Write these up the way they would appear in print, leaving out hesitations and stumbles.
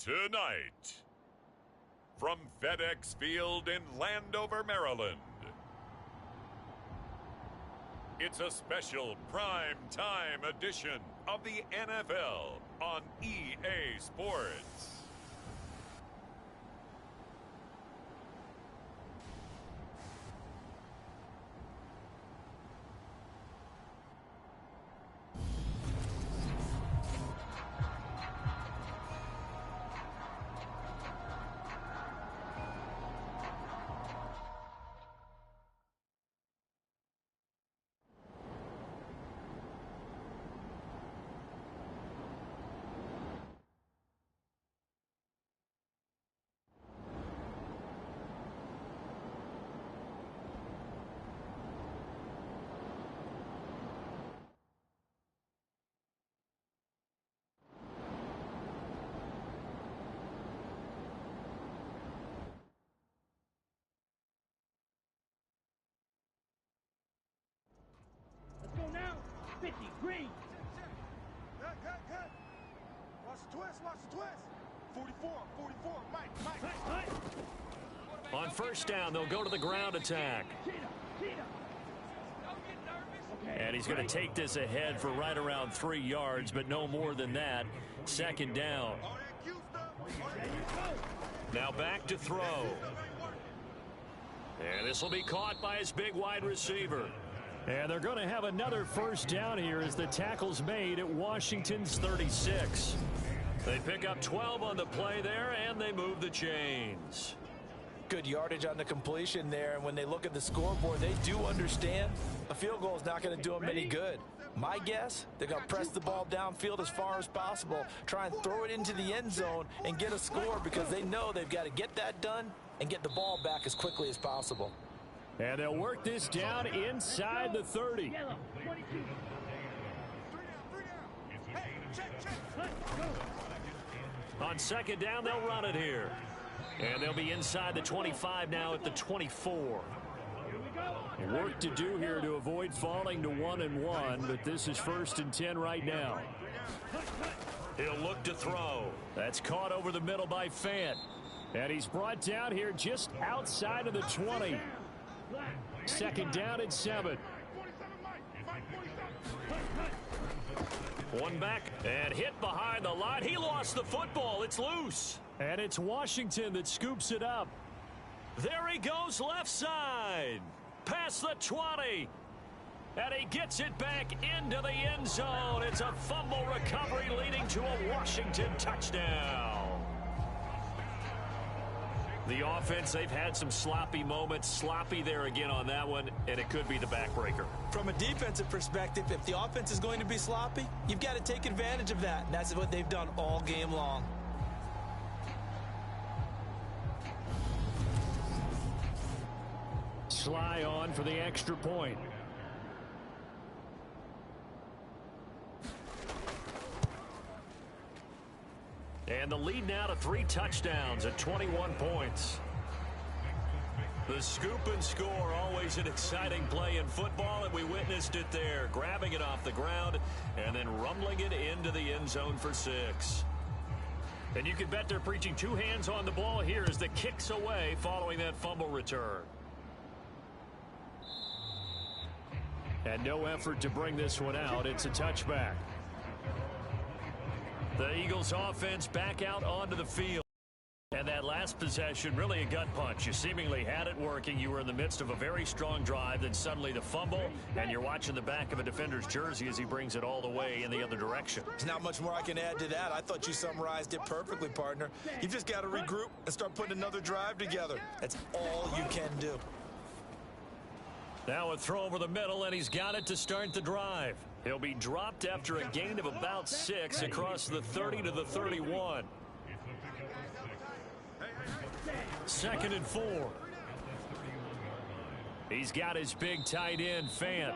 Tonight, from FedEx Field in Landover, Maryland, it's a special prime time edition of the NFL on EA Sports. Let's go now. 50, green. Good. Watch the twist. 44, Mike. On first down, they'll go to the ground attack. And he's going to take this ahead for right around 3 yards, but no more than that. Second down. Now back to throw. And this will be caught by his big wide receiver. And they're going to have another first down here as the tackle's made at Washington's 36. They pick up 12 on the play there, and they move the chains. Good yardage on the completion there, and when they look at the scoreboard, they do understand a field goal is not going to do them any good. My guess, they're going to press the ball downfield as far as possible, try and throw it into the end zone and get a score because they know they've got to get that done and get the ball back as quickly as possible. And they'll work this down inside the 30. On second down, they'll run it here. And they'll be inside the 25 now at the 24. Work to do here to avoid falling to 1-1, but this is 1st and 10 right now. He'll look to throw. That's caught over the middle by Fant. And he's brought down here just outside of the 20. Second down at 7. One back and hit behind the line. He lost the football. It's loose. And it's Washington that scoops it up. There he goes left side. Past the 20. And he gets it back into the end zone. It's a fumble recovery leading to a Washington touchdown. The offense, they've had some sloppy moments. Sloppy there again on that one, and it could be the backbreaker. From a defensive perspective, if the offense is going to be sloppy, you've got to take advantage of that. And that's what they've done all game long. Sly on for the extra point. And the lead now to 3 touchdowns at 21 points. The scoop and score, always an exciting play in football, and we witnessed it there, grabbing it off the ground and then rumbling it into the end zone for 6. And you can bet they're preaching 2 hands on the ball here as the kick's away following that fumble return. And no effort to bring this one out. It's a touchback. The Eagles offense back out onto the field. And that last possession, really a gut punch. You seemingly had it working. You were in the midst of a very strong drive. Then suddenly the fumble, and you're watching the back of a defender's jersey as he brings it all the way in the other direction. There's not much more I can add to that. I thought you summarized it perfectly, partner. You've just got to regroup and start putting another drive together. That's all you can do. Now a throw over the middle, and he's got it to start the drive. He'll be dropped after a gain of about 6 across the 30 to the 31. 2nd and 4. He's got his big tight end, Fant.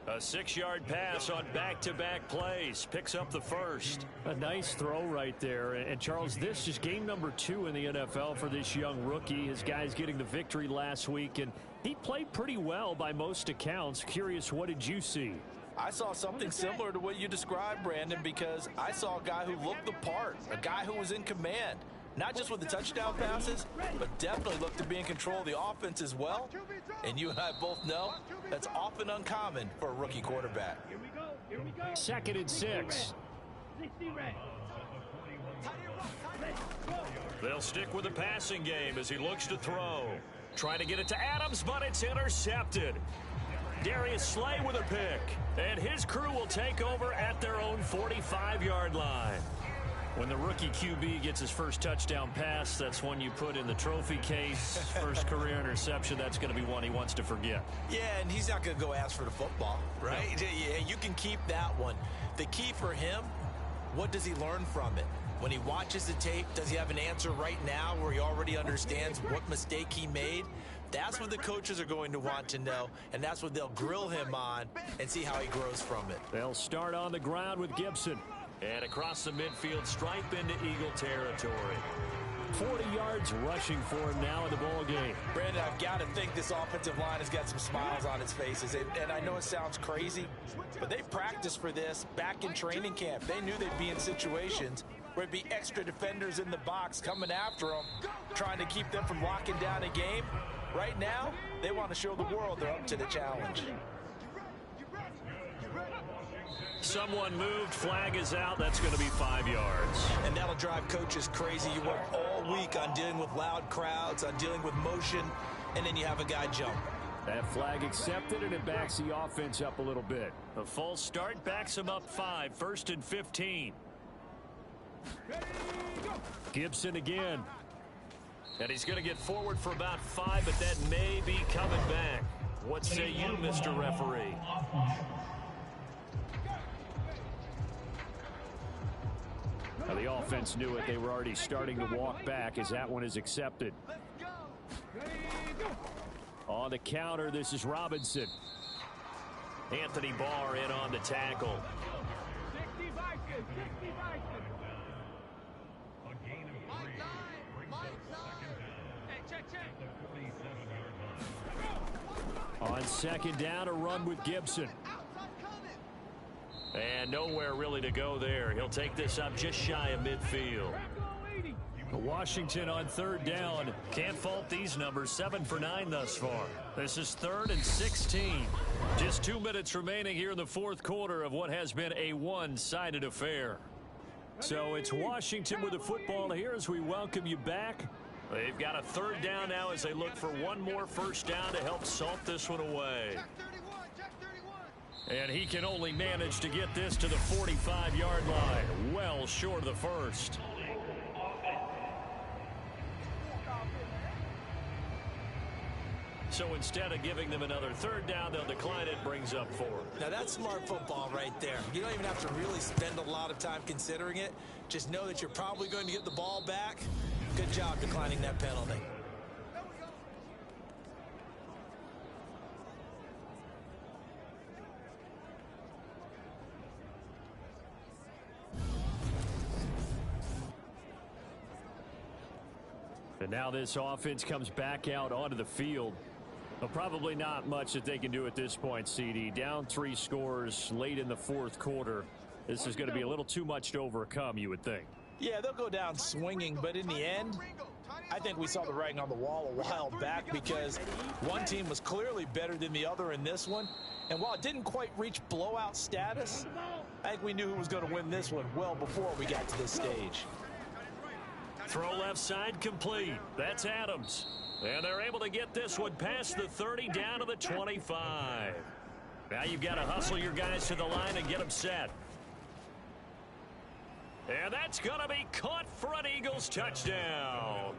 A 6-yard pass on back-to-back plays. Picks up the first. A nice throw right there. And, Charles, this is game number 2 in the NFL for this young rookie. His guys getting the victory last week, and he played pretty well by most accounts. Curious, what did you see? I saw something similar to what you described, Brandon, because I saw a guy who looked the part, a guy who was in command, not just with the touchdown passes, but definitely looked to be in control of the offense as well. And you and I both know that's often uncommon for a rookie quarterback. Here we go. Here we go. 2nd and 6. 60 red. They'll stick with the passing game as he looks to throw. Trying to get it to Adams, but it's intercepted. Darius Slay with a pick. And his crew will take over at their own 45-yard line. When the rookie QB gets his first touchdown pass, that's one you put in the trophy case. First career interception, that's going to be one he wants to forget. Yeah, and he's not going to go ask for the football, right? No. Yeah, you can keep that one. The key for him, what does he learn from it? When he watches the tape, does he have an answer right now where he already understands what mistake he made? That's what the coaches are going to want to know, and that's what they'll grill him on and see how he grows from it. They'll start on the ground with Gibson. And across the midfield stripe into Eagle territory. 40 yards rushing for him now in the ball game. Brandon, I've got to think this offensive line has got some smiles on its faces. And I know it sounds crazy, but they practiced for this back in training camp. They knew they'd be in situations where it'd be extra defenders in the box coming after them, trying to keep them from locking down a game. Right now, they want to show the world they're up to the challenge. Someone moved, flag is out, that's going to be 5 yards. And that'll drive coaches crazy. You work all week on dealing with loud crowds, on dealing with motion, and then you have a guy jump. That flag accepted, and it backs the offense up a little bit. A false start backs him up 5, 1st and 15. Gibson again. And he's going to get forward for about 5, but that may be coming back. What say you, Mr. Referee? Now the offense knew it. They were already starting to walk back as that one is accepted. On the counter, this is Robinson. Anthony Barr in on the tackle. 60 Vikings. 60 Vikings. A gain of 3 brings up 2nd down. Hey, check. On 2nd down, a run with Gibson. And nowhere really to go there. He'll take this up just shy of midfield. Washington on 3rd down. Can't fault these numbers. 7 for 9 thus far. This is 3rd and 16. Just 2 minutes remaining here in the 4th quarter of what has been a one-sided affair. So it's Washington with the football here as we welcome you back. They've got a 3rd down now as they look for one more first down to help salt this one away. And he can only manage to get this to the 45-yard line. Well short of the first. So instead of giving them another 3rd down, they'll decline it, brings up 4. Now that's smart football right there. You don't even have to really spend a lot of time considering it. Just know that you're probably going to get the ball back. Good job declining that penalty. And now this offense comes back out onto the field. Well, probably not much that they can do at this point, CD. Down 3 scores late in the 4th quarter. This is going to be a little too much to overcome, you would think. Yeah, they'll go down swinging, but in the end, I think we saw the writing on the wall a while back because one team was clearly better than the other in this one. And while it didn't quite reach blowout status, I think we knew who was going to win this one well before we got to this stage. Throw left side complete. That's Adams. And they're able to get this one past the 30 down to the 25. Now you've got to hustle your guys to the line and get them set. And that's going to be caught for an Eagles touchdown.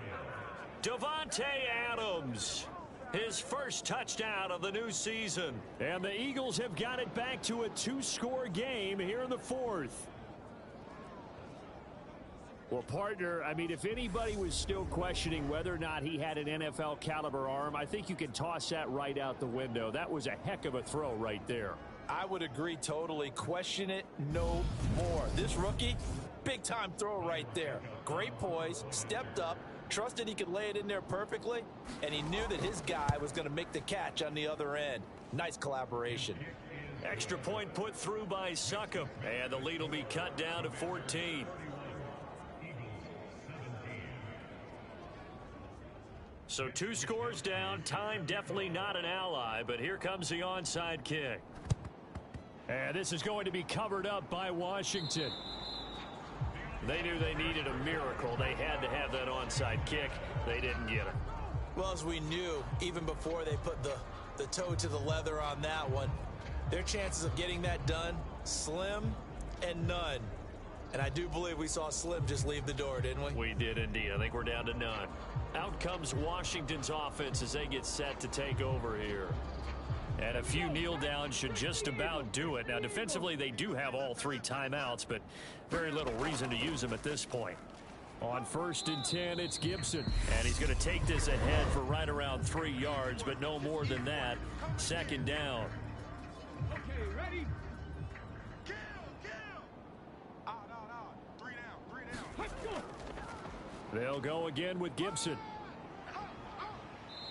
Davante Adams, his first touchdown of the new season. And the Eagles have got it back to a 2-score game here in the 4th. Well, partner, I mean, if anybody was still questioning whether or not he had an NFL caliber arm, I think you can toss that right out the window. That was a heck of a throw right there. I would agree totally. Question it no more. This rookie, big time throw right there. Great poise, stepped up, trusted he could lay it in there perfectly, and he knew that his guy was going to make the catch on the other end. Nice collaboration. Extra point put through by Succop. And the lead will be cut down to 14. So 2 scores down. Time definitely not an ally, but here comes the onside kick. And this is going to be covered up by Washington. They knew they needed a miracle. They had to have that onside kick. They didn't get it. Well, as we knew, even before they put the toe to the leather on that one, their chances of getting that done, slim and none. And I do believe we saw Slim just leave the door, didn't we? We did indeed. I think we're down to none. Out comes Washington's offense as they get set to take over here. And a few kneel downs should just about do it. Now, defensively, they do have all 3 timeouts, but very little reason to use them at this point. On 1st and 10, it's Gibson. And he's going to take this ahead for right around 3 yards, but no more than that. 2nd down. Okay, ready? Let's go. They'll go again with Gibson.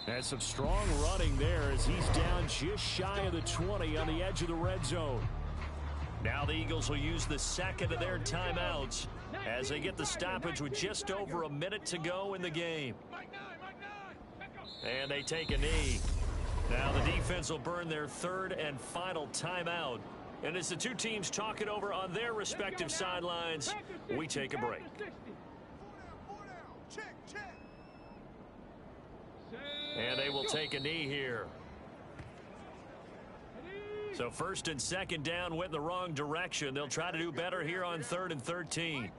And some strong running there as he's down just shy of the 20 on the edge of the red zone. Now the Eagles will use the 2nd of their timeouts as they get the stoppage with just over a minute to go in the game. And they take a knee. Now the defense will burn their 3rd and final timeout. And as the 2 teams talk it over on their respective sidelines, we take a break. And they will take a knee here. So 1st and 2nd down went in the wrong direction. They'll try to do better here on 3rd and 13.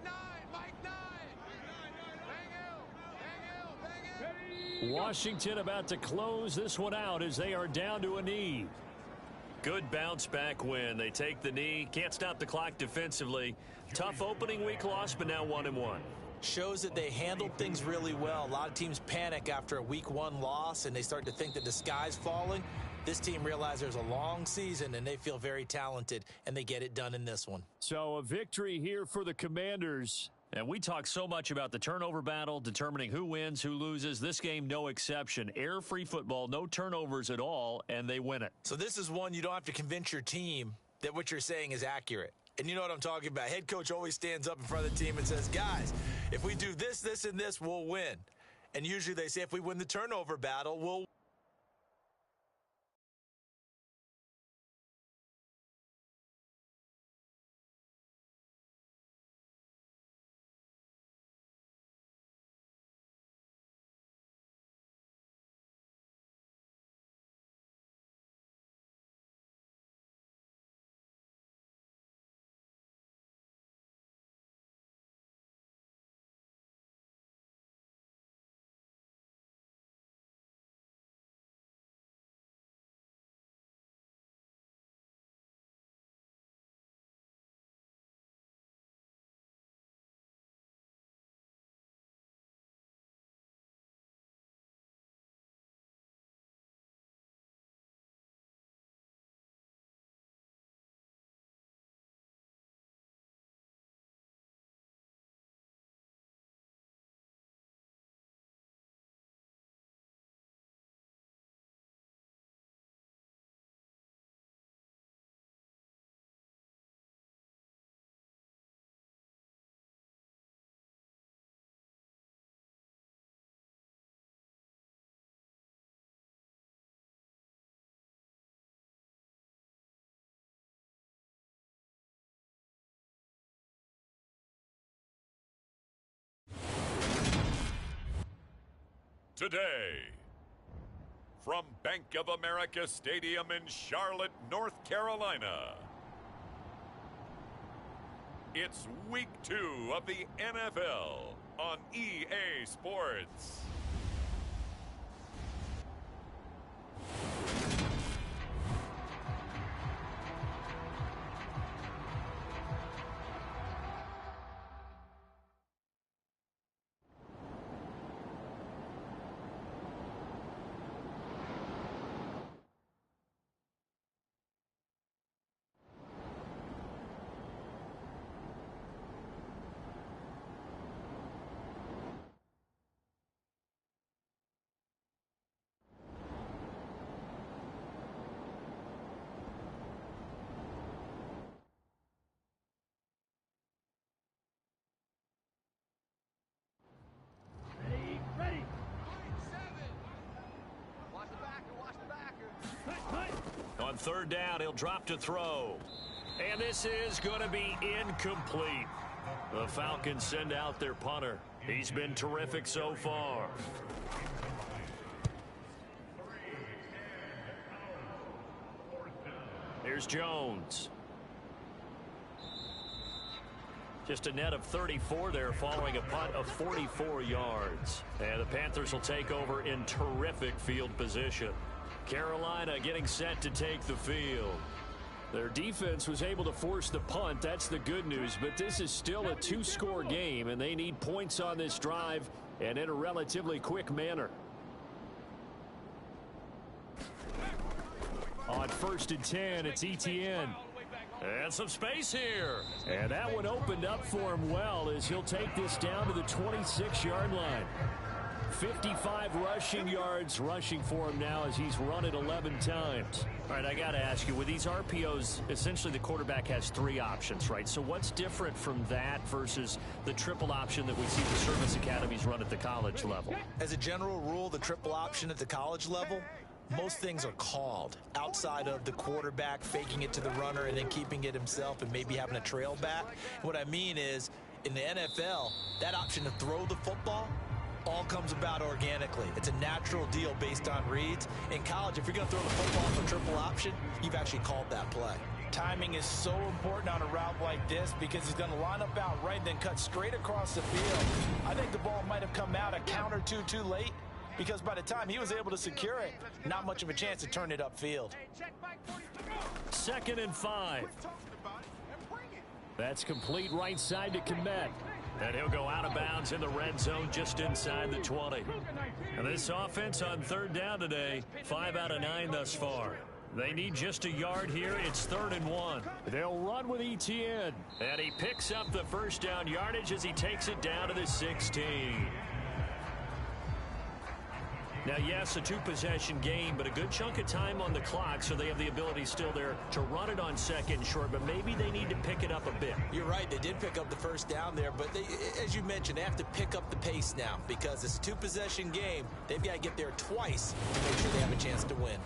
Washington about to close this one out as they are down to a knee. Good bounce back win. They take the knee. Can't stop the clock defensively. Tough opening week loss, but now 1-1. Shows that they handled things really well. A lot of teams panic after a week 1 loss, and they start to think that the sky's falling. This team realized there's a long season, and they feel very talented, and they get it done in this one. So a victory here for the Commanders. And we talk so much about the turnover battle, determining who wins, who loses. This game, no exception. Error-free football, no turnovers at all, and they win it. So this is one you don't have to convince your team that what you're saying is accurate. And you know what I'm talking about. Head coach always stands up in front of the team and says, guys, if we do this, this, and this, we'll win. And usually they say if we win the turnover battle, we'll Today, from Bank of America Stadium in Charlotte, North Carolina, it's Week 2 of the NFL on EA Sports. third down. He'll drop to throw. And this is going to be incomplete. The Falcons send out their punter. He's been terrific so far. Here's Jones. Just a net of 34 there following a punt of 44 yards. And the Panthers will take over in terrific field position. Carolina getting set to take the field. Their defense was able to force the punt. That's the good news. But this is still a two-score game, and they need points on this drive and in a relatively quick manner. On 1st and 10, it's Etienne. And some space here. And that one opened up for him well as he'll take this down to the 26-yard line. 55 rushing yards rushing for him now as he's run it 11 times. All right, I got to ask you, with these RPOs, essentially the quarterback has 3 options, right? So what's different from that versus the triple option that we see the service academies run at the college level? As a general rule, the triple option at the college level, most things are called outside of the quarterback faking it to the runner and then keeping it himself and maybe having a trail back. What I mean is, in the NFL, that option to throw the football all comes about organically. It's a natural deal based on reads. In college, if you're going to throw the football for triple option, you've actually called that play. Timing is so important on a route like this because he's going to line up out right and then cut straight across the field. I think the ball might have come out a count or two too late because by the time he was able to secure it, not much of a chance to turn it upfield. 2nd and 5. That's complete right side to Kmet. And he'll go out of bounds in the red zone just inside the 20. And this offense on 3rd down today, 5 out of 9 thus far. They need just a yard here. It's 3rd and 1. They'll run with Etienne. And he picks up the first down yardage as he takes it down to the 16. Now, yes, a 2-possession game, but a good chunk of time on the clock, so they have the ability still there to run it on 2nd and short, but maybe they need to pick it up a bit. You're right. They did pick up the first down there, but they, as you mentioned, they have to pick up the pace now because it's a 2-possession game. They've got to get there twice to make sure they have a chance to win.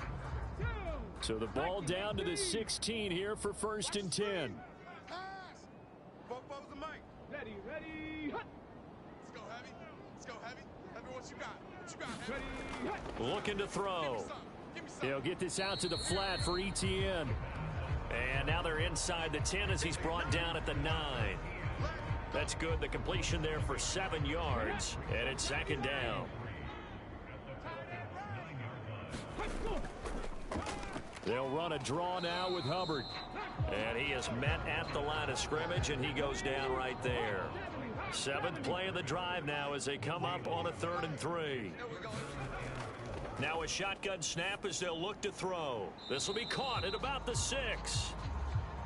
So the ball down to the 16 here for 1st and 10. Ready, ready, hut. Let's go heavy. Let's go heavy. Heavy, what you got? What you got, heavy? Ready, hut. Looking to throw. Give me some. He'll get this out to the flat for Etienne. And now they're inside the 10 as he's brought down at the 9. That's good. The completion there for 7 yards. And it's 2nd down. They'll run a draw now with Hubbard. And he is met at the line of scrimmage, and he goes down right there. 7th play of the drive now as they come up on a 3rd and 3. Now a shotgun snap as they'll look to throw. This will be caught at about the 6.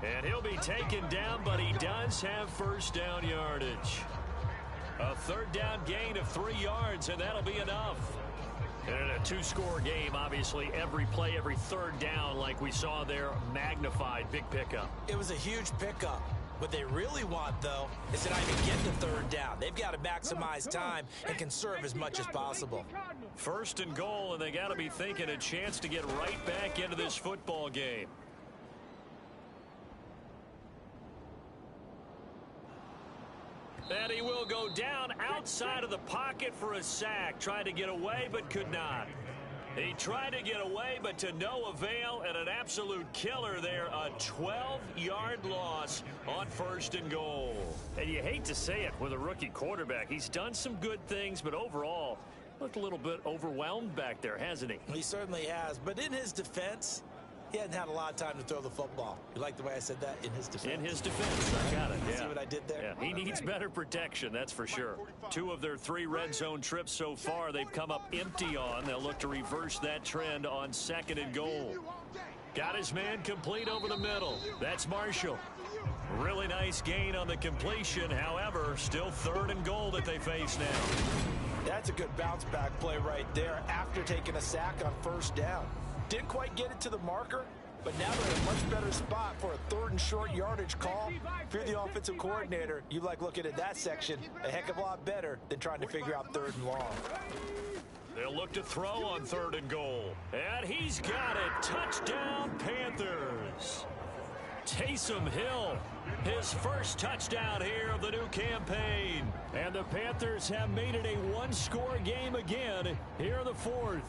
And he'll be taken down, but he does have first down yardage. A 3rd down gain of 3 yards, and that'll be enough. And in a 2-score game, obviously, every play, every 3rd down, like we saw there, magnified. Big pickup. It was a huge pickup. What they really want, though, is to not even get the 3rd down. They've got to maximize time and conserve as much as possible. 1st and goal, and they got to be thinking a chance to get right back into this football game. And he will go down outside of the pocket for a sack. Tried to get away, but could not. He tried to get away, but to no avail, and an absolute killer there. A 12-yard loss on 1st and goal. And you hate to say it with a rookie quarterback. He's done some good things, but overall, looked a little bit overwhelmed back there, hasn't he? He certainly has. But in his defense, he hadn't had a lot of time to throw the football. You like the way I said that? In his defense. In his defense. I got it. Yeah. See what I did there? Yeah, he needs better protection, that's for sure. 2 of their 3 red zone trips so far, they've come up empty on. They'll look to reverse that trend on 2nd and goal. Got his man complete over the middle. That's Marshall. Really nice gain on the completion. However, still 3rd and goal that they face now. That's a good bounce back play right there after taking a sack on 1st down. Didn't quite get it to the marker, but now they're in a much better spot for a 3rd and short yardage call. If you're the offensive coordinator, you like looking at that section a heck of a lot better than trying to figure out 3rd and long. They'll look to throw on 3rd and goal. And he's got it. Touchdown, Panthers. Taysom Hill, his first touchdown here of the new campaign. And the Panthers have made it a one-score game again here in the 4th.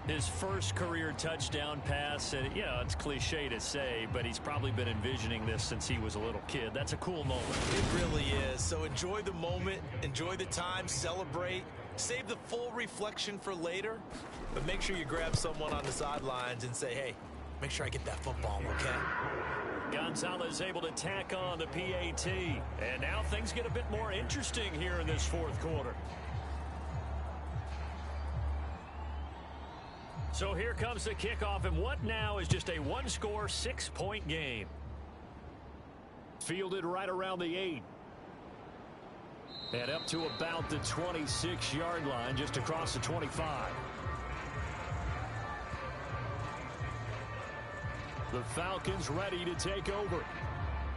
His first career touchdown pass, and it's cliche to say, but he's probably been envisioning this since he was a little kid. That's a cool moment. It really is. So enjoy the moment, enjoy the time, celebrate, save the full reflection for later, but make sure you grab someone on the sidelines and say, hey, make sure I get that football, okay? Gonzalez able to tack on the PAT, and now things get a bit more interesting here in this 4th quarter. So here comes the kickoff, and what now is just a one-score, 6-point game. Fielded right around the 8. And up to about the 26-yard line, just across the 25. The Falcons ready to take over.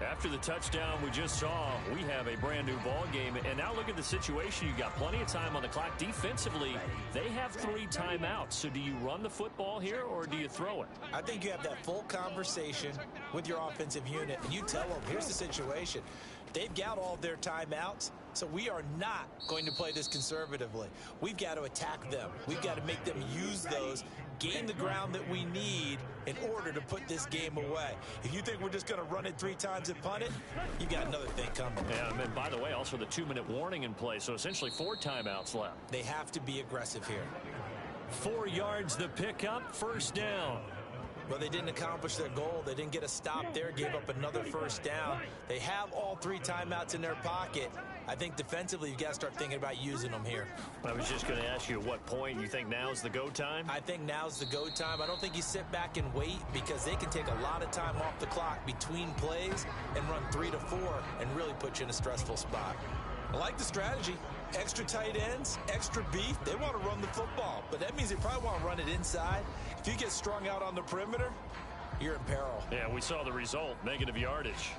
After the touchdown we just saw, we have a brand new ball game. And now look at the situation. You got plenty of time on the clock. Defensively, they have 3 timeouts. So do you run the football here or do you throw it? I think you have that full conversation with your offensive unit. And you tell them, here's the situation. They've got all of their timeouts, so we are not going to play this conservatively. We've got to attack them. We've got to make them use those, gain the ground that we need in order to put this game away. If you think we're just going to run it 3 times and punt it, you got another thing coming. Yeah, and by the way, also the 2-minute warning in play, so essentially 4 timeouts left. They have to be aggressive here. 4 yards the pickup, 1st down. Well, they didn't accomplish their goal. They didn't get a stop there, gave up another 1st down. They have all 3 timeouts in their pocket. I think defensively, you've got to start thinking about using them here. I was just going to ask you at what point you think now's the go time? I think now's the go time. I don't think you sit back and wait because they can take a lot of time off the clock between plays and run 3 to 4 and really put you in a stressful spot. I like the strategy. Extra tight ends, extra beef. They want to run the football, but that means they probably want to run it inside. If you get strung out on the perimeter, you're in peril. Yeah, we saw the result, negative yardage.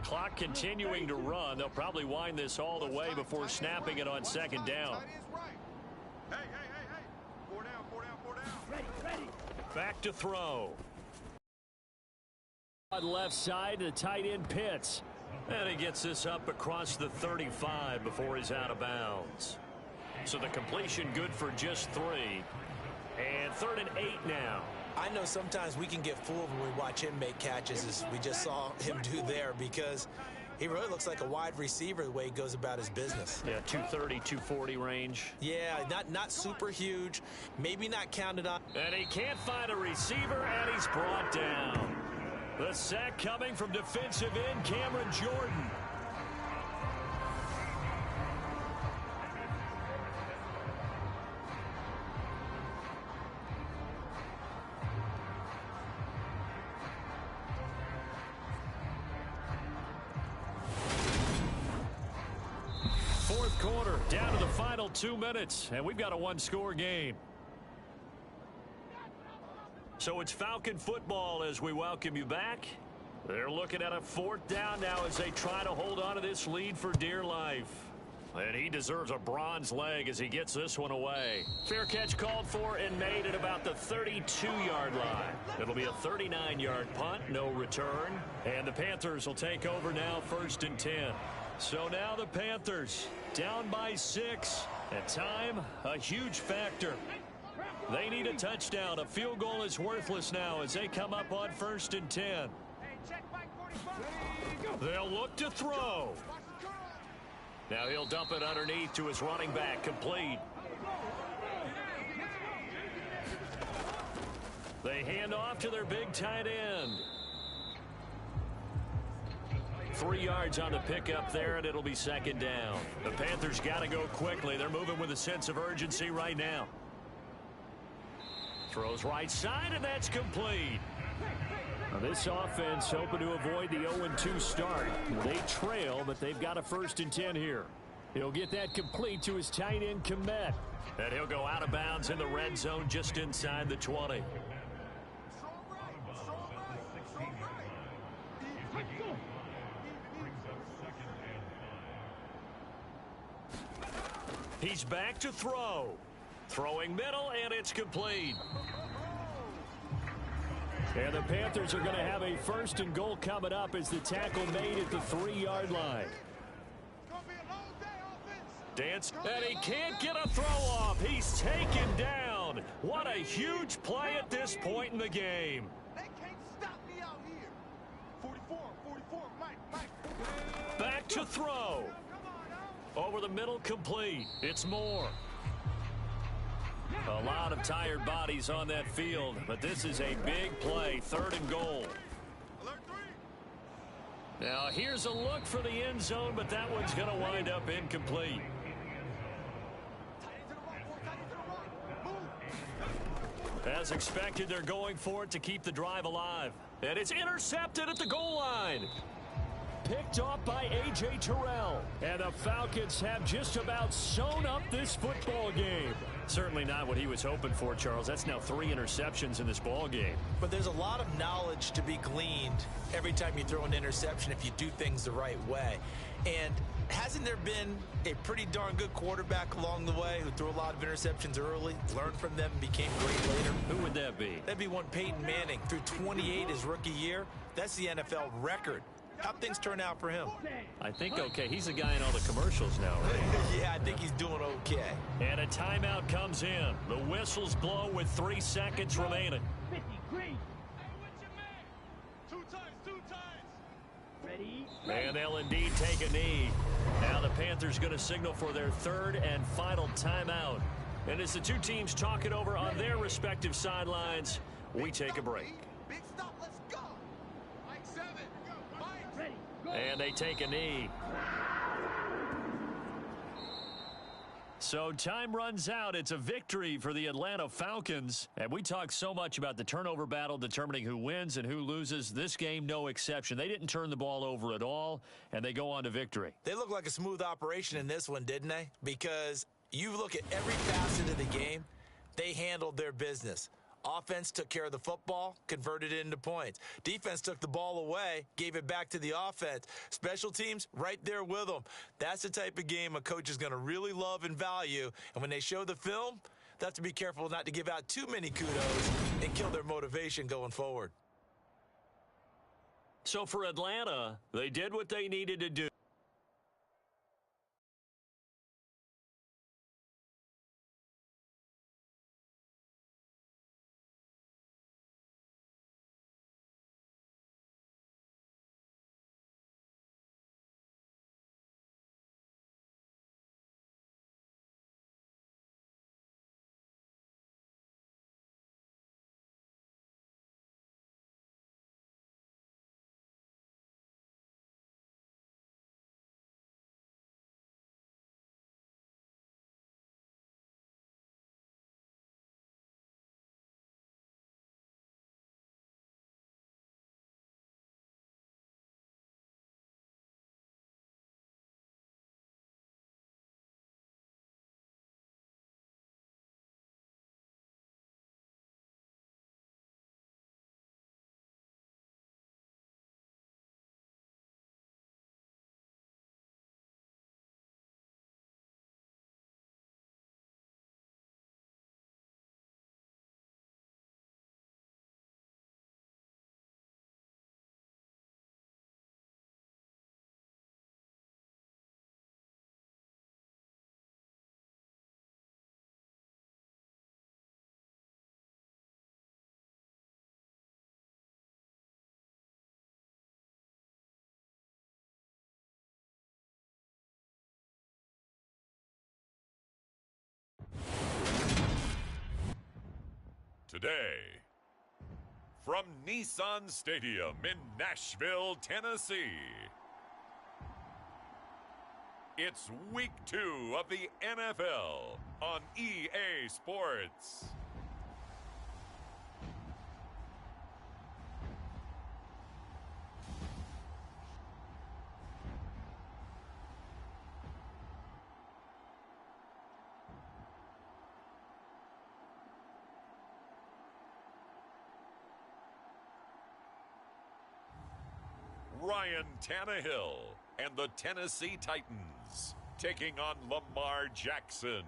Clock continuing to run. They'll probably wind this all the way before snapping it on 2nd down. Hey. 4 down. Ready. Back to throw. On left side, the tight end Pitts. And he gets this up across the 35 before he's out of bounds. So the completion good for just 3. And 3rd and 8 now. I know sometimes we can get fooled when we watch him make catches as we just saw him do there because he really looks like a wide receiver the way he goes about his business. Yeah, 230, 240 range. Yeah, not super huge, maybe not counted on. And he can't find a receiver, and he's brought down. The sack coming from defensive end Cameron Jordan. Fourth quarter, down to the final 2 minutes, and we've got a one-score game. So it's Falcon football as we welcome you back. They're looking at a 4th down now as they try to hold on to this lead for dear life. And he deserves a bronze leg as he gets this one away. Fair catch called for and made at about the 32-yard line. It'll be a 39-yard punt, no return. And the Panthers will take over now, 1st and 10. So now the Panthers down by 6. And time, a huge factor. They need a touchdown. A field goal is worthless now as they come up on 1st and 10. They'll look to throw. Now he'll dump it underneath to his running back, complete. They hand off to their big tight end. 3 yards on the pickup there, and it'll be 2nd down. The Panthers got to go quickly. They're moving with a sense of urgency right now. Throws right side, and that's complete. Now this offense hoping to avoid the 0-2 start. They trail, but they've got a 1st and 10 here. He'll get that complete to his tight end, Komet. And he'll go out of bounds in the red zone just inside the 20. He's back to throw. Throwing middle, and it's complete. And the Panthers are going to have a 1st and goal coming up as the tackle made at the 3-yard line. Dance, and he can't get a throw off. He's taken down. What a huge play at this point in the game. They can't stop me out here. 44, Mike. Back to throw. Over the middle, complete. It's Moore. A lot of tired bodies on that field, but this is a big play, 3rd and goal. Alert 3. Now here's a look for the end zone, but that one's going to wind up incomplete. As expected, they're going for it to keep the drive alive. And it's intercepted at the goal line. Picked off by A.J. Terrell. And the Falcons have just about sewn up this football game. Certainly not what he was hoping for, Charles. That's now 3 interceptions in this ball game. But there's a lot of knowledge to be gleaned every time you throw an interception if you do things the right way. And hasn't there been a pretty darn good quarterback along the way who threw a lot of interceptions early, learned from them, and became great later? Who would that be? That'd be one Peyton Manning. Threw 28 his rookie year. That's the NFL record. How'd things turn out for him? I think okay. He's the guy in all the commercials now, right? Yeah, I think he's doing okay. And a timeout comes in. The whistles blow with 3 seconds remaining. 53. Two times. Ready? And they'll indeed take a knee. Now the Panthers going to signal for their 3rd and final timeout. And as the two teams talk it over on their respective sidelines, we take a break. Big stop, let's go. Mike 7. Mike. Ready? Go. And they take a knee. So time runs out. It's a victory for the Atlanta Falcons. And we talk so much about the turnover battle determining who wins and who loses. This game, no exception. They didn't turn the ball over at all, and they go on to victory. They look like a smooth operation in this one, didn't they? Because you look at every facet of the game, they handled their business. Offense took care of the football, converted it into points. Defense took the ball away, gave it back to the offense. Special teams, right there with them. That's the type of game a coach is going to really love and value. And when they show the film, they have to be careful not to give out too many kudos and kill their motivation going forward. So for Atlanta, they did what they needed to do. Today, from Nissan Stadium in Nashville, Tennessee, it's Week 2 of the NFL on EA Sports. Ryan Tannehill and the Tennessee Titans taking on Lamar Jackson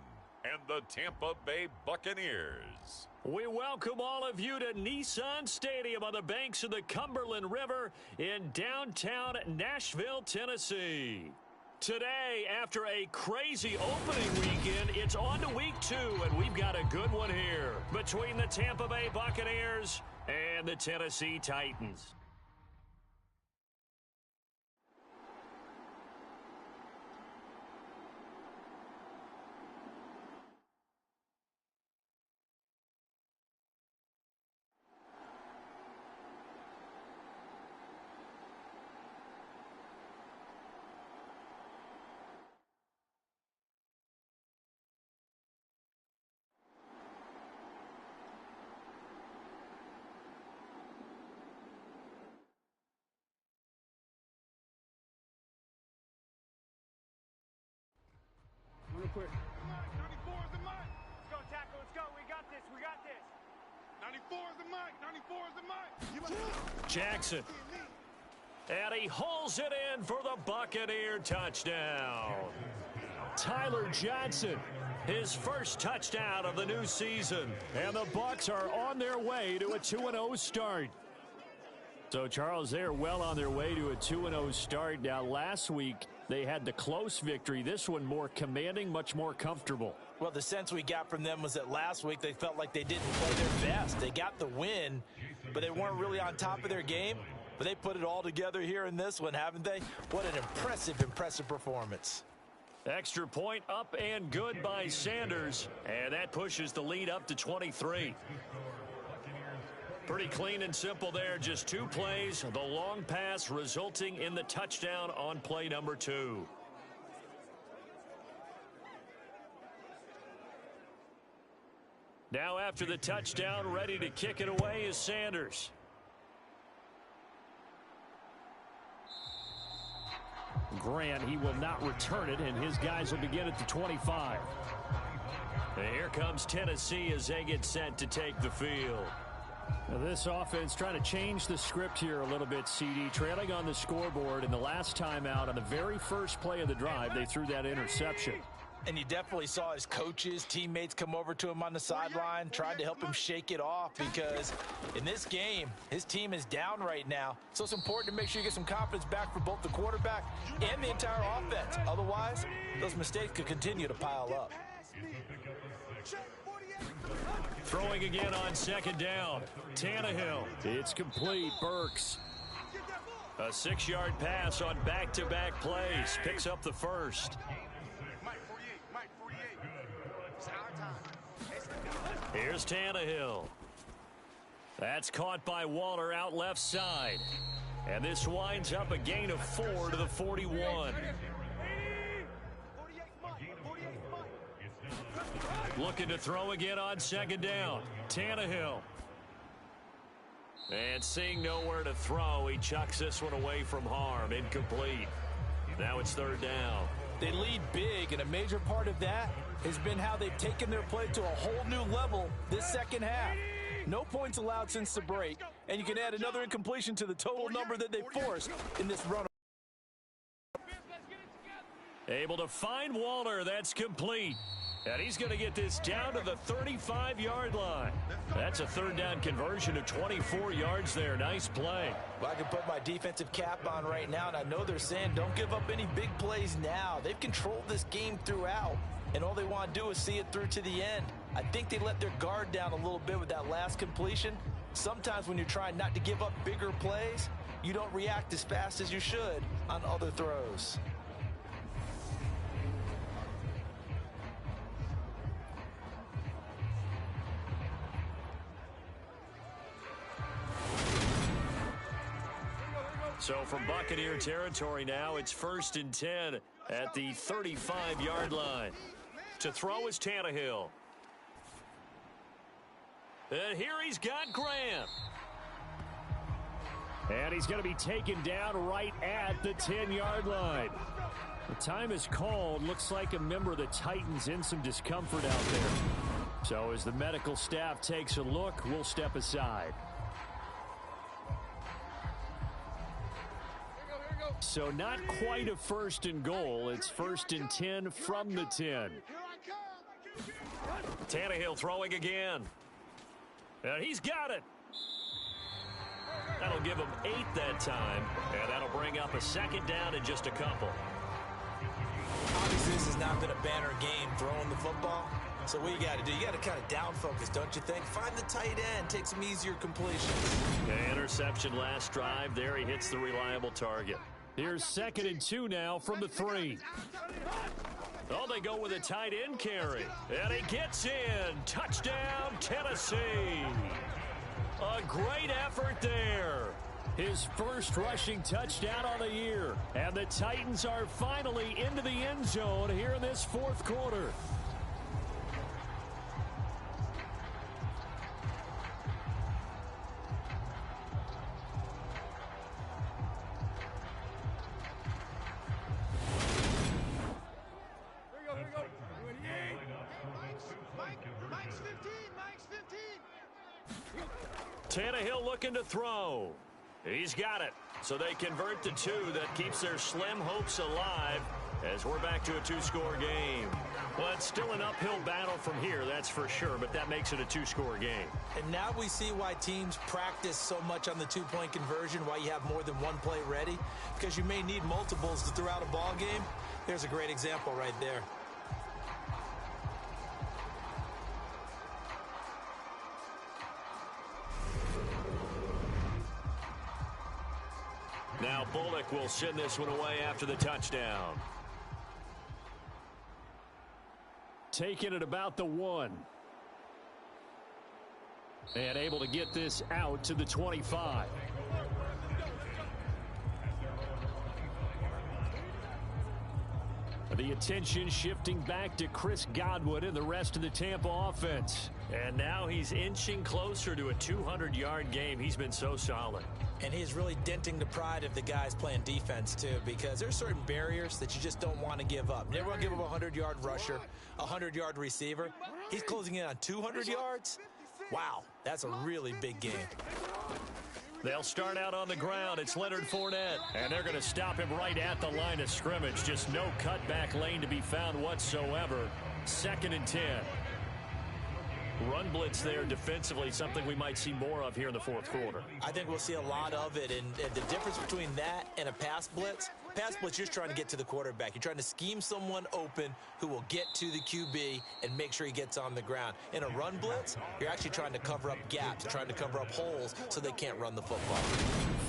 and the Tampa Bay Buccaneers. We welcome all of you to Nissan Stadium on the banks of the Cumberland River in downtown Nashville, Tennessee. Today, after a crazy opening weekend, it's on to week 2, and we've got a good one here between the Tampa Bay Buccaneers and the Tennessee Titans. Real quick. 94 is the mic. Let's go, tackle. Let's go. We got this. We got this. 94 is the mic. 94 is the mic. Jackson. And he hauls it in for the Buccaneer touchdown. Tyler Johnson, his first touchdown of the new season. And the Bucs are on their way to a 2-0 start. So, Charles, they're well on their way to a 2-0 start. Now, last week, they had the close victory. This one more commanding, much more comfortable. Well, the sense we got from them was that last week they felt like they didn't play their best. They got the win, but they weren't really on top of their game. But they put it all together here in this one, haven't they? What an impressive performance. Extra point up and good by Sanders. And that pushes the lead up to 23. Pretty clean and simple there. Just 2 plays. The long pass resulting in the touchdown on play number 2. Now after the touchdown, ready to kick it away is Sanders. Grant, he will not return it, and his guys will begin at the 25. And here comes Tennessee as they get set to take the field. Now this offense trying to change the script here a little bit, CD. Trailing on the scoreboard, and the last time out on the very first play of the drive, they threw that interception. And you definitely saw his coaches, teammates come over to him on the sideline, tried to help him shake it off, because in this game, his team is down right now. So it's important to make sure you get some confidence back for both the quarterback and the entire offense. Otherwise, those mistakes could continue to pile up. Throwing again on second down. Tannehill. It's complete. Burks. A 6-yard pass on back-to-back plays. Picks up the first. Here's Tannehill. That's caught by Waller out left side. And this winds up a gain of 4 to the 41. Looking to throw again on second down. Tannehill. And seeing nowhere to throw, he chucks this one away from harm. Incomplete. Now it's third down. They lead big, and a major part of that has been how they've taken their play to a whole new level this second half. No points allowed since the break, and you can add another incompletion to the total number that they forced in this run. Able to find Waller. That's complete. And he's going to get this down to the 35-yard line. That's a third down conversion of 24 yards there. Nice play. Well, I can put my defensive cap on right now, and I know they're saying don't give up any big plays now. They've controlled this game throughout, and all they want to do is see it through to the end. I think they let their guard down a little bit with that last completion. Sometimes when you're trying not to give up bigger plays, you don't react as fast as you should on other throws. So from Buccaneer territory now, it's 1st and 10 at the 35-yard line. To throw is Tannehill. And here he's got Graham. And he's going to be taken down right at the 10-yard line. The time is called. Looks like a member of the Titans in some discomfort out there. So as the medical staff takes a look, we'll step aside. Here we go. So not quite a first and goal. It's first and 10 from the 10. Tannehill throwing again. And he's got it. That'll give him 8 that time. And that'll bring up a second down in just a couple. Obviously, this has not been a banner game throwing the football. So what you got to do, you got to kind of down focus, don't you think? Find the tight end, take some easier completions. Interception last drive. There he hits the reliable target. Here's 2nd and 2 now from the 3. Oh, they go with a tight end carry. And he gets in. Touchdown, Tennessee. A great effort there. His first rushing touchdown on the year. And the Titans are finally into the end zone here in this fourth quarter. Tannehill looking to throw. He's got it. So they convert to 2. That keeps their slim hopes alive as we're back to a 2-score game. Well, it's still an uphill battle from here, that's for sure, but that makes it a 2-score game. And now we see why teams practice so much on the 2-point conversion, why you have more than one play ready, because you may need multiples to throw out a ball game. There's a great example right there. Now Bullock will send this one away after the touchdown. Taking it about the 1. And able to get this out to the 25. The attention shifting back to Chris Godwin and the rest of the Tampa offense. And now he's inching closer to a 200-yard game. He's been so solid. And he's really denting the pride of the guys playing defense, too, because there's certain barriers that you just don't want to give up. You never want to give up a 100-yard rusher, a 100-yard receiver. He's closing in on 200 yards. Wow, that's a really big game. They'll start out on the ground. It's Leonard Fournette. And they're going to stop him right at the line of scrimmage. Just no cutback lane to be found whatsoever. 2nd and 10. Run blitz there defensively, something we might see more of here in the fourth quarter. I think we'll see a lot of it, and the difference between that and a pass blitz, you're just trying to get to the quarterback. You're trying to scheme someone open who will get to the QB and make sure he gets on the ground. In a run blitz, you're actually trying to cover up gaps, trying to cover up holes so they can't run the football.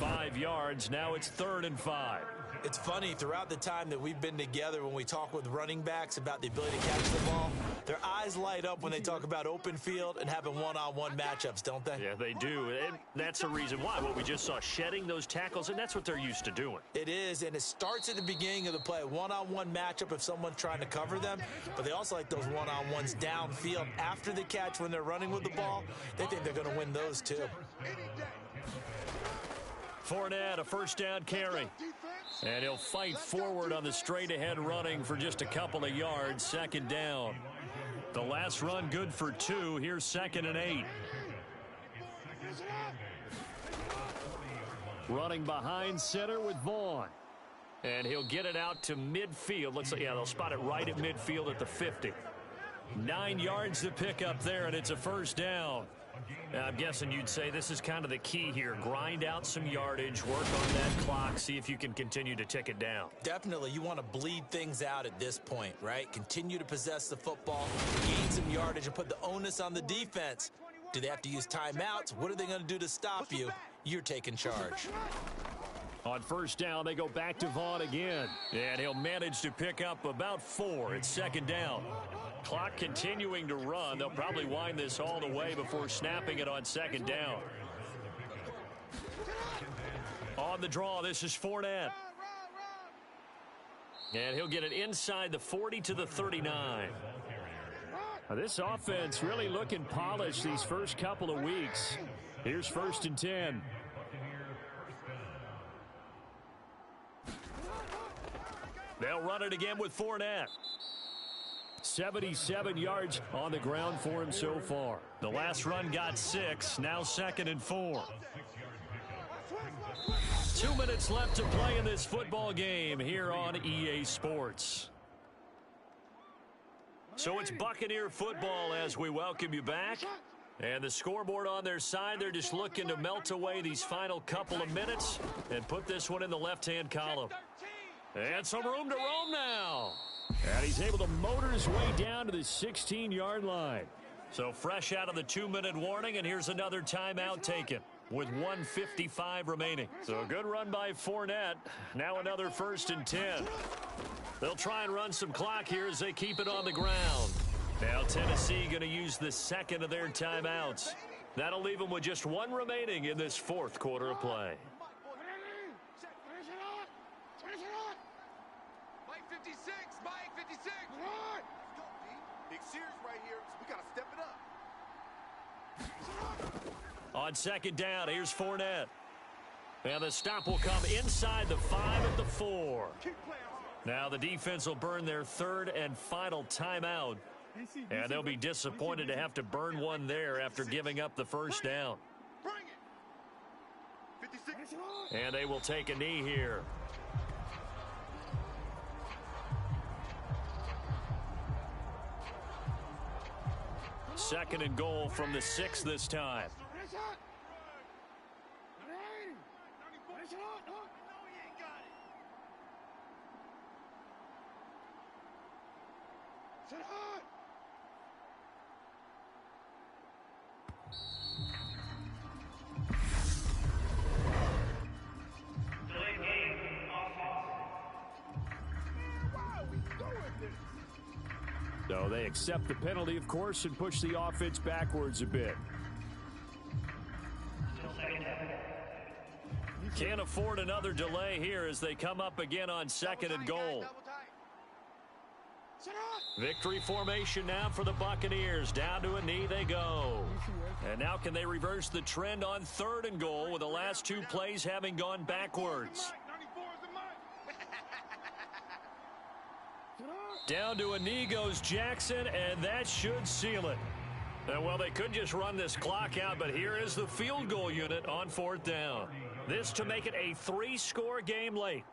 5 yards, now it's 3rd and 5. It's funny, throughout the time that we've been together, when we talk with running backs about the ability to catch the ball, their eyes light up when they talk about open field and having one-on-one matchups, don't they? Yeah, they do. And that's the reason why. Well, we just saw shedding those tackles, and that's what they're used to doing. It is, and it starts at the beginning of the play. One-on-one matchup if someone's trying to cover them, but they also like those one-on-ones downfield after the catch when they're running with the ball. They think they're going to win those, too. Fournette, a first down carry. And he'll fight forward on the straight-ahead running for just a couple of yards. 2nd down. The last run good for 2. Here's 2nd and 8. Running behind center with Vaughn. And he'll get it out to midfield. Looks like, yeah, they'll spot it right at midfield at the 50. 9 yards to pick up there, and it's a first down. Now, I'm guessing you'd say this is kind of the key here. Grind out some yardage, work on that clock, see if you can continue to tick it down. Definitely. You want to bleed things out at this point, right? Continue to possess the football, gain some yardage, and put the onus on the defense. Do they have to use timeouts? What are they going to do to stop you? You're taking charge. On first down, they go back to Vaughn again. And he'll manage to pick up about 4. It's 2nd down. Clock continuing to run. They'll probably wind this all the way before snapping it on 2nd down. On the draw, this is Fournette. And he'll get it inside the 40 to the 39. Now, this offense really looking polished these first couple of weeks. Here's 1st and 10. They'll run it again with Fournette. 77 yards on the ground for him so far. The last run got 6. Now 2nd and 4. 2 minutes left to play in this football game here on EA Sports. So it's Buccaneer football as we welcome you back. And the scoreboard on their side, they're just looking to melt away these final couple of minutes and put this one in the left-hand column. And some room to roam now. And he's able to motor his way down to the 16-yard line. So fresh out of the 2-minute warning, and here's another timeout taken with 1:55 remaining. So a good run by Fournette. Now another 1st and 10. They'll try and run some clock here as they keep it on the ground. Now Tennessee going to use the second of their timeouts. That'll leave them with just one remaining in this 4th quarter of play. Mike 56, Mike 56. Big series right here, so we got to step it up. On 2nd down, here's Fournette. And the stop will come inside the 5 at the 4. Now the defense will burn their 3rd and final timeout. And they'll be disappointed to have to burn one there after giving up the 1st down. Bring it. 56. And they will take a knee here. Second and goal from the 6 this time. So they accept the penalty, of course, and push the offense backwards a bit. Can't afford another delay here as they come up again on 2nd and goal. Victory formation now for the Buccaneers. Down to a knee they go. And now can they reverse the trend on 3rd and goal with the last 2 plays having gone backwards? Down to a knee goes Jackson, and that should seal it. Well, they could just run this clock out, but here is the field goal unit on 4th down. This to make it a 3-score game late.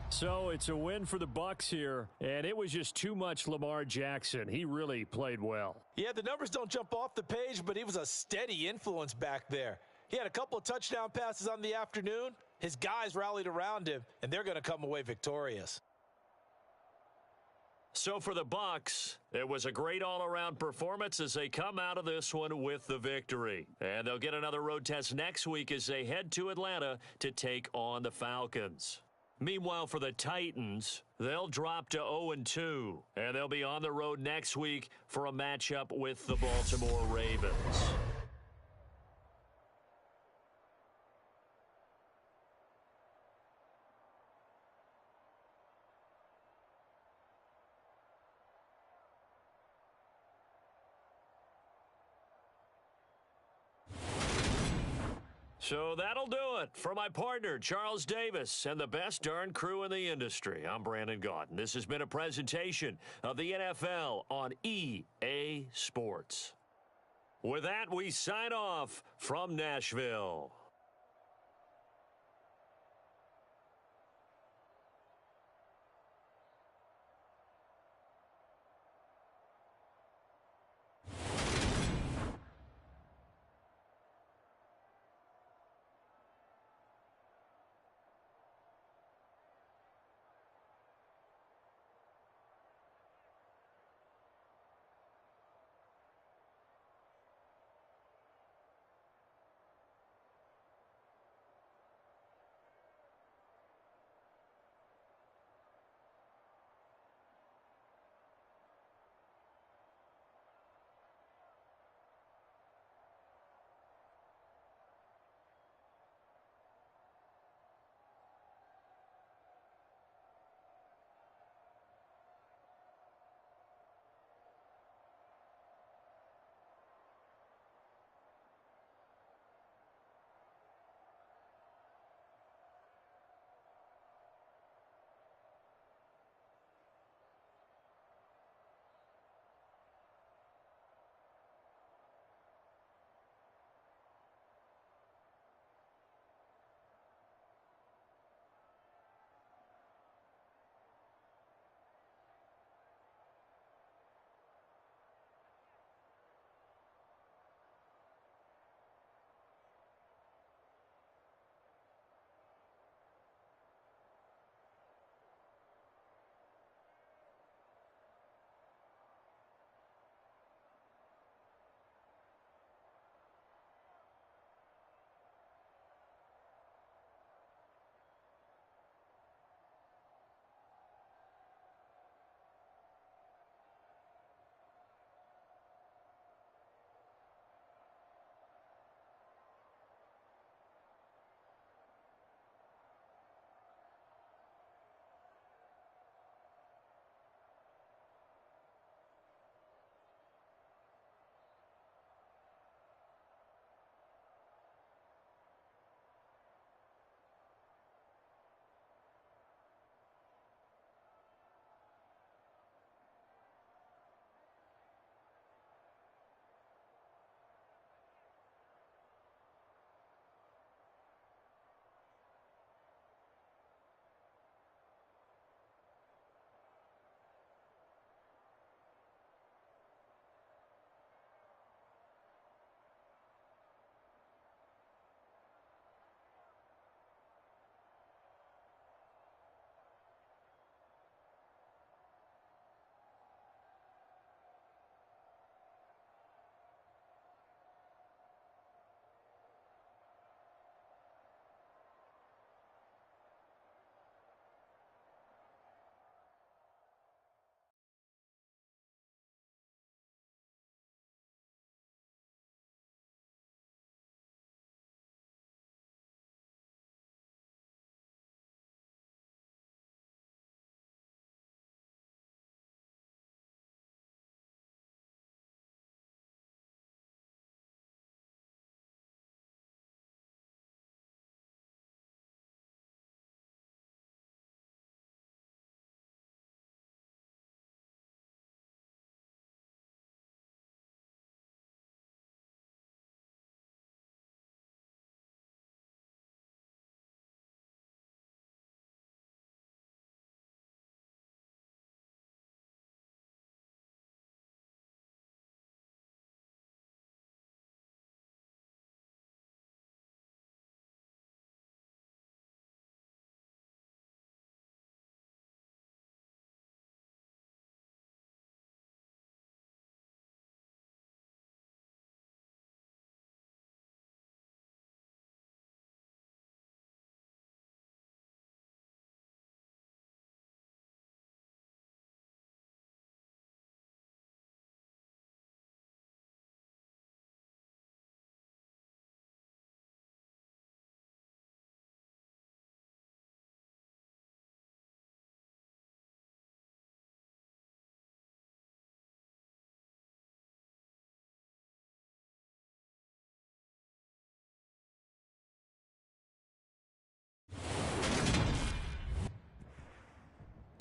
So it's a win for the Bucs here, and it was just too much Lamar Jackson. He really played well. Yeah, the numbers don't jump off the page, but he was a steady influence back there. He had a couple of touchdown passes on the afternoon. His guys rallied around him, and they're going to come away victorious. So for the Bucs, it was a great all-around performance as they come out of this one with the victory. And they'll get another road test next week as they head to Atlanta to take on the Falcons. Meanwhile, for the Titans, they'll drop to 0-2, and they'll be on the road next week for a matchup with the Baltimore Ravens. So that'll do it for my partner, Charles Davis, and the best darn crew in the industry. I'm Brandon Gaudin. This has been a presentation of the NFL on EA Sports. With that, we sign off from Nashville.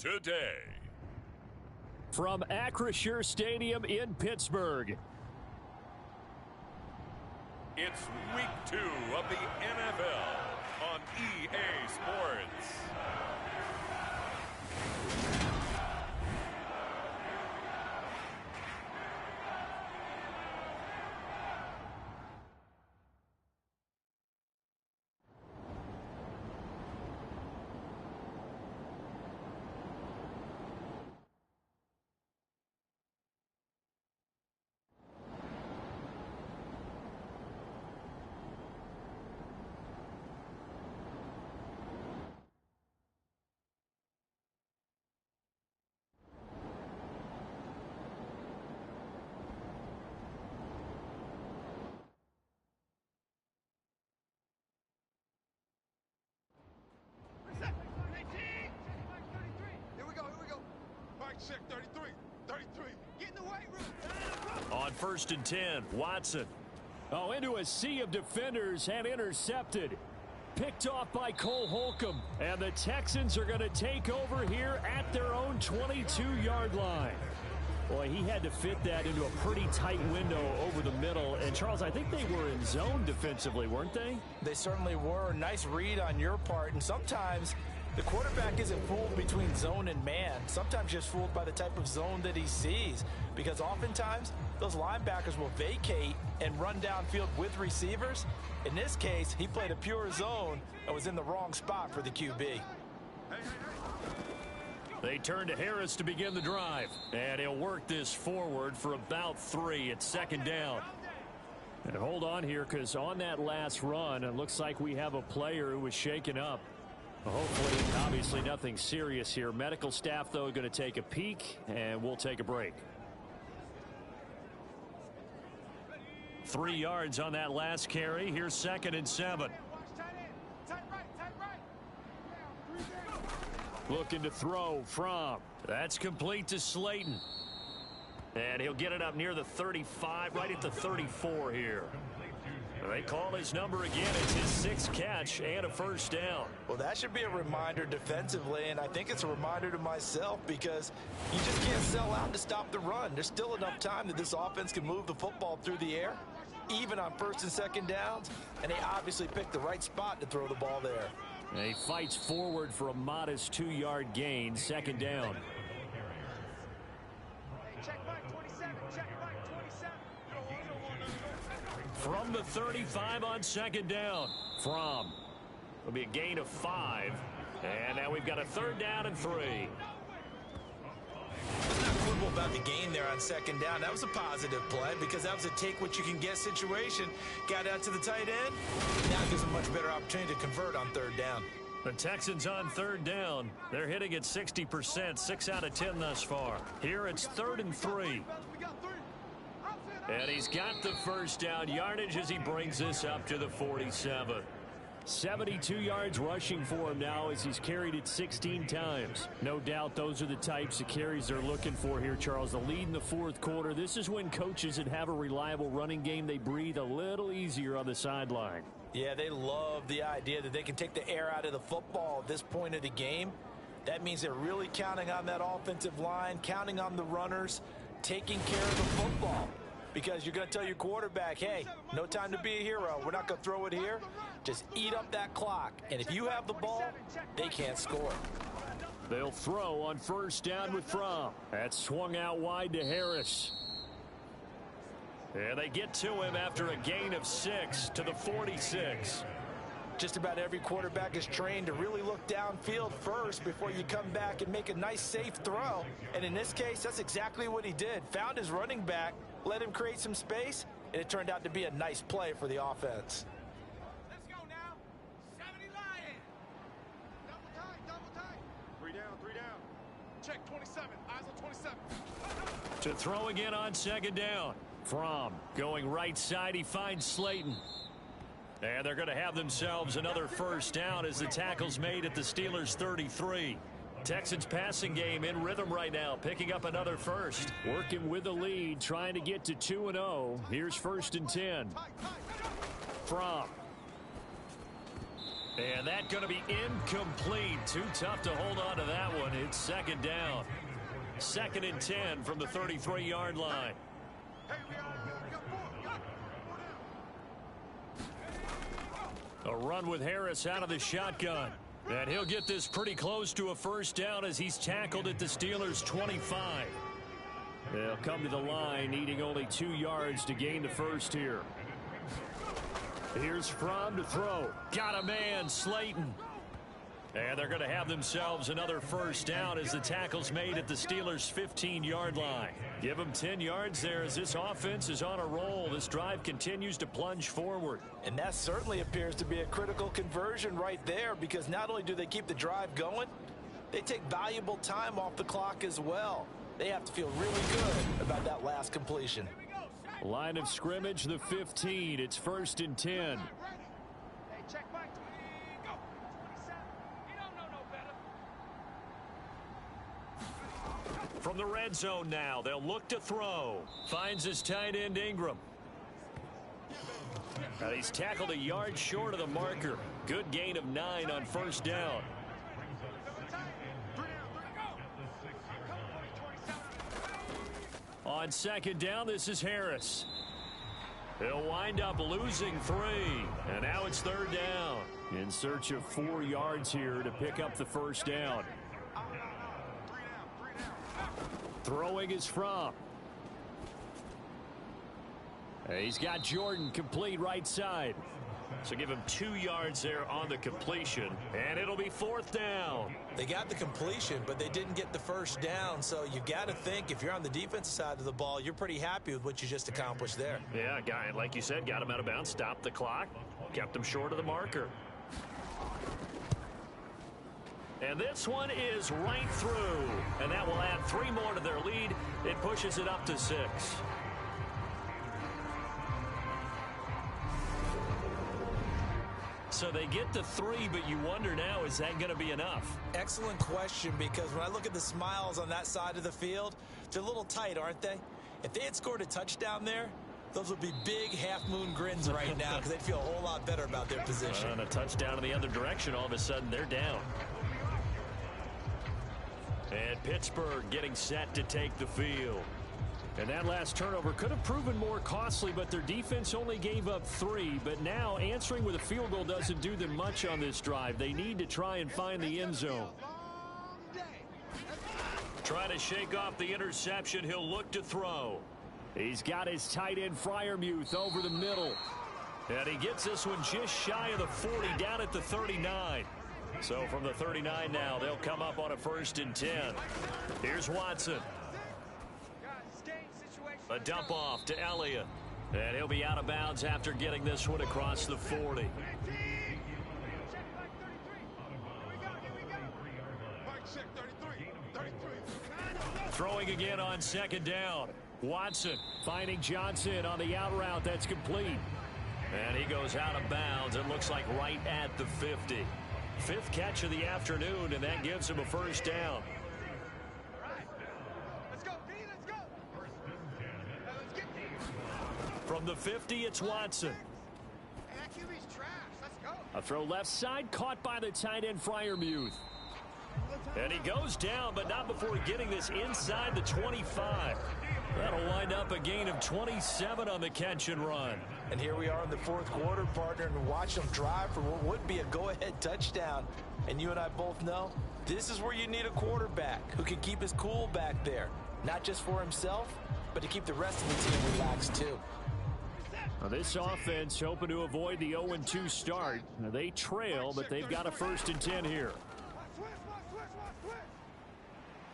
today. From Acrisure Stadium in Pittsburgh. It's week 2 of the NFL on EA Sports. Check 33. 33. Get in the weight room. On 1st and 10, Watson. Oh, into a sea of defenders and intercepted. Picked off by Cole Holcomb. And the Texans are going to take over here at their own 22-yard line. Boy, he had to fit that into a pretty tight window over the middle. And, Charles, I think they were in zone defensively, weren't they? They certainly were. Nice read on your part. And sometimes the quarterback isn't fooled between zone and man. Sometimes just fooled by the type of zone that he sees. Because oftentimes, those linebackers will vacate and run downfield with receivers. In this case, he played a pure zone and was in the wrong spot for the QB. They turn to Harris to begin the drive. And he'll work this forward for about 3 at 2nd down. And hold on here, because on that last run, it looks like we have a player who was shaken up. Hopefully, obviously nothing serious here. Medical staff, though, going to take a peek, and we'll take a break. 3 yards on that last carry. Here's 2nd and 7. Looking to throw from. That's complete to Slayton. And he'll get it up near the 35, right at the 34 here. They call his number again. It's his 6th catch and a 1st down. Well, that should be a reminder defensively, and I think it's a reminder to myself because you just can't sell out to stop the run. There's still enough time that this offense can move the football through the air, even on 1st and 2nd downs, and they obviously picked the right spot to throw the ball there. And he fights forward for a modest 2-yard gain, 2nd down. Check back 27. Check back 27. From the 35 on 2nd down. From. It'll be a gain of 5. And now we've got a 3rd down and 3. It's not quibble about the gain there on 2nd down. That was a positive play because that was a take-what-you-can-get situation. Got out to the tight end. Now it gives a much better opportunity to convert on 3rd down. The Texans on 3rd down. They're hitting at 60%, 6 out of 10 thus far. Here it's 3rd and 3. And he's got the 1st down yardage as he brings this up to the 47. 72 yards rushing for him now as he's carried it 16 times. No doubt those are the types of carries they're looking for here, Charles. The lead in the 4th quarter. This is when coaches that have a reliable running game, they breathe a little easier on the sideline. Yeah, they love the idea that they can take the air out of the football at this point of the game. That means they're really counting on that offensive line, counting on the runners, taking care of the football. Because you're going to tell your quarterback, hey, no time to be a hero. We're not going to throw it here. Just eat up that clock. And if you have the ball, they can't score. They'll throw on 1st down with Fromm. That's swung out wide to Harris. And they get to him after a gain of 6 to the 46. Just about every quarterback is trained to really look downfield first before you come back and make a nice, safe throw. And in this case, that's exactly what he did. Found his running back, let him create some space, and it turned out to be a nice play for the offense. Let's go now. 70 Lions. Double tight. 3 down. Check 27. Eyes on 27. To throw again on 2nd down. Fromm going right side. He finds Slayton. And they're going to have themselves another 1st down as the tackle's made at the Steelers' 33. Texans passing game in rhythm right now, picking up another 1st. Working with the lead, trying to get to 2-0. Here's 1st and 10. Fromm. And that's going to be incomplete. Too tough to hold on to that one. It's second down. 2nd and 10 from the 33-yard line. A run with Harris out of the shotgun. And he'll get this pretty close to a first down as he's tackled at the Steelers' 25. They'll come to the line, needing only 2 yards to gain the first here. Here's Fromm to throw. Got a man, Slayton. And they're going to have themselves another first down as the tackle's made at the Steelers' 15-yard line. Give them 10 yards there as this offense is on a roll. This drive continues to plunge forward. And that certainly appears to be a critical conversion right there, because not only do they keep the drive going, they take valuable time off the clock as well. They have to feel really good about that last completion. Line of scrimmage, the 15. It's 1st and 10. Hey, check Mike. Go. 27. You don't know no better. From the red zone now, they'll look to throw. Finds his tight end, Ingram. Now he's tackled a yard short of the marker. Good gain of 9 on first down. On second down, this is Harris. He'll wind up losing 3. And now it's 3rd down. In search of 4 yards here to pick up the first down. Throwing is Fromm. He's got Jordan complete right side. So give him 2 yards there on the completion. And it'll be 4th down. They got the completion, but they didn't get the first down. So you got to think, if you're on the defensive side of the ball, you're pretty happy with what you just accomplished there. Yeah, guy, like you said, got him out of bounds, stopped the clock, kept him short of the marker. And this one is right through. And that will add 3 more to their lead. It pushes it up to 6. So they get to 3, but you wonder now, is that going to be enough? Excellent question, because when I look at the smiles on that side of the field, they're a little tight, aren't they? If they had scored a touchdown there, those would be big half-moon grins right now, because they'd feel a whole lot better about their position. And a touchdown in the other direction, all of a sudden they're down. And Pittsburgh getting set to take the field. And that last turnover could have proven more costly, but their defense only gave up 3. But now answering with a field goal doesn't do them much on this drive. They need to try and find the end zone. Trying to shake off the interception. He'll look to throw. He's got his tight end Freiermuth over the middle. And he gets this one just shy of the 40, down at the 39. So from the 39 now, they'll come up on a 1st and 10. Here's Watson. A dump off to Elliott. And he'll be out of bounds after getting this one across the 40. Throwing again on 2nd down. Watson finding Johnson on the out route. That's complete. And he goes out of bounds. It looks like right at the 50. 5th catch of the afternoon, and that gives him a first down. From the 50, it's Watson. A throw left side, caught by the tight end Freiermuth. And he goes down, but not before getting this inside the 25. That'll wind up a gain of 27 on the catch and run. And here we are in the 4th quarter, partner, and watch them drive for what would be a go-ahead touchdown. And you and I both know this is where you need a quarterback who can keep his cool back there. Not just for himself, but to keep the rest of the team relaxed too. Now this offense hoping to avoid the 0-2 start. Now they trail, but they've got a 1st and 10 here.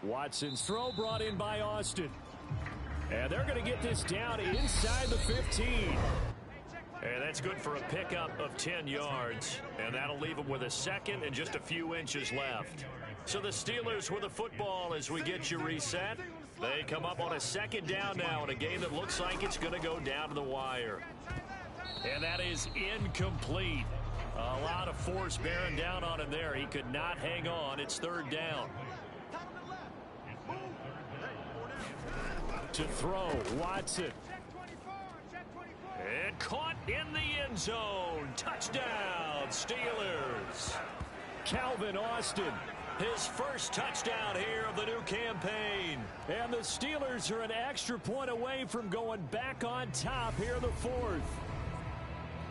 Watson's throw brought in by Austin. And they're going to get this down inside the 15. And that's good for a pickup of 10 yards. And that'll leave them with a 2nd and just a few inches left. So the Steelers with the football as we get you reset. They come up on a 2nd down now in a game that looks like it's going to go down to the wire. And that is incomplete. A lot of force bearing down on him there. He could not hang on. It's 3rd down. To throw, Watson. And caught in the end zone. Touchdown, Steelers. Calvin Austin, his first touchdown here of the new campaign. And the Steelers are an extra point away from going back on top here in the fourth.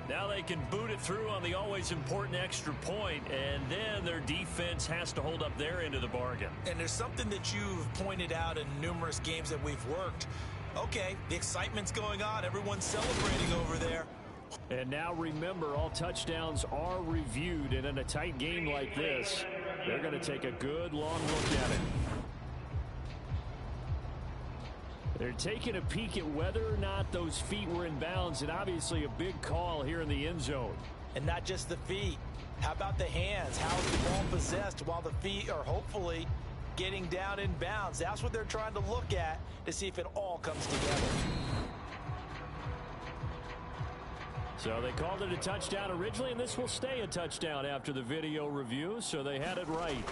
Now they can boot it through on the always important extra point, and then their defense has to hold up their end of the bargain. And there's something that you've pointed out in numerous games that we've worked. Okay, the excitement's going on. Everyone's celebrating over there. And now remember, all touchdowns are reviewed, and in a tight game like this, they're going to take a good long look at it. They're taking a peek at whether or not those feet were in bounds, and obviously a big call here in the end zone. And not just the feet. How about the hands? How is the ball possessed while the feet are hopefully getting down in bounds? That's what they're trying to look at to see if it all comes together. So they called it a touchdown originally, and this will stay a touchdown after the video review, so they had it right.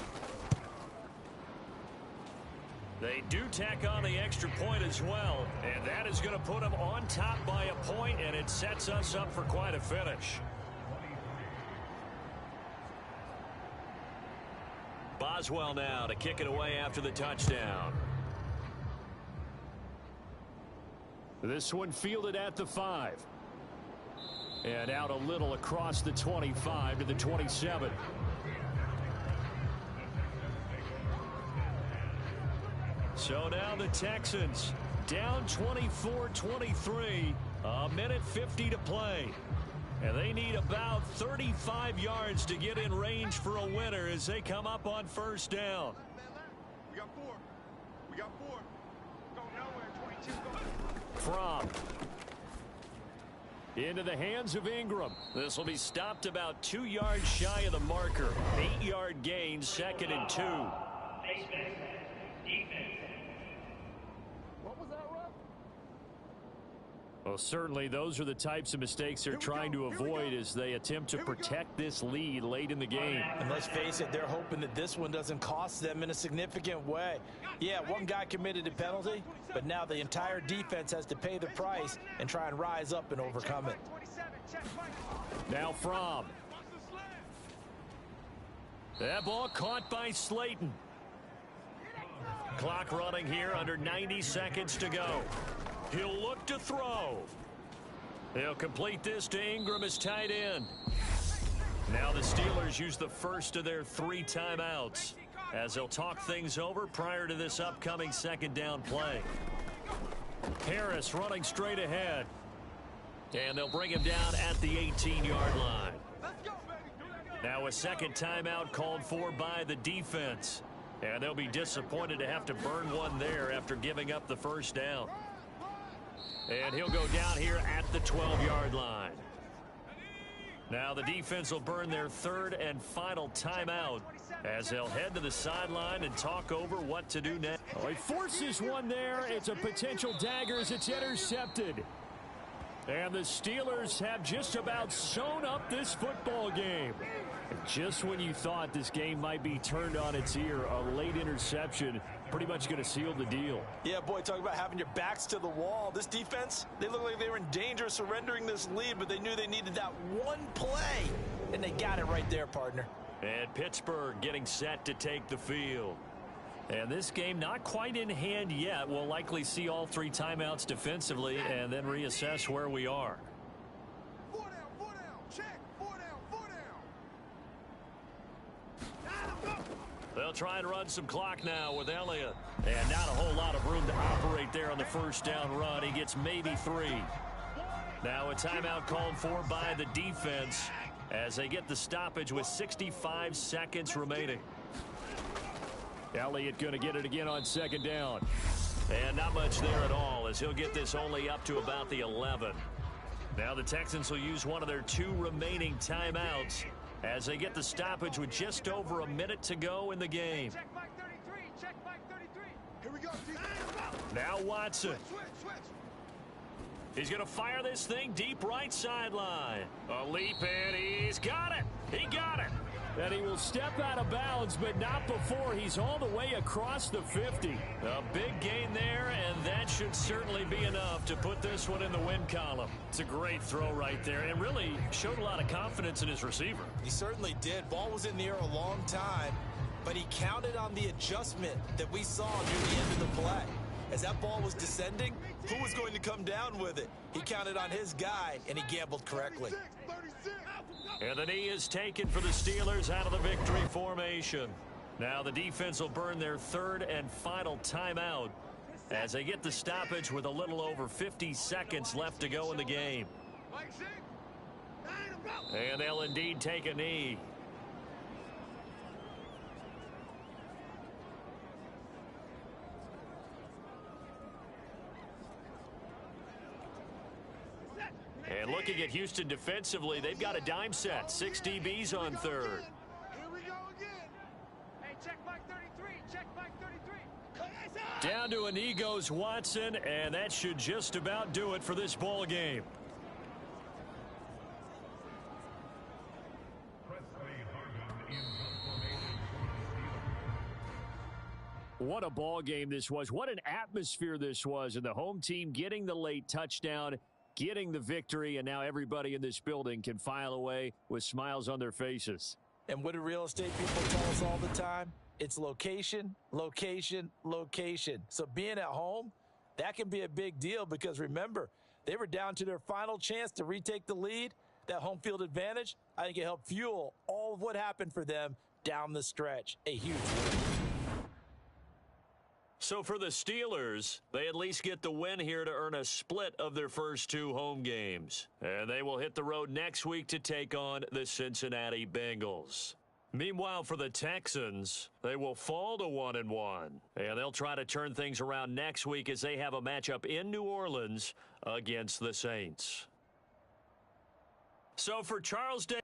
They do tack on the extra point as well, and that is going to put them on top by a point, and it sets us up for quite a finish. Boswell now to kick it away after the touchdown. This one fielded at the 5. And out a little across the 25 to the 27. So now the Texans down 24-23, a minute 50 to play. And they need about 35 yards to get in range for a winner as they come up on first down. We got 4. We got 4. Go nowhere, 22. Go. From into the hands of Ingram. This will be stopped about 2 yards shy of the marker. 8-yard gain, 2nd and 2. Well, certainly those are the types of mistakes they're trying to avoid as they attempt to protect this lead late in the game. And let's face it, they're hoping that this one doesn't cost them in a significant way. Yeah, one guy committed a penalty, but now the entire defense has to pay the price and try and rise up and overcome it. Now Fromm. That ball caught by Slayton. Clock running here, under 90 seconds to go. He'll look to throw. He'll complete this to Ingram as tight end. Now the Steelers use the first of their 3 timeouts as they'll talk things over prior to this upcoming 2nd down play. Harris running straight ahead. And they'll bring him down at the 18-yard line. Now a 2nd timeout called for by the defense. And they'll be disappointed to have to burn one there after giving up the first down. And he'll go down here at the 12-yard line. Now the defense will burn their 3rd and final timeout as they'll head to the sideline and talk over what to do next. Oh, he forces one there. It's a potential dagger as it's intercepted. And the Steelers have just about sewn up this football game. Just when you thought this game might be turned on its ear, a late interception pretty much going to seal the deal. Yeah, boy, talk about having your backs to the wall. This defense, they look like they were in danger of surrendering this lead, but they knew they needed that one play, and they got it right there, partner. And Pittsburgh getting set to take the field. And this game not quite in hand yet. We'll likely see all 3 timeouts defensively and then reassess where we are. 4 down, 4 down. Check. 4 down, 4 down. They'll try and run some clock now with Elliott. And not a whole lot of room to operate there on the first down run. He gets maybe 3. Now a timeout called for by the defense as they get the stoppage with 65 seconds remaining. Elliott going to get it again on 2nd down. And not much there at all as he'll get this only up to about the 11. Now the Texans will use one of their 2 remaining timeouts as they get the stoppage with just over a minute to go in the game. Check Mike 33. Check Mike 33. Here we go. Now Watson. Switch. He's going to fire this thing deep right sideline. A leap, and he's got it. He got it. And he will step out of bounds, but not before he's all the way across the 50. A big gain there, and that should certainly be enough to put this one in the win column. It's a great throw right there, and really showed a lot of confidence in his receiver. He certainly did. Ball was in the air a long time, but he counted on the adjustment that we saw near the end of the play. As that ball was descending, who was going to come down with it? He counted on his guy, and he gambled correctly. And the knee is taken for the Steelers out of the victory formation. Now the defense will burn their third and final timeout as they get the stoppage with a little over 50 seconds left to go in the game. And they'll indeed take a knee. And looking at Houston defensively, they've got a dime set. 6 DBs on third. Here we go again. Hey, check Mike 33. Check Mike 33. Down to a knee goes Watson, and that should just about do it for this ball game. What a ball game this was. What an atmosphere this was. And the home team getting the late touchdown, getting the victory, and now everybody in this building can file away with smiles on their faces. And what do real estate people tell us all the time? It's location, location, location. So being at home, that can be a big deal because remember, they were down to their final chance to retake the lead. That home field advantage, I think it helped fuel all of what happened for them down the stretch. A huge win. So for the Steelers, they at least get the win here to earn a split of their first 2 home games. And they will hit the road next week to take on the Cincinnati Bengals. Meanwhile, for the Texans, they will fall to 1-1. And they'll try to turn things around next week as they have a matchup in New Orleans against the Saints. So for Charles Day.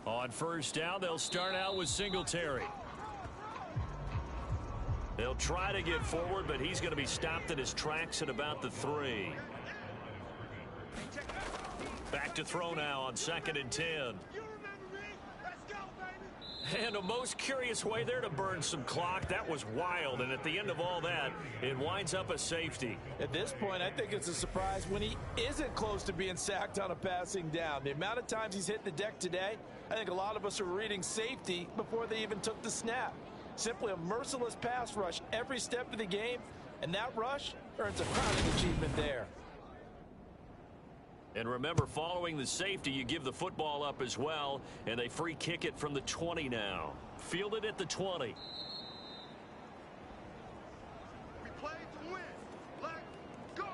On first down, they'll start out with Singletary. They'll try to get forward, but he's going to be stopped in his tracks at about the 3. Back to throw now on 2nd and 10. And the most curious way there to burn some clock. That was wild. And at the end of all that, it winds up a safety. At this point, I think it's a surprise when he isn't close to being sacked on a passing down. The amount of times he's hit the deck today, I think a lot of us are reading safety before they even took the snap. Simply a merciless pass rush every step of the game, and that rush earns a crowning achievement there. And remember, following the safety, you give the football up as well, and they free kick it from the 20 now. Fielded at the 20. We play to win. Let's go.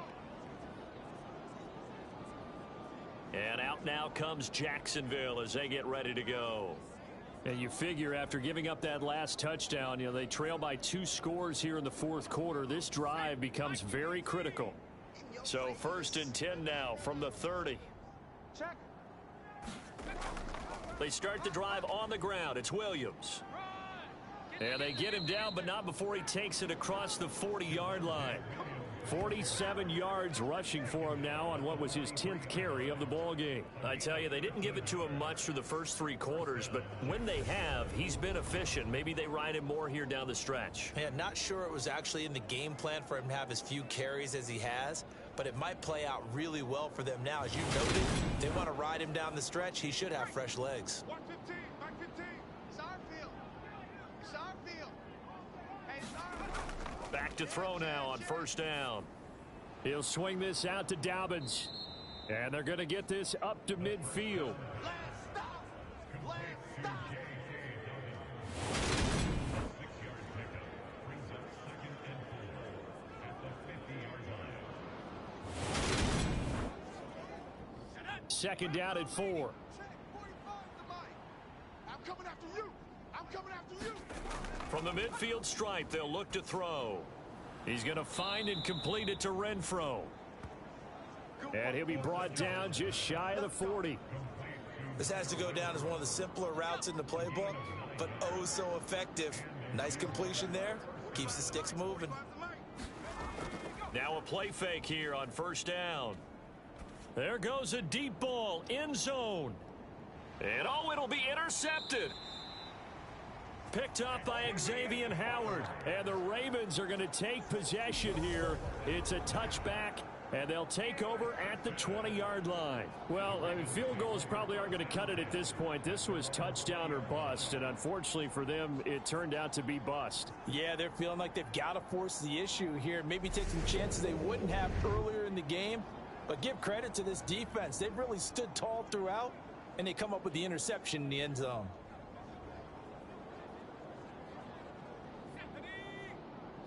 And out now comes Jacksonville as they get ready to go. And you figure after giving up that last touchdown, they trail by 2 scores here in the fourth quarter. This drive becomes very critical. So 1st and 10 now from the 30. Check. They start the drive on the ground. It's Williams. And they get him down, but not before he takes it across the 40-yard line. 47 yards rushing for him now on what was his 10th carry of the ball game. I tell you, they didn't give it to him much through the first 3 quarters, but when they have, he's been efficient. Maybe they ride him more here down the stretch. Yeah, not sure it was actually in the game plan for him to have as few carries as he has, but it might play out really well for them now. As you noted, they want to ride him down the stretch. He should have fresh legs. 115, back 15. It's our field. It's our field. Hey, it's our... Back to throw now on 1st down. He'll swing this out to Dobbins. And they're going to get this up to midfield. Let's stop. Let's stop. Second down at 4. Check. 45 to Mike. I'm coming after you. I'm coming after you. From the midfield stripe, they'll look to throw. He's going to find and complete it to Renfro. And he'll be brought down just shy of the 40. This has to go down as one of the simpler routes in the playbook, but oh so effective. Nice completion there. Keeps the sticks moving. Now a play fake here on 1st down. There goes a deep ball, end zone. And it'll be intercepted. Picked up by Xavier Howard. And the Ravens are going to take possession here. It's a touchback, and they'll take over at the 20-yard line. Well, field goals probably aren't going to cut it at this point. This was touchdown or bust, and unfortunately for them, it turned out to be bust. Yeah, they're feeling like they've got to force the issue here. Maybe take some chances they wouldn't have earlier in the game. But give credit to this defense. They've really stood tall throughout, and they come up with the interception in the end zone.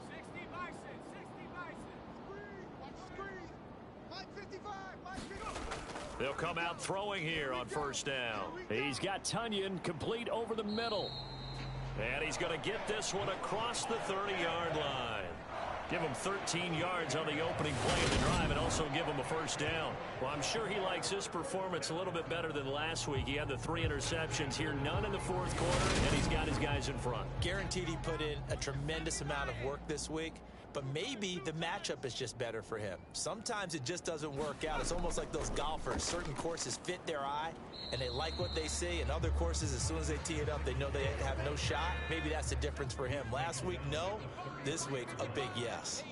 60 Bison. 60 Bison. Watch the screen. Mike 55. Mike 55. They'll come out throwing here on 1st down. He's got Tunyon complete over the middle. And he's going to get this one across the 30-yard line. Give him 13 yards on the opening play of the drive and also give him a 1st down. Well, I'm sure he likes his performance a little bit better than last week. He had the 3 interceptions here, none in the 4th quarter, and he's got his guys in front. Guaranteed he put in a tremendous amount of work this week, but maybe the matchup is just better for him. Sometimes it just doesn't work out. It's almost like those golfers. Certain courses fit their eye, and they like what they see. And other courses, as soon as they tee it up, they know they have no shot. Maybe that's the difference for him. Last week, no. This week, a big yes.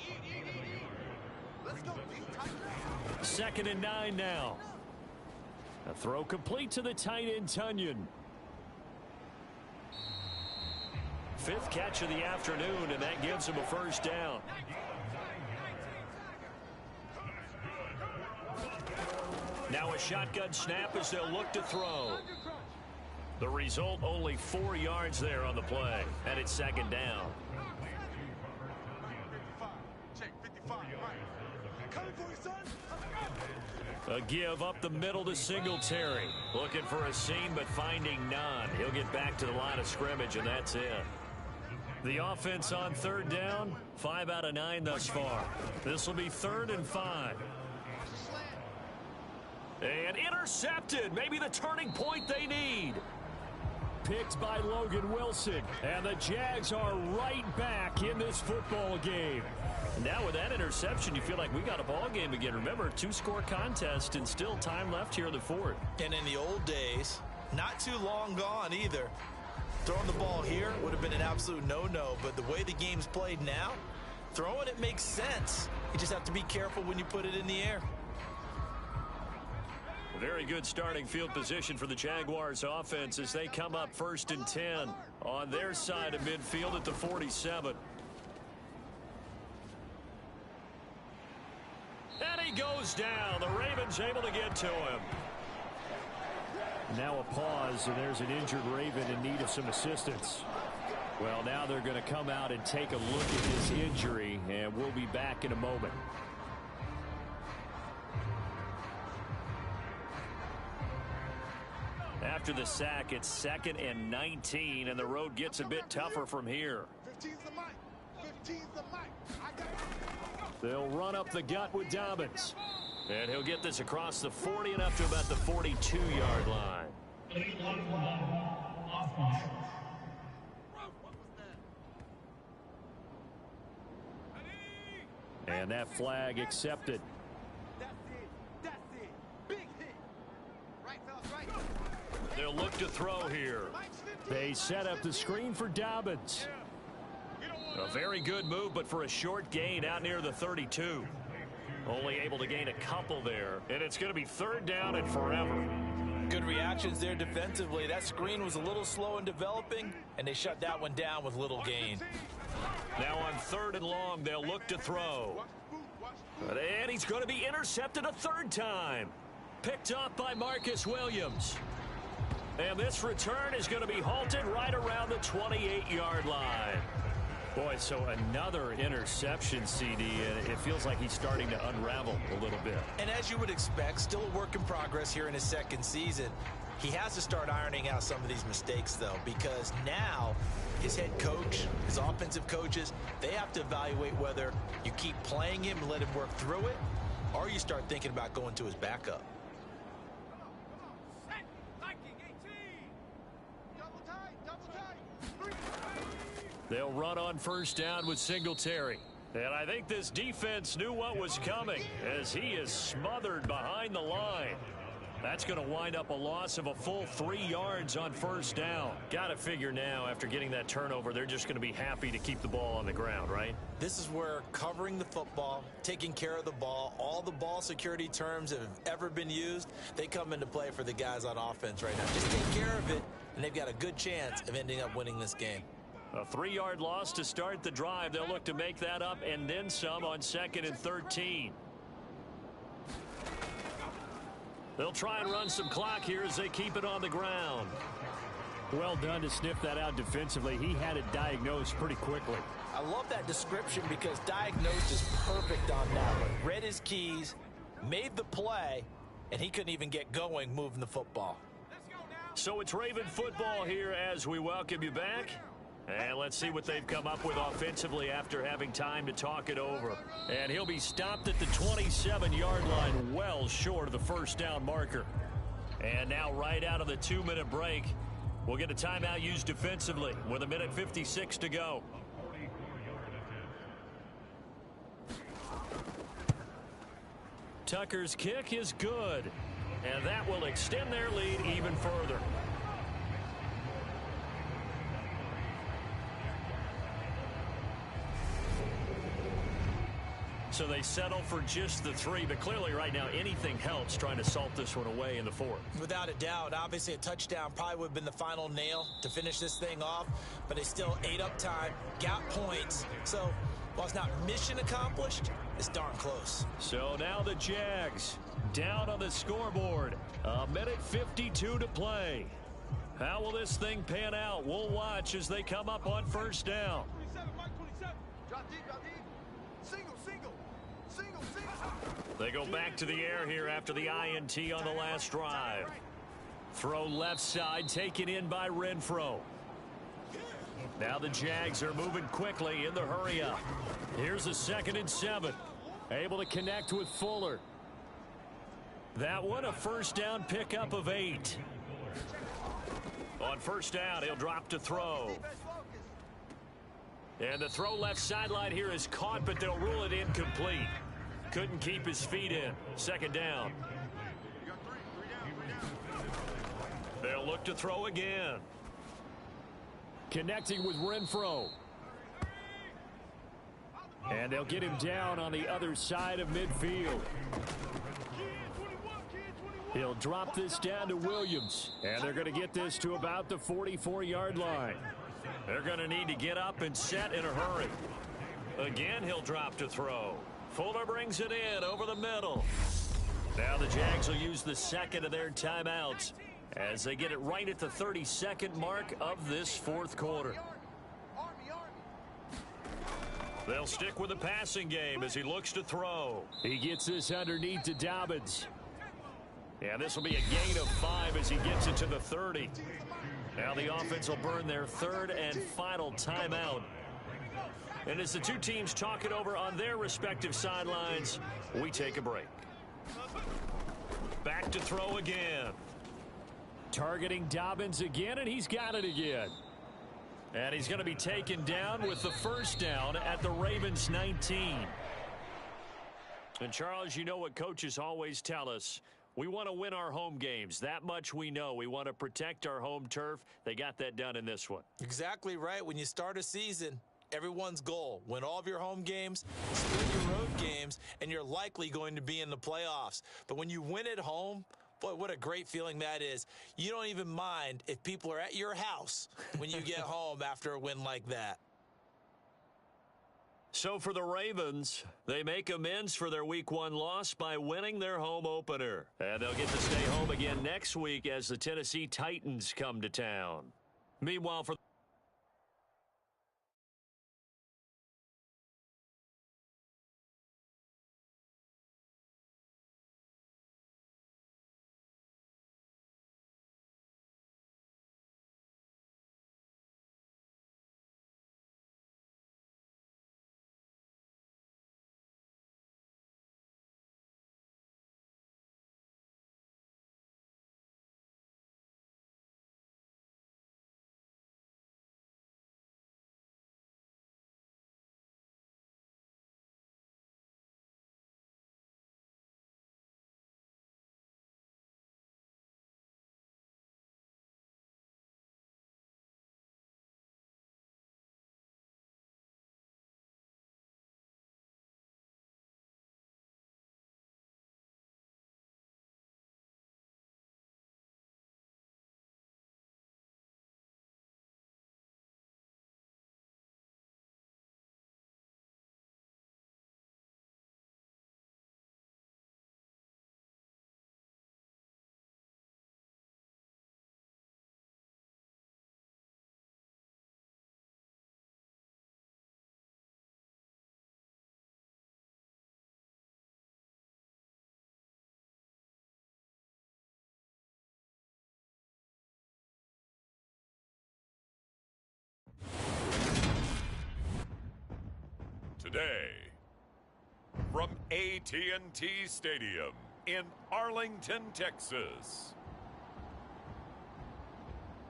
Let's go. 2nd and 9 now. A throw complete to the tight end, Tunyon. 5th catch of the afternoon, and that gives him a 1st down. Now a shotgun snap as they'll look to throw. The result, only 4 yards there on the play, and it's 2nd down. 55. Check 55. Mike. Coming for you, son. A give up the middle to Singletary. Looking for a seam, but finding none. He'll get back to the line of scrimmage, and that's it. The offense on 3rd down, 5 out of 9 thus far. This will be 3rd and 5. And intercepted. Maybe the turning point they need. Picked by Logan Wilson. And the Jags are right back in this football game. Now with that interception, you feel like we got a ball game again. Remember, 2-score contest and still time left here in the 4th. And in the old days, not too long gone either, Throwing the ball here would have been an absolute no-no, but the way the game's played now, throwing it makes sense. You just have to be careful when you put it in the air. Very good starting field position for the Jaguars offense as they come up 1st and 10 on their side of midfield at the 47. And he goes down. The Ravens able to get to him. Now a pause, and there's an injured Raven in need of some assistance. Well, now they're going to come out and take a look at this injury, and we'll be back in a moment. After the sack, it's 2nd and 19, and the road gets a bit tougher from here. 15's the mic. 15's the mic. I got it. They'll run up the gut with Dobbins. And he'll get this across the 40 and up to about the 42-yard line. And that flag accepted. That's it. That's it. Big hit. Right, fellas, right. They'll look to throw here. They set up the screen for Dobbins. A very good move, but for a short gain out near the 32. Only able to gain a couple there. And it's going to be 3rd down and forever. Good reactions there defensively. That screen was a little slow in developing, and they shut that one down with little gain. Now on 3rd and long, they'll look to throw. And he's going to be intercepted a 3rd time. Picked up by Marcus Williams. And this return is going to be halted right around the 28-yard line. Boy, so another interception, CD, and it feels like he's starting to unravel a little bit. And as you would expect, still a work in progress here in his 2nd season. He has to start ironing out some of these mistakes, though, because now his head coach, his offensive coaches, they have to evaluate whether you keep playing him and let him work through it, or you start thinking about going to his backup. They'll run on 1st down with Singletary. And I think this defense knew what was coming as he is smothered behind the line. That's going to wind up a loss of a full 3 yards on 1st down. Got to figure now, after getting that turnover, they're just going to be happy to keep the ball on the ground, right? This is where covering the football, taking care of the ball, all the ball security terms that have ever been used, they come into play for the guys on offense right now. Just take care of it, and they've got a good chance of ending up winning this game. A 3-yard loss to start the drive. They'll look to make that up and then some on 2nd and 13. They'll try and run some clock here as they keep it on the ground. Well done to sniff that out defensively. He had it diagnosed pretty quickly. I love that description because diagnosed is perfect on that one. Read his keys, made the play, and he couldn't even get going moving the football. So it's Raven football here as we welcome you back. And let's see what they've come up with offensively after having time to talk it over. And he'll be stopped at the 27-yard line, well short of the 1st down marker. And now right out of the 2-minute break, we'll get a timeout used defensively with 1:56 to go. Tucker's kick is good, and that will extend their lead even further. So they settle for just the 3, but clearly right now anything helps trying to salt this one away in the 4th. Without a doubt, obviously a touchdown probably would have been the final nail to finish this thing off, but they still ate up time, got points. So while it's not mission accomplished, it's darn close. So now the Jags down on the scoreboard. 1:52 to play. How will this thing pan out? We'll watch as they come up on 1st down. 27, Mike 27. Drop deep, drop deep. Single, single. Single, single. They go back to the air here after the INT on the last drive. Throw left side, taken in by Renfro. Now the Jags are moving quickly in the hurry up. Here's a 2nd and 7. Able to connect with Fuller. That one a 1st down pickup of 8. On 1st down, he'll drop to throw. And the throw left sideline here is caught, but they'll rule it incomplete. Couldn't keep his feet in. 2nd down. They'll look to throw again. Connecting with Renfro. And they'll get him down on the other side of midfield. He'll drop this down to Williams. And they're going to get this to about the 44-yard line. They're going to need to get up and set in a hurry. Again, he'll drop to throw. Fuller brings it in over the middle. Now the Jags will use the second of their timeouts as they get it right at the 32nd mark of this fourth quarter. They'll stick with the passing game as he looks to throw. He gets this underneath to Dobbins. Yeah, this will be a gain of 5 as he gets it to the 30. Now the offense will burn their third and final timeout. And as the two teams talk it over on their respective sidelines, we take a break. Back to throw again. Targeting Dobbins again, and he's got it again. And he's going to be taken down with the first down at the Ravens 19. And Charles, you know what coaches always tell us. We want to win our home games. That much we know. We want to protect our home turf. They got that done in this one. Exactly right. When you start a season, everyone's goal, win all of your home games, split your road games, and you're likely going to be in the playoffs. But when you win at home, boy, what a great feeling that is. You don't even mind if people are at your house when you get home after a win like that. So for the Ravens, they make amends for their Week 1 loss by winning their home opener. And they'll get to stay home again next week as the Tennessee Titans come to town. Meanwhile, for today, from AT&T Stadium in Arlington, Texas,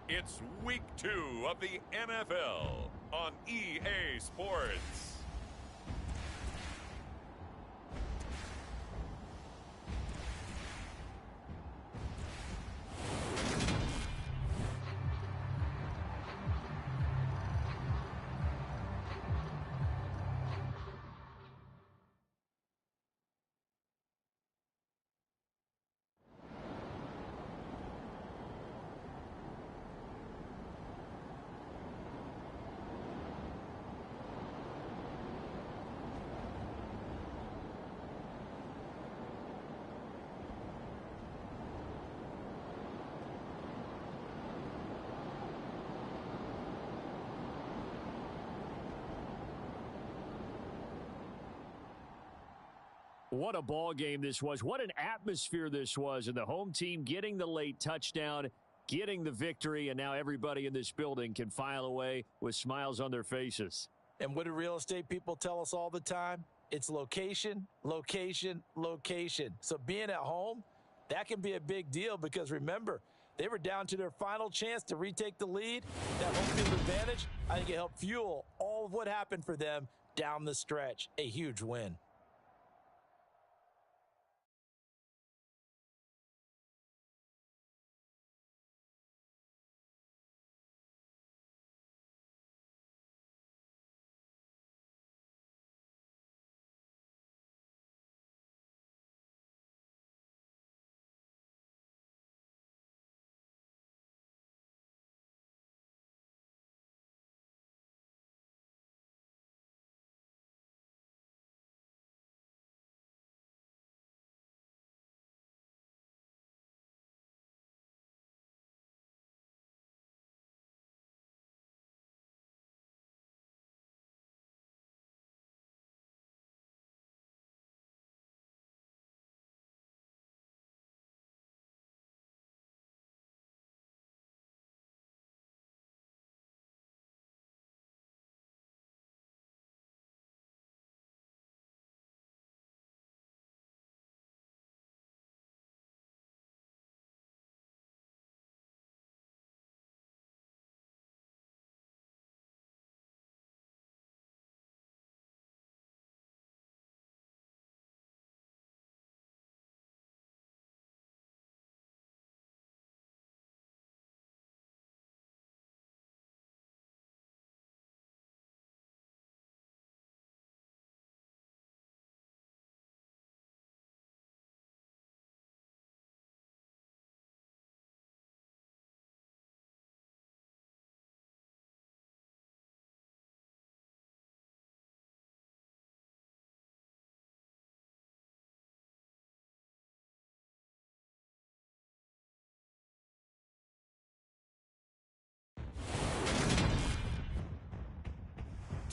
it's Week 2 of the NFL on EA Sports. What a ball game this was. What an atmosphere this was. And the home team getting the late touchdown, getting the victory, and now everybody in this building can file away with smiles on their faces. And what do real estate people tell us all the time? It's location, location, location. So being at home, that can be a big deal because remember, they were down to their final chance to retake the lead. That home field advantage, I think it helped fuel all of what happened for them down the stretch. A huge win.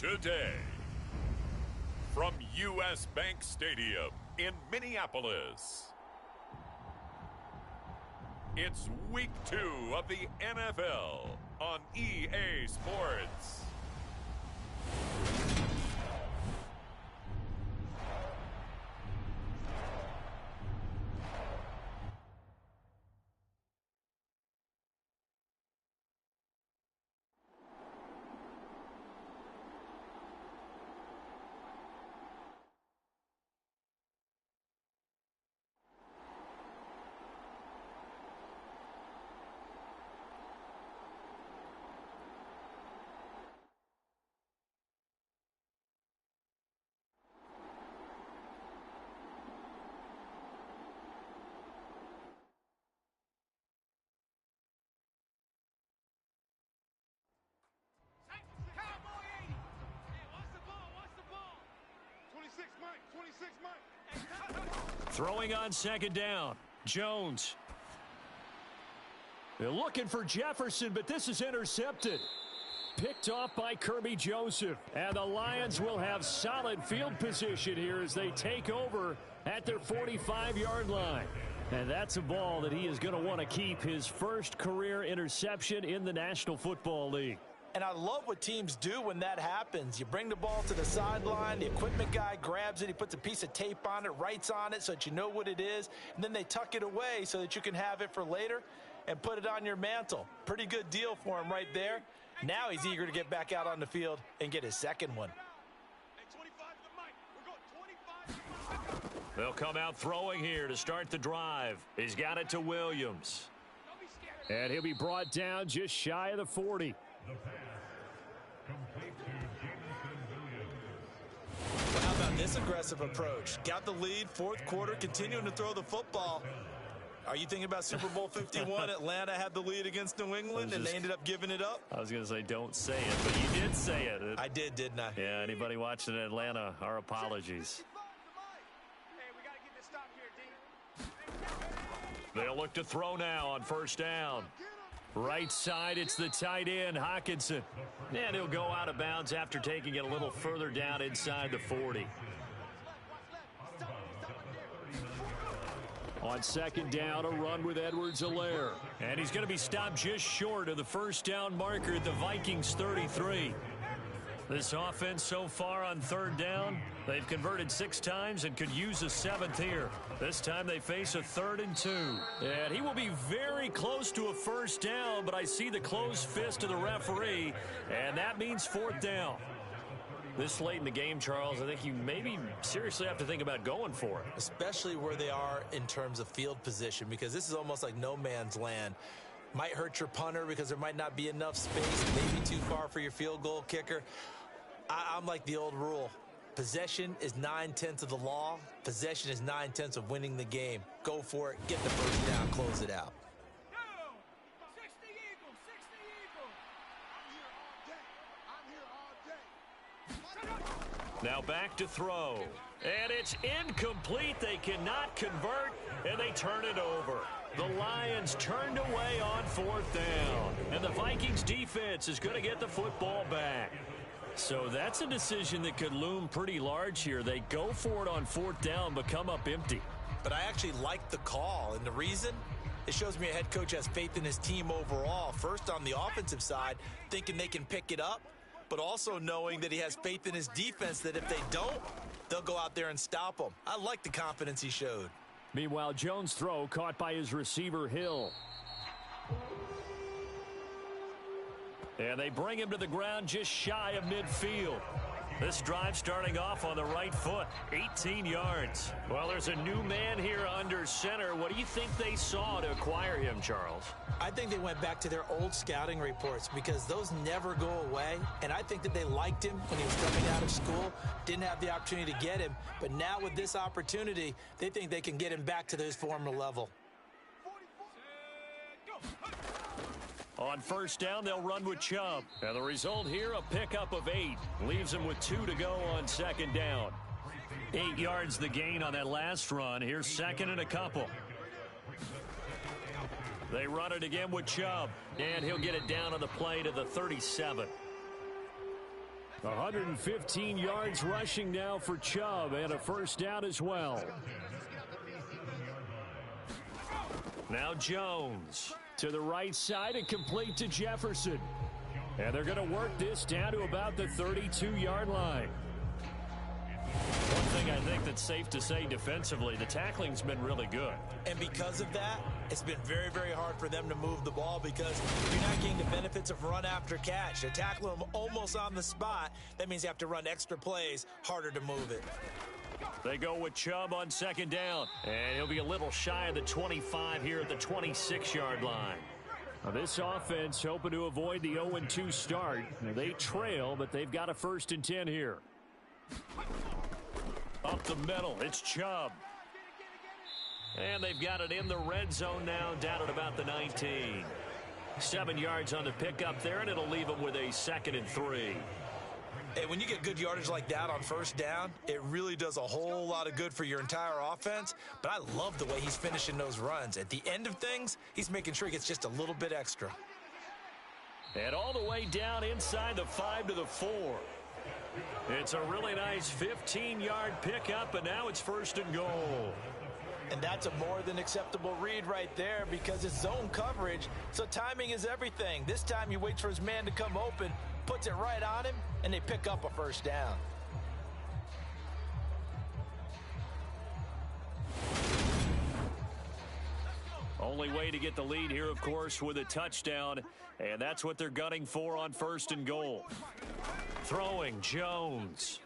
today. From U.S. Bank Stadium in Minneapolis, it's Week 2 of the NFL on EA Sports. Cowboy 80. Hey, what's the ball? What's the ball? 26, Mike. 26, Mike. Throwing on second down. Jones. They're looking for Jefferson, but this is intercepted. Picked off by Kirby Joseph. And the Lions will have solid field position here as they take over at their 45-yard line. And that's a ball that he is going to want to keep, his first career interception in the National Football League. And I love what teams do when that happens. You bring the ball to the sideline, the equipment guy grabs it, he puts a piece of tape on it, writes on it so that you know what it is, and then they tuck it away so that you can have it for later and put it on your mantle. Pretty good deal for him right there. Now he's eager to get back out on the field and get his second one. Hey, 25 to Mike. We're going 25 to Mike. They'll come out throwing here to start the drive. He's got it to Williams. Don't be scared. And he'll be brought down just shy of the 40. The pass. Complete to Jameson Williams. Well, how about this aggressive approach? Got the lead, fourth quarter, continuing to throw the football. Are you thinking about Super Bowl 51? Atlanta had the lead against New England, and they ended up giving it up? I was going to say don't say it, but you did say it. I did, didn't I? Yeah, anybody watching in Atlanta, our apologies. Hey, we got to get this stop here, D. They'll look to throw now on first down. Right side, it's the tight end, Hockenson. And he'll go out of bounds after taking it a little further down inside the 40. On second down, a run with Edwards-Helaire. And he's going to be stopped just short of the first down marker at the Vikings 33. This offense so far on third down, they've converted 6 times and could use a 7th here. This time they face a 3rd and 2. And he will be very close to a first down, but I see the closed fist of the referee, and that means 4th down. This late in the game, Charles, I think you maybe seriously have to think about going for it. Especially where they are in terms of field position, because this is almost like no man's land. Might hurt your punter because there might not be enough space, maybe too far for your field goal kicker. I'm like the old rule. Possession is 9/10 of the law. Possession is 9/10 of winning the game. Go for it. Get the first down. Close it out. Go! 60 Eagles! 60 Eagles! I'm here all day. Now back to throw. And it's incomplete. They cannot convert, and they turn it over. The Lions turned away on 4th down. And the Vikings defense is going to get the football back. So that's a decision that could loom pretty large here. They go for it on 4th down, but come up empty. But I actually like the call, and the reason? It shows me a head coach has faith in his team overall. First on the offensive side, thinking they can pick it up, but also knowing that he has faith in his defense that if they don't, they'll go out there and stop them. I like the confidence he showed. Meanwhile, Jones' throw caught by his receiver, Hill. And they bring him to the ground just shy of midfield. This drive starting off on the right foot, 18 yards. Well, there's a new man here under center. What do you think they saw to acquire him, Charles? I think they went back to their old scouting reports because those never go away. And I think that they liked him when he was coming out of school, didn't have the opportunity to get him. But now with this opportunity, they think they can get him back to his former level. On first down, they'll run with Chubb. And the result here, a pickup of 8. Leaves them with 2 to go on second down. 8 yards the gain on that last run. Here's second and a couple. They run it again with Chubb. And he'll get it down on the play to the 37. 115 yards rushing now for Chubb, and a first down as well. Now Jones to the right side and complete to Jefferson. And they're going to work this down to about the 32-yard line. One thing I think that's safe to say defensively, the tackling's been really good. And because of that, it's been very, very hard for them to move the ball because you're not getting the benefits of run after catch. They tackle them almost on the spot. That means you have to run extra plays, harder to move it. They go with Chubb on second down, and he'll be a little shy of the 25 here at the 26-yard line. Now this offense hoping to avoid the 0-2 start. Now they trail, but they've got a 1st and 10 here. Up the middle, it's Chubb. And they've got it in the red zone now, down at about the 19. 7 yards on the pickup there, and it'll leave them with a 2nd and 3. Hey, when you get good yardage like that on first down, it really does a whole lot of good for your entire offense. But I love the way he's finishing those runs. At the end of things, he's making sure he gets just a little bit extra. And all the way down inside the 5 to the 4. It's a really nice 15-yard pickup, and now it's 1st and goal. And that's a more than acceptable read right there because it's zone coverage, so timing is everything. This time he waits for his man to come open, puts it right on him, and they pick up a first down. Only way to get the lead here, of course, with a touchdown, and that's what they're gunning for on 1st and goal. Throwing, Jones.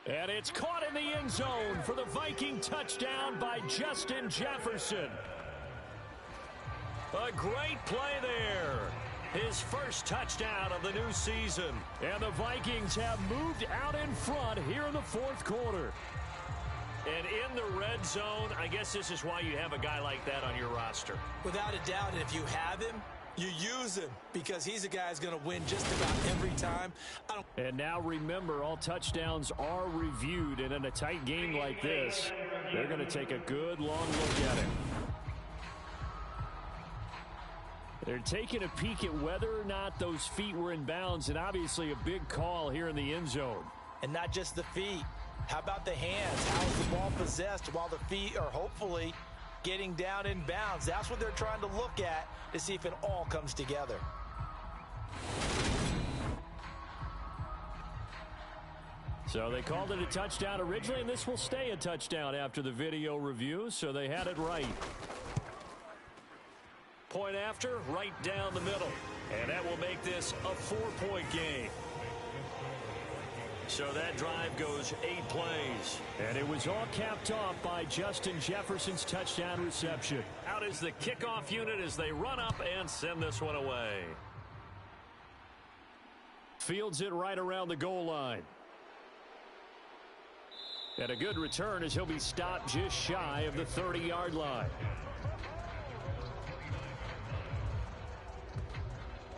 And it's caught in the end zone for the Viking touchdown by Justin Jefferson. A great play there. His first touchdown of the new season. And the Vikings have moved out in front here in the 4th quarter. And in the red zone, I guess this is why you have a guy like that on your roster. Without a doubt, and if you have him, you use him because he's a guy who's going to win just about every time. And now remember, all touchdowns are reviewed, and in a tight game like this, they're going to take a good long look at it. They're taking a peek at whether or not those feet were in bounds, and obviously a big call here in the end zone. And not just the feet. How about the hands? How is the ball possessed while the feet are hopefully getting down in bounds? That's what they're trying to look at to see if it all comes together. So they called it a touchdown originally, and this will stay a touchdown after the video review, so they had it right. Point after, right down the middle. And that will make this a 4-point game. So that drive goes 8 plays. And it was all capped off by Justin Jefferson's touchdown reception. Out is the kickoff unit as they run up and send this one away. Fields it right around the goal line. And a good return as he'll be stopped just shy of the 30-yard line.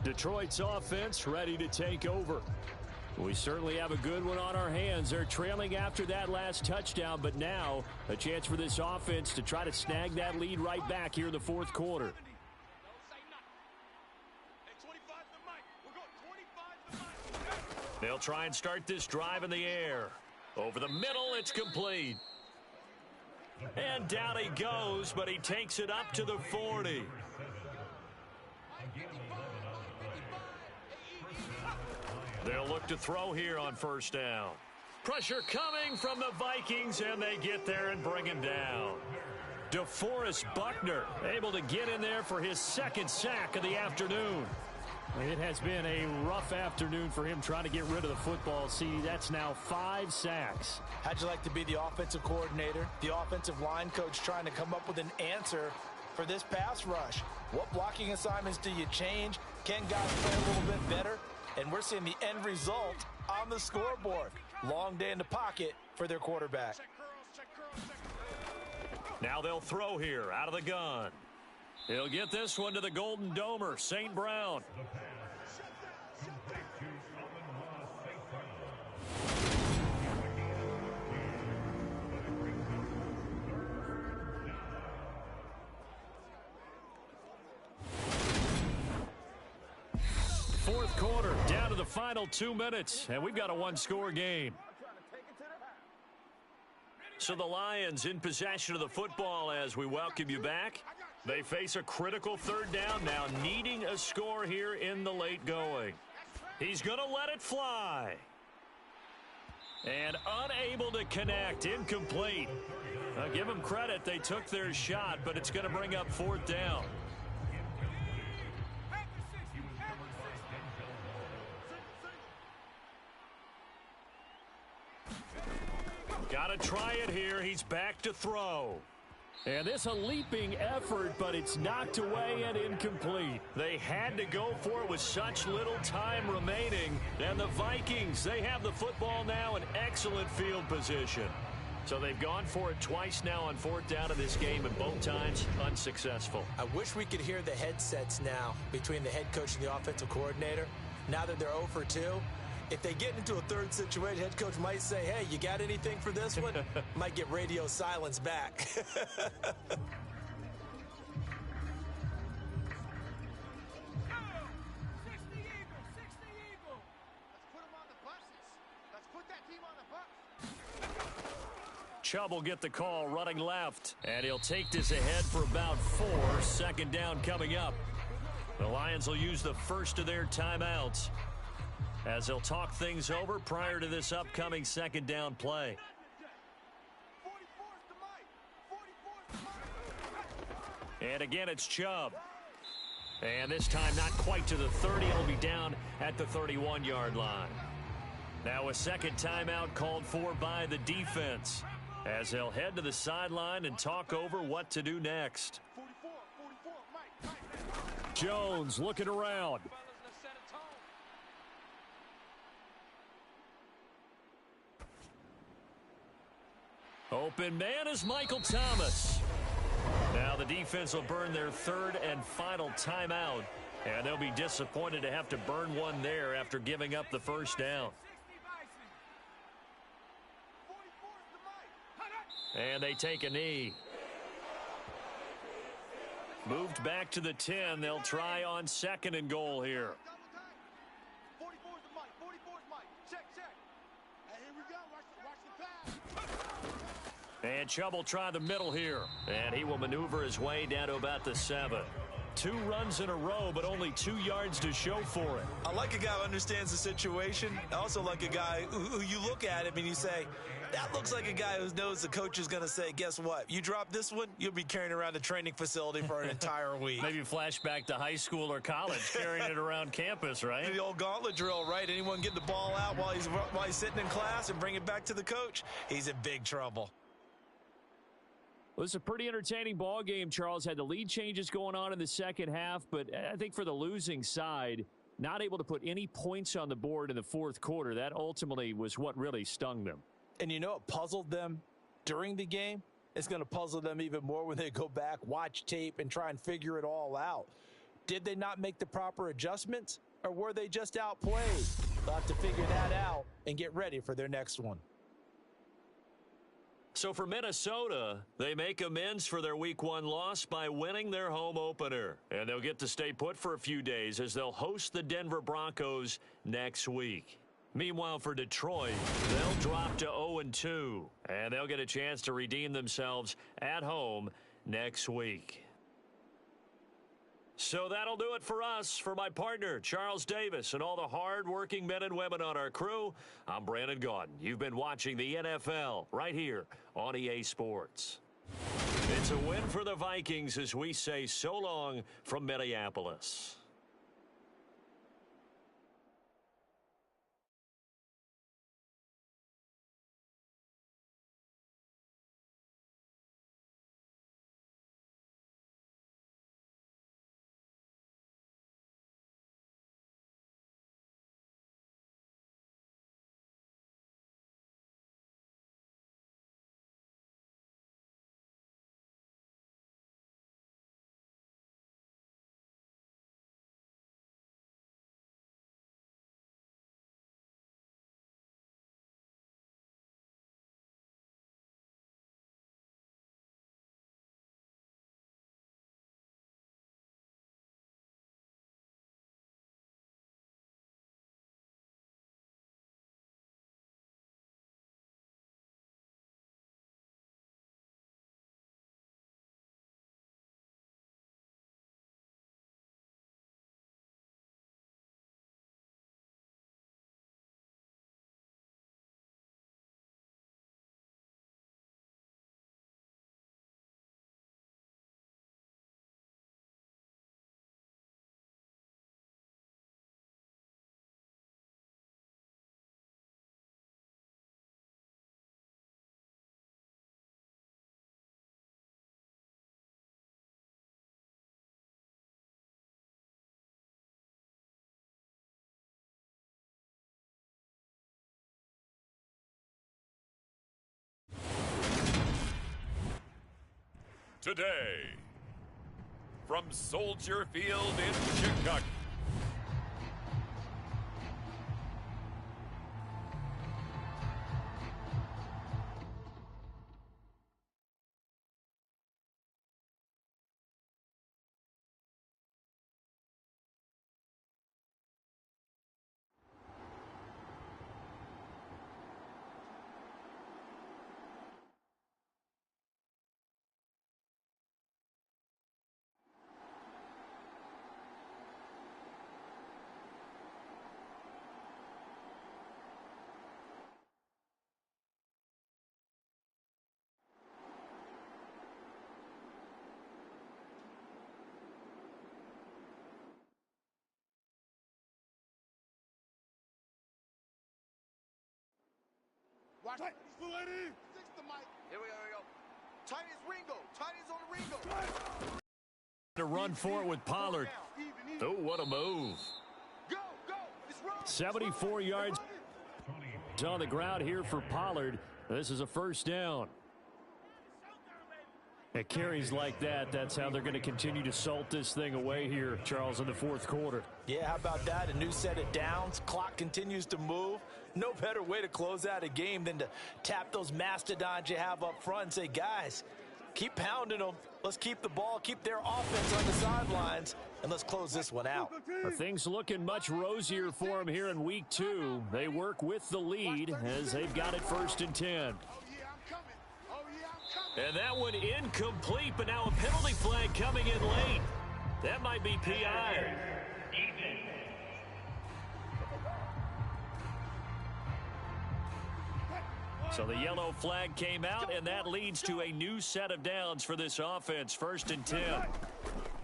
Detroit's offense ready to take over. We certainly have a good one on our hands. They're trailing after that last touchdown, but now a chance for this offense to try to snag that lead right back here in the 4th quarter. They'll try and start this drive in the air. Over the middle, it's complete. And down he goes, but he takes it up to the 40. They'll look to throw here on 1st down. Pressure coming from the Vikings, and they get there and bring him down. DeForest Buckner able to get in there for his 2nd sack of the afternoon. It has been a rough afternoon for him trying to get rid of the football. See, that's now 5 sacks. How'd you like to be the offensive coordinator, the offensive line coach trying to come up with an answer for this pass rush? What blocking assignments do you change? Can guys play a little bit better? And we're seeing the end result on the scoreboard. Long day in the pocket for their quarterback. Now they'll throw here out of the gun. He'll get this one to the Golden Domer, St. Brown. Fourth quarter, down to the the final 2 minutes, and we've got a one-score game. So the Lions in possession of the football as we welcome you back. They face a critical third down now, needing a score here in the late going. He's going to let it fly. And unable to connect, incomplete. I'll give them credit, they took their shot, but it's going to bring up fourth down. Got to try it here. He's back to throw. And this a leaping effort, but it's knocked away and incomplete. They had to go for it with such little time remaining. And the Vikings, they have the football now in excellent field position. So they've gone for it twice now on fourth down in this game, and both times unsuccessful. I wish we could hear the headsets now between the head coach and the offensive coordinator. Now that they're 0 for 2. If they get into a third situation, head coach might say, hey, you got anything for this one? Might get radio silence back. Chubb will get the call running left, and he'll take this ahead for about 4. Second down coming up. The Lions will use the first of their timeouts as they'll talk things over prior to this upcoming second down play. And again, it's Chubb. And this time not quite to the 30. It'll be down at the 31-yard line. Now a second timeout called for by the defense as they'll head to the sideline and talk over what to do next. Jones looking around. Open man is Michael Thomas. Now the defense will burn their third and final timeout, and they'll be disappointed to have to burn one there after giving up the first down. And they take a knee. Moved back to the 10. They'll try on second and goal here. And Chubb will try the middle here. And he will maneuver his way down to about the 7. 2 runs in a row, but only 2 yards to show for it. I like a guy who understands the situation. I also like a guy who you look at him and you say, that looks like a guy who knows the coach is going to say, guess what? You drop this one, you'll be carrying around the training facility for an entire week. Maybe flashback to high school or college, carrying it around campus, right? The old gauntlet drill, right? Anyone get the ball out while he's sitting in class and bring it back to the coach? He's in big trouble. Well, it's a pretty entertaining ball game, Charles. Had the lead changes going on in the second half, but I think for the losing side, not able to put any points on the board in the fourth quarter, that ultimately was what really stung them. And you know what puzzled them during the game? It's going to puzzle them even more when they go back, watch tape, and try and figure it all out. Did they not make the proper adjustments, or were they just outplayed? They'll have to figure that out and get ready for their next one. So for Minnesota, they make amends for their Week 1 loss by winning their home opener. And they'll get to stay put for a few days as they'll host the Denver Broncos next week. Meanwhile, for Detroit, they'll drop to 0-2. And they'll get a chance to redeem themselves at home next week. So that'll do it for us. For my partner, Charles Davis, and all the hard-working men and women on our crew, I'm Brandon Gaudin. You've been watching the NFL right here on EA Sports. It's a win for the Vikings as we say so long from Minneapolis. today. From Soldier Field in Chicago. Watch it. Six to Mike. Here we go. Tiny's Ringo. Tiny's on the Ringo. To run for it with Pollard. Oh, what a move. Go. It's wrong. 74 yards on the ground here for Pollard. This is a first down. At carries like that, that's how they're going to continue to salt this thing away here, Charles, in the fourth quarter. Yeah, how about that? A new set of downs. Clock continues to move. No better way to close out a game than to tap those mastodons you have up front and say, guys, keep pounding them. Let's keep the ball, keep their offense on the sidelines, and let's close this one out. Things looking much rosier for them here in week 2. They work with the lead as they've got it 1st and 10. And that one incomplete, but now a penalty flag coming in late. That might be PI. So the yellow flag came out, and that leads to a new set of downs for this offense. 1st and 10.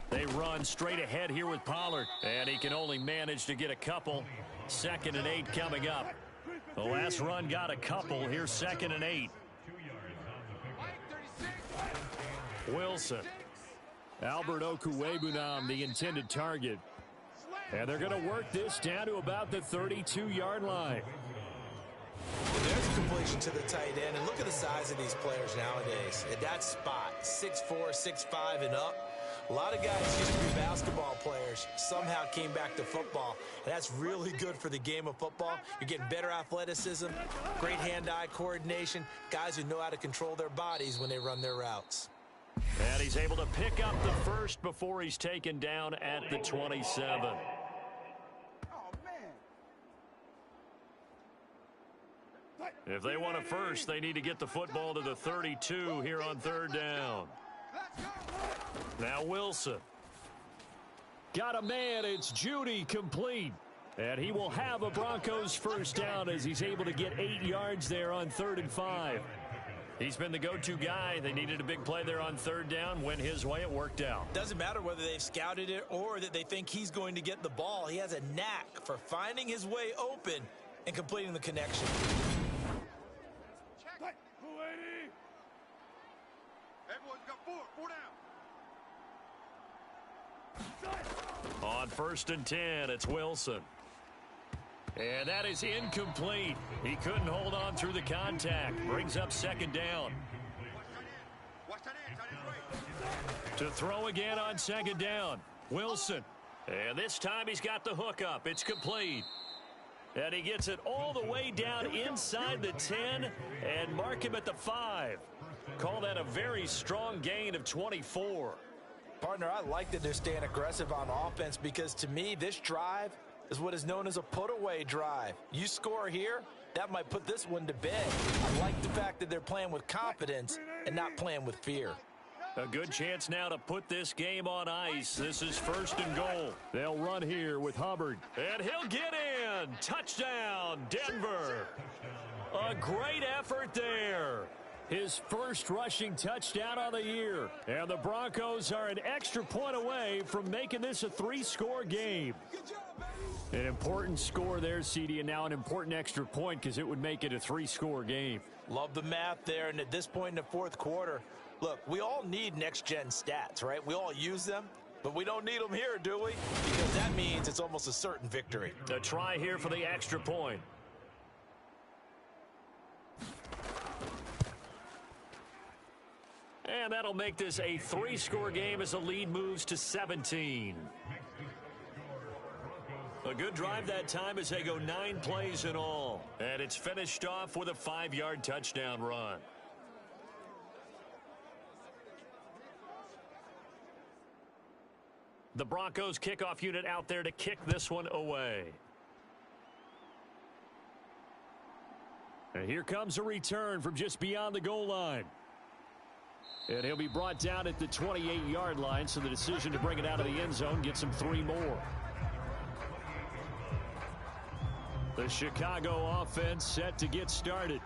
They run straight ahead here with Pollard, and he can only manage to get a couple. 2nd and 8 coming up. The last run got a couple. Here's 2nd and 8. Wilson. Albert Okwuegbunam, the intended target. And they're going to work this down to about the 32-yard line. There's a completion to the tight end, and look at the size of these players nowadays. At that spot, 6'4", 6'5", and up. A lot of guys used to be basketball players, somehow came back to football, and that's really good for the game of football. You're getting better athleticism, great hand-eye coordination, guys who know how to control their bodies when they run their routes. And he's able to pick up the first before he's taken down at the 27. If they want a first, they need to get the football to the 32 here on 3rd down. Now Wilson. Got a man. It's Judy complete. And he will have a Broncos first down as he's able to get 8 yards there on 3rd and 5. He's been the go-to guy. They needed a big play there on 3rd down. Went his way. It worked out. Doesn't matter whether they've scouted it or that they think he's going to get the ball. He has a knack for finding his way open and completing the connection. Everyone's got four down. On 1st and 10, it's Wilson. And that is incomplete. He couldn't hold on through the contact. Brings up 2nd down. To throw again on 2nd down. Wilson. And this time he's got the hook up. It's complete. And he gets it all the way down inside the 10 and mark him at the 5. Call that a very strong gain of 24. Partner, I like that they're staying aggressive on offense because to me, this drive is what is known as a put-away drive. You score here, that might put this one to bed. I like the fact that they're playing with confidence and not playing with fear. A good chance now to put this game on ice. This is 1st and goal. They'll run here with Hubbard. And he'll get in. Touchdown, Denver. A great effort there. His first rushing touchdown on the year. And the Broncos are an extra point away from making this a 3-score game. An important score there, CD, and now an important extra point because it would make it a 3-score game. Love the math there, and at this point in the 4th quarter, look, we all need next-gen stats, right? We all use them, but we don't need them here, do we? Because that means it's almost a certain victory. A try here for the extra point. And that'll make this a 3-score game as the lead moves to 17. A good drive that time as they go 9 plays in all. And it's finished off with a 5-yard touchdown run. The Broncos kickoff unit out there to kick this one away. And here comes a return from just beyond the goal line. And he'll be brought down at the 28-yard line, so the decision to bring it out of the end zone gets him 3 more. The Chicago offense set to get started.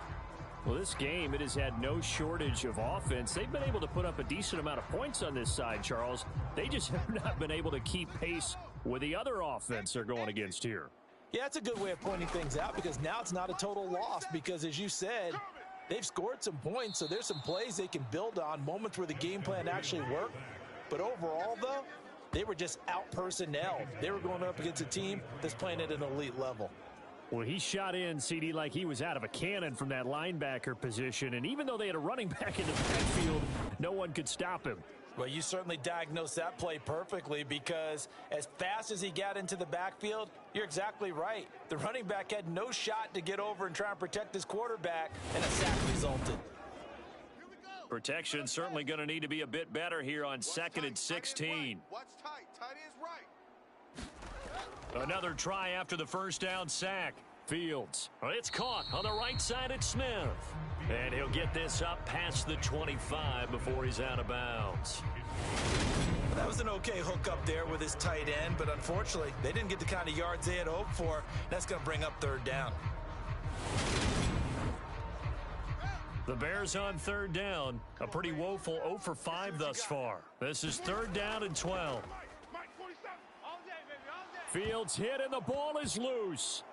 Well, this game, it has had no shortage of offense. They've been able to put up a decent amount of points on this side, Charles. They just have not been able to keep pace with the other offense they're going against here. Yeah, it's a good way of pointing things out because now it's not a total loss because, as you said, they've scored some points, so there's some plays they can build on, moments where the game plan actually worked. But overall, though, they were just out-personnelled. They were going up against a team that's playing at an elite level. Well, he shot in, CD, like he was out of a cannon from that linebacker position. And even though they had a running back in the backfield, no one could stop him. Well, you certainly diagnosed that play perfectly because as fast as he got into the backfield, you're exactly right. The running back had no shot to get over and try and protect his quarterback, and a sack resulted. Protection certainly going to need to be a bit better here on 2nd and 16. Watch tight. Tight is right. Another try after the first down sack. Fields. It's caught on the right side at Smith. And he'll get this up past the 25 before he's out of bounds. That was an okay hook up there with his tight end, but unfortunately, they didn't get the kind of yards they had hoped for. That's going to bring up 3rd down. The Bears on 3rd down. A pretty woeful 0 for 5 thus far. This is 3rd down and 12. Fields hit and the ball is loose.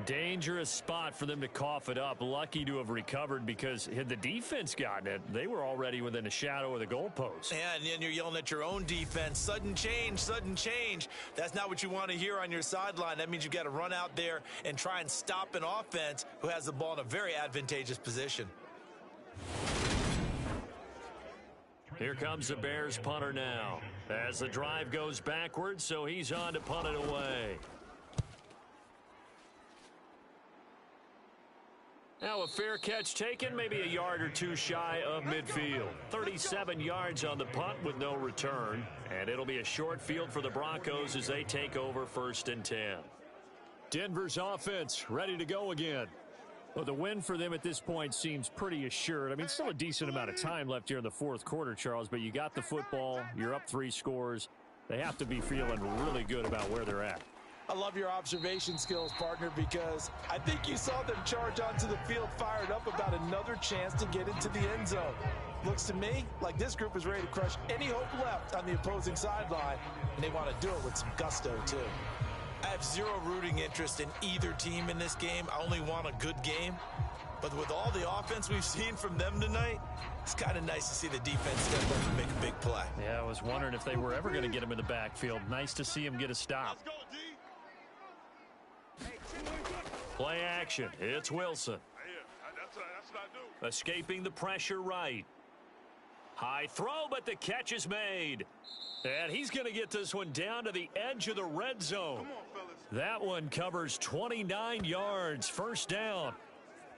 Dangerous spot for them to cough it up. Lucky to have recovered because had the defense gotten it, they were already within a shadow of the goalpost. Yeah, and then you're yelling at your own defense. Sudden change, sudden change. That's not what you want to hear on your sideline. That means you've got to run out there and try and stop an offense who has the ball in a very advantageous position. Here comes the Bears punter now as the drive goes backwards, so he's on to punt it away. Now a fair catch taken, maybe a yard or two shy of midfield. 37 yards on the punt with no return, and it'll be a short field for the Broncos as they take over 1st and 10. Denver's offense ready to go again. Well, the win for them at this point seems pretty assured. I mean, still a decent amount of time left here in the 4th quarter, Charles, but you got the football, you're up 3 scores. They have to be feeling really good about where they're at. I love your observation skills, partner, because I think you saw them charge onto the field fired up about another chance to get into the end zone. Looks to me like this group is ready to crush any hope left on the opposing sideline, and they want to do it with some gusto, too. I have zero rooting interest in either team in this game. I only want a good game. But with all the offense we've seen from them tonight, it's kind of nice to see the defense step up and make a big play. Yeah, I was wondering if they were ever going to get him in the backfield. Nice to see him get a stop. Play action. It's Wilson. That's what I do. Escaping the pressure right. High throw, but the catch is made. And he's going to get this one down to the edge of the red zone. That one covers 29 yards. 1st down.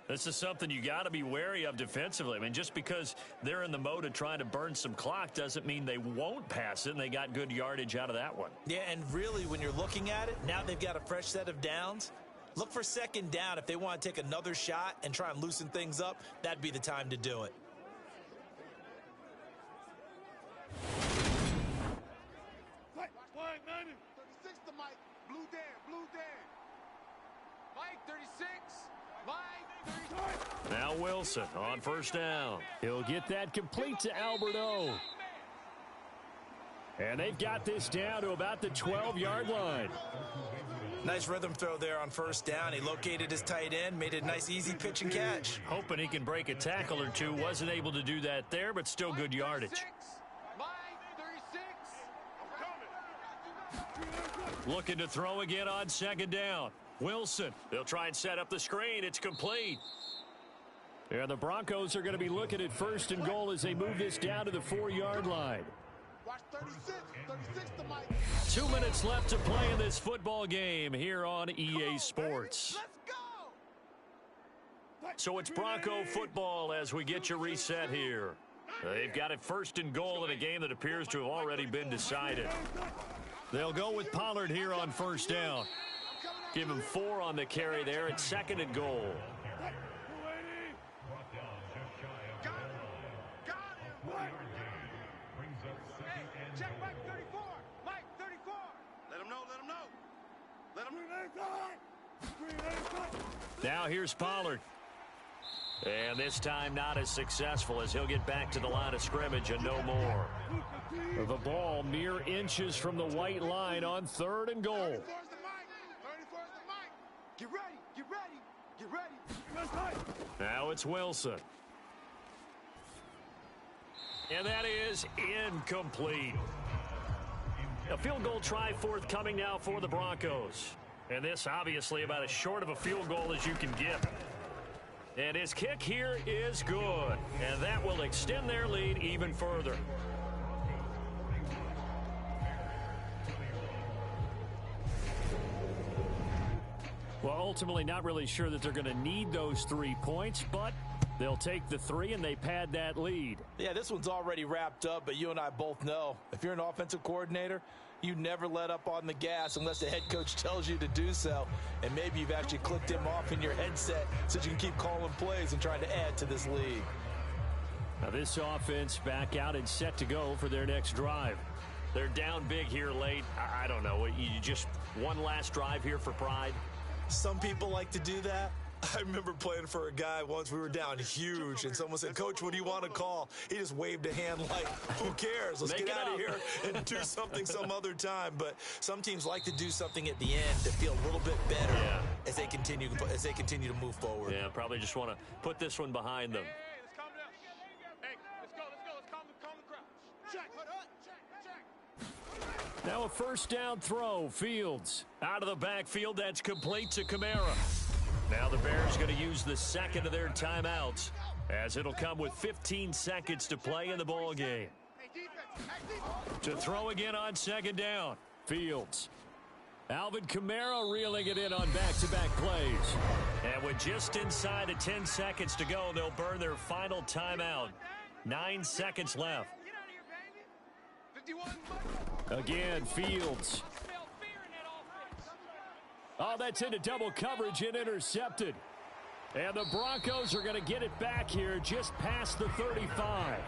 This is something you got to be wary of defensively. I mean, just because they're in the mode of trying to burn some clock doesn't mean they won't pass it, and they got good yardage out of that one. Yeah, and really, when you're looking at it, now they've got a fresh set of downs. Look for 2nd down. If they want to take another shot and try and loosen things up, that'd be the time to do it. Flag 90. 36 to Mike. Blue Dan. Mike 36. Mike 36. Now Wilson on 1st down. He'll get that complete to Alberto. And they've got this down to about the 12-yard line. Nice rhythm throw there on 1st down. He located his tight end, made a nice easy pitch and catch. Hoping he can break a tackle or two. Wasn't able to do that there, but still good yardage. Looking to throw again on 2nd down. Wilson, they'll try and set up the screen. It's complete. And the Broncos are going to be looking at first and goal as they move this down to the 4-yard line. Watch 36 to Mike. 2 minutes left to play in this football game here on EA Sports. Let's go. So it's Bronco football as we get you reset here. They've got it first and goal in a game that appears to have already been decided. They'll go with Pollard here on first down. Give him 4 on the carry there. It's second and goal. Check Mike 34. Mike 34. Let him know. Let him know. Now here's Pollard. And this time not as successful as he'll get back to the line of scrimmage and no more. The ball mere inches from the white line on third and goal. 34's the Mike. Get ready. Now it's Wilson. And that is incomplete. A field goal try forthcoming now for the Broncos. And this obviously about as short of a field goal as you can get. And his kick here is good. And that will extend their lead even further. Well, ultimately not really sure that they're going to need those 3 points, but they'll take the 3 and they pad that lead. Yeah, this one's already wrapped up, but you and I both know if you're an offensive coordinator, you never let up on the gas unless the head coach tells you to do so. And maybe you've actually clicked him off in your headset so you can keep calling plays and trying to add to this lead. Now this offense back out and set to go for their next drive. They're down big here late. I don't know. You just one last drive here for pride? Some people like to do that. I remember playing for a guy once. We were down huge, and someone said, "Coach, what do you want to call?" He just waved a hand like, "Who cares? Let's get out of here and do something some other time." But some teams like to do something at the end to feel a little bit better as they continue to move forward. Yeah, probably just want to put this one behind them. Hey, let's calm down. Hey, let's go. Let's calm the crowd. Check. Now a first down throw. Fields out of the backfield. That's complete to Kamara. Now the Bears going to use the second of their timeouts as it'll come with 15 seconds to play in the ball game. To throw again on second down. Fields. Alvin Kamara reeling it in on back-to-back plays. And with just inside of 10 seconds to go, they'll burn their final timeout. 9 seconds left. Get out of here, baby. 51. Again, Fields. Oh, that's into double coverage and intercepted. And the Broncos are going to get it back here just past the 35.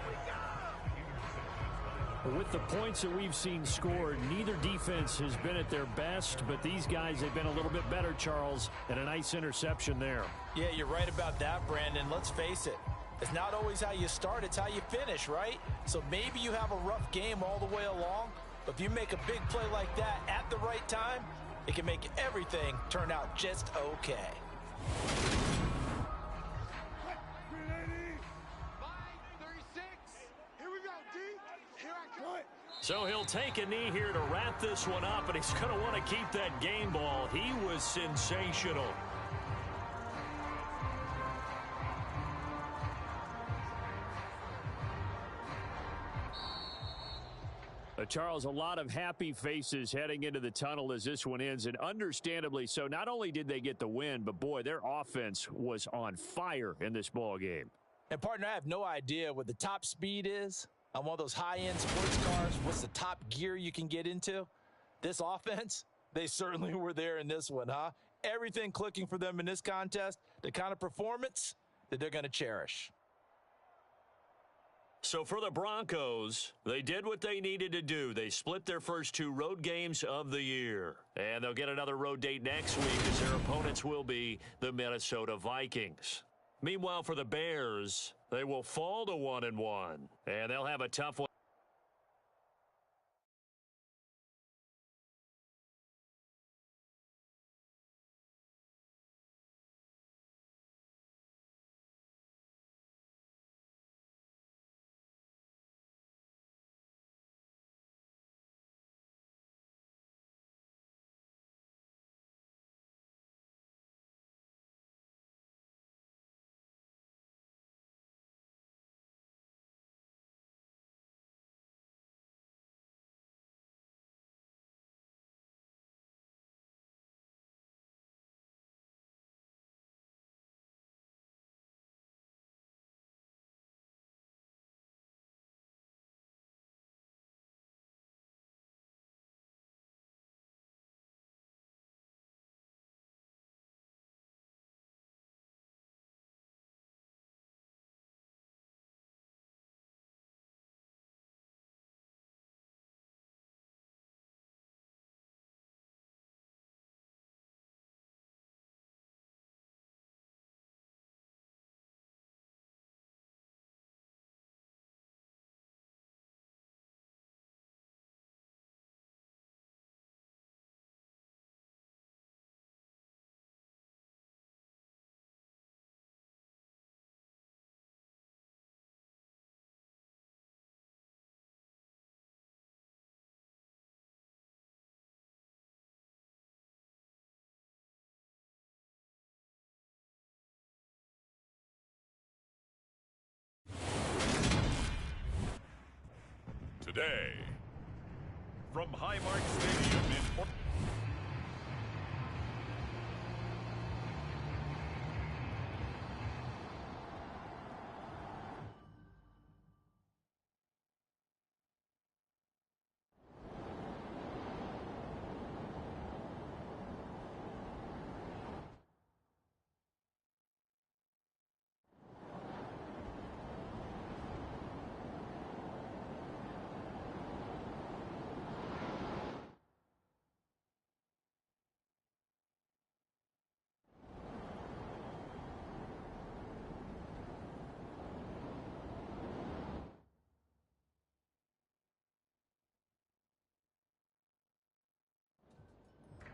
With the points that we've seen scored, neither defense has been at their best, but these guys have been a little bit better, Charles, and a nice interception there. Yeah, you're right about that, Brandon. Let's face it. It's not always how you start, it's how you finish, right? So maybe you have a rough game all the way along, but if you make a big play like that at the right time, it can make everything turn out just okay. So he'll take a knee here to wrap this one up, and he's going to want to keep that game ball. He was sensational. Charles, a lot of happy faces heading into the tunnel as this one ends, and understandably so. Not only did they get the win, but, boy, their offense was on fire in this ball game. And, partner, I have no idea what the top speed is on one of those high-end sports cars. What's the top gear you can get into? This offense, they certainly were there in this one, huh? Everything clicking for them in this contest, the kind of performance that they're going to cherish. So for the Broncos, they did what they needed to do. They split their first 2 road games of the year. And they'll get another road date next week as their opponents will be the Minnesota Vikings. Meanwhile, for the Bears, they will fall to 1-1. And they'll have a tough one. today. From Highmark Stadium in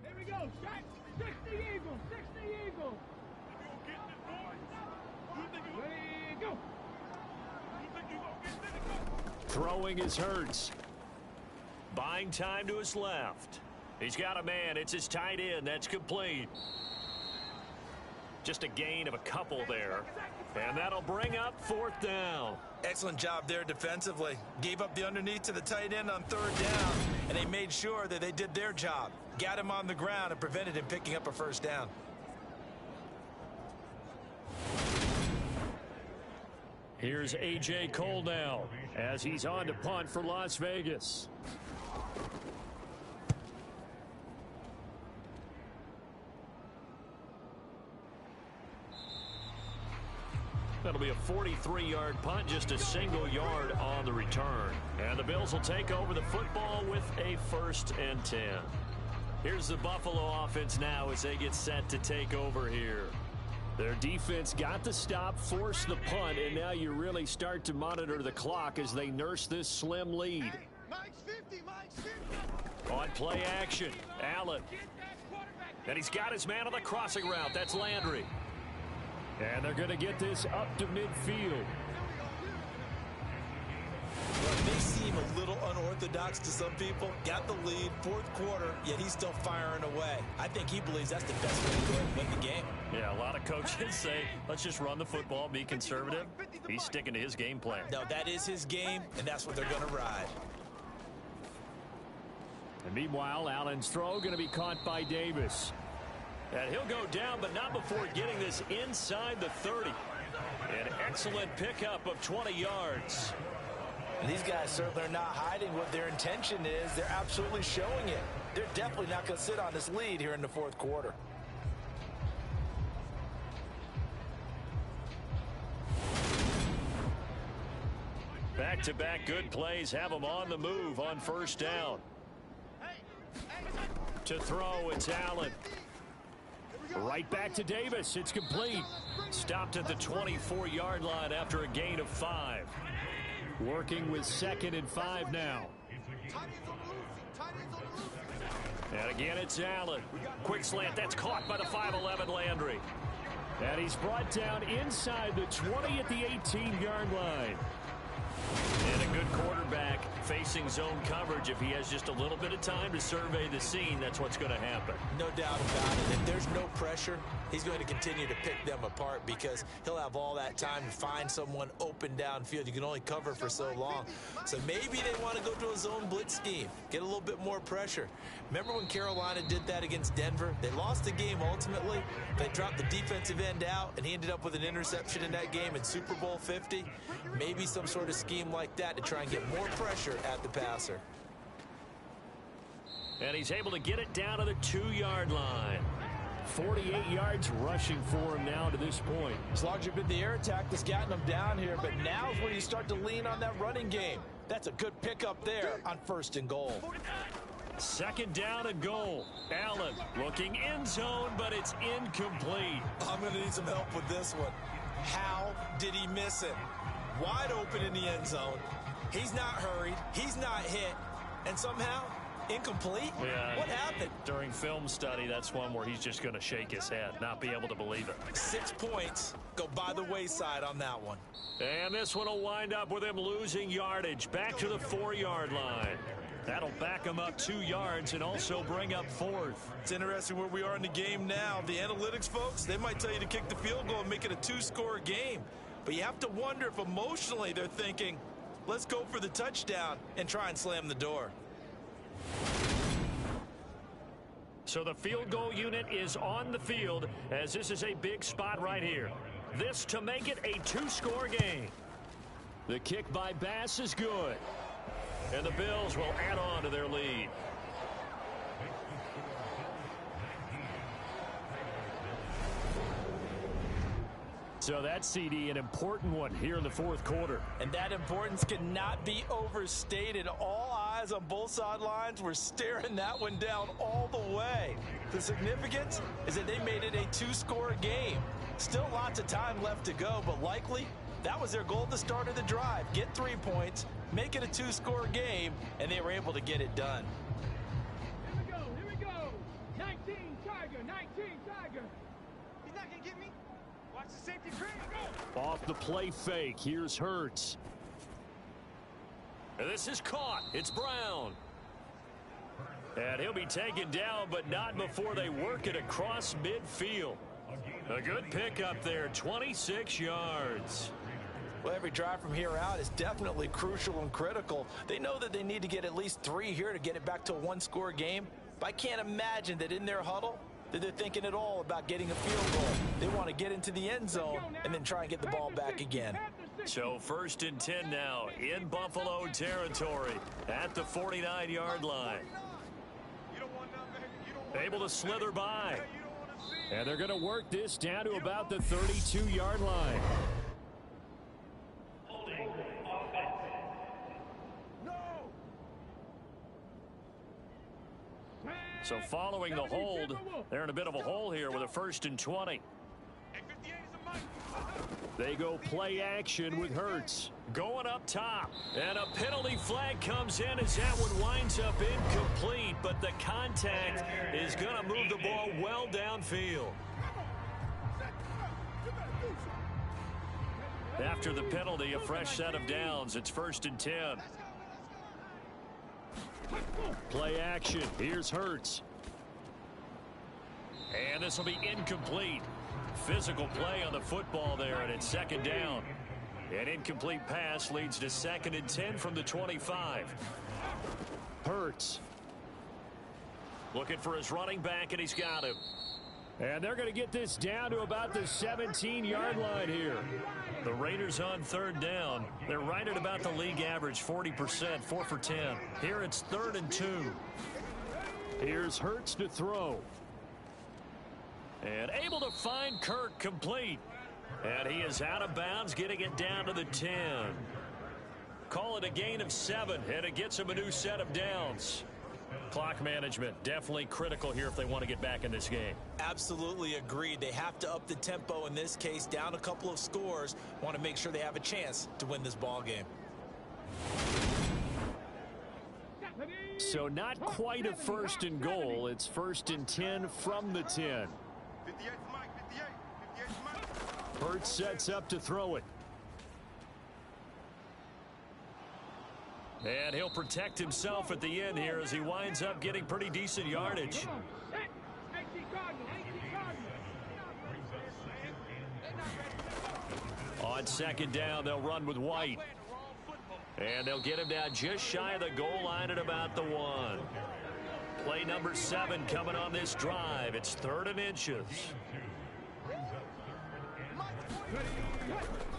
Here we go, shot. 60 Eagles, 60 Eagles. Ready, go. Throwing is Hurts. Buying time to his left. He's got a man. It's his tight end. That's complete. Just a gain of a couple there. And that'll bring up 4th down. Excellent job there defensively. Gave up the underneath to the tight end on 3rd down, and they made sure that they did their job. Got him on the ground and prevented him picking up a 1st down. Here's A.J. Cole now as he's on to punt for Las Vegas. That'll be a 43-yard punt, just a single yard on the return. And the Bills will take over the football with a 1st and 10. Here's the Buffalo offense now as they get set to take over here. Their defense got the stop, forced the punt, and now you really start to monitor the clock as they nurse this slim lead. Hey, Mike's 50, Mike's 50. On play action, Allen. And he's got his man on the crossing route. That's Landry. And they're going to get this up to midfield. Well, it may seem a little unorthodox to some people. Got the lead, 4th quarter, yet he's still firing away. I think he believes that's the best way to go and win the game. Yeah, a lot of coaches say, let's just run the football, be conservative. He's sticking to his game plan. No, that is his game, and that's what they're going to ride. And meanwhile, Allen's throw going to be caught by Davis. And he'll go down, but not before getting this inside the 30. An excellent pickup of 20 yards. And these guys certainly are not hiding what their intention is. They're absolutely showing it. They're definitely not going to sit on this lead here in the 4th quarter. Back-to-back good plays have them on the move on 1st down. To throw, it's Allen. Right back to Davis. It's complete. Stopped at the 24-yard line after a gain of 5. Working with 2nd and 5 now. And again, it's Allen. Quick slant. That's caught by the 5'11 Landry. And he's brought down inside the 20 at the 18-yard line. And a good quarterback facing zone coverage. If he has just a little bit of time to survey the scene, that's what's going to happen. No doubt about it. If there's no pressure, he's going to continue to pick them apart because he'll have all that time to find someone open downfield. You can only cover for so long. So maybe they want to go to a zone blitz scheme, get a little bit more pressure. Remember when Carolina did that against Denver? They lost the game ultimately. They dropped the defensive end out, and he ended up with an interception in that game in Super Bowl 50. Maybe some sort of scheme like that to try and get more pressure at the passer. And he's able to get it down to the 2-yard line. 48 yards rushing for him now to this point. It's largely been the air attack that's gotten him down here, but now is where you start to lean on that running game. That's a good pickup there on 1st and goal. 2nd down and goal. Allen looking end zone, but it's incomplete. I'm going to need some help with this one. How did he miss it? Wide open in the end zone. He's not hurried. He's not hit. And somehow, incomplete? Yeah. What happened? During film study, that's one where he's just going to shake his head, not be able to believe it. 6 points go by the wayside on that one. And this one will wind up with him losing yardage back to the 4-yard line. That'll back him up 2 yards and also bring up 4th. It's interesting where we are in the game now. The analytics folks, they might tell you to kick the field goal and make it a 2-score game. But you have to wonder if emotionally they're thinking, Let's go for the touchdown and try and slam the door. So the field goal unit is on the field as this is a big spot right here. This to make it a two-score game. The kick by Bass is good. And the Bills will add on to their lead. So that CD, an important one here in the fourth quarter. And that importance cannot be overstated. All eyes on both sidelines were staring that one down all the way. The significance is that they made it a two-score game. Still lots of time left to go, but likely that was their goal at the start of the drive. Get 3 points, make it a two-score game, and they were able to get it done. Here we go. 19 Tiger, 19 Tiger. He's not going to get me. Watch the safety crane. Go. Off the play fake. Here's Hurts. And this is caught. It's Brown. And he'll be taken down, but not before they work it across midfield. A good pickup there, 26 yards. Well, every drive from here out is definitely crucial and critical. They know that they need to get at least 3 here to get it back to a one-score game. But I can't imagine that in their huddle that they're thinking at all about getting a field goal. They want to get into the end zone and then try and get the ball back again. So 1st and 10 now in Buffalo territory at the 49-yard line. Able to slither by. And they're going to work this down to about the 32-yard line. So following the hold, they're in a bit of a hole here with a 1st and 20. They go play action with Hurts. Going up top. And a penalty flag comes in as that one winds up incomplete. But the contact is going to move the ball well downfield. After the penalty, a fresh set of downs. It's 1st and 10. Play action. Here's Hurts. And this will be incomplete. Physical play on the football there, and it's 2nd down. An incomplete pass leads to 2nd and 10 from the 25. Hurts. Looking for his running back, and he's got him. And they're going to get this down to about the 17-yard line here. The Raiders on 3rd down. They're right at about the league average, 40%, 4 for 10. Here it's 3rd and 2. Here's Hurts to throw. And able to find Kirk complete. And he is out of bounds, getting it down to the 10. Call it a gain of 7, and it gets him a new set of downs. Clock management definitely critical here if they want to get back in this game. Absolutely agreed. They have to up the tempo in this case, down a couple of scores. Want to make sure they have a chance to win this ball game. So not quite a 1st and goal. It's 1st and 10 from the 10. Hurts sets up to throw it. And he'll protect himself at the end here as he winds up getting pretty decent yardage. On 2nd down, they'll run with White. And they'll get him down just shy of the goal line at about the 1. Play number 7 coming on this drive. It's 3rd and inches.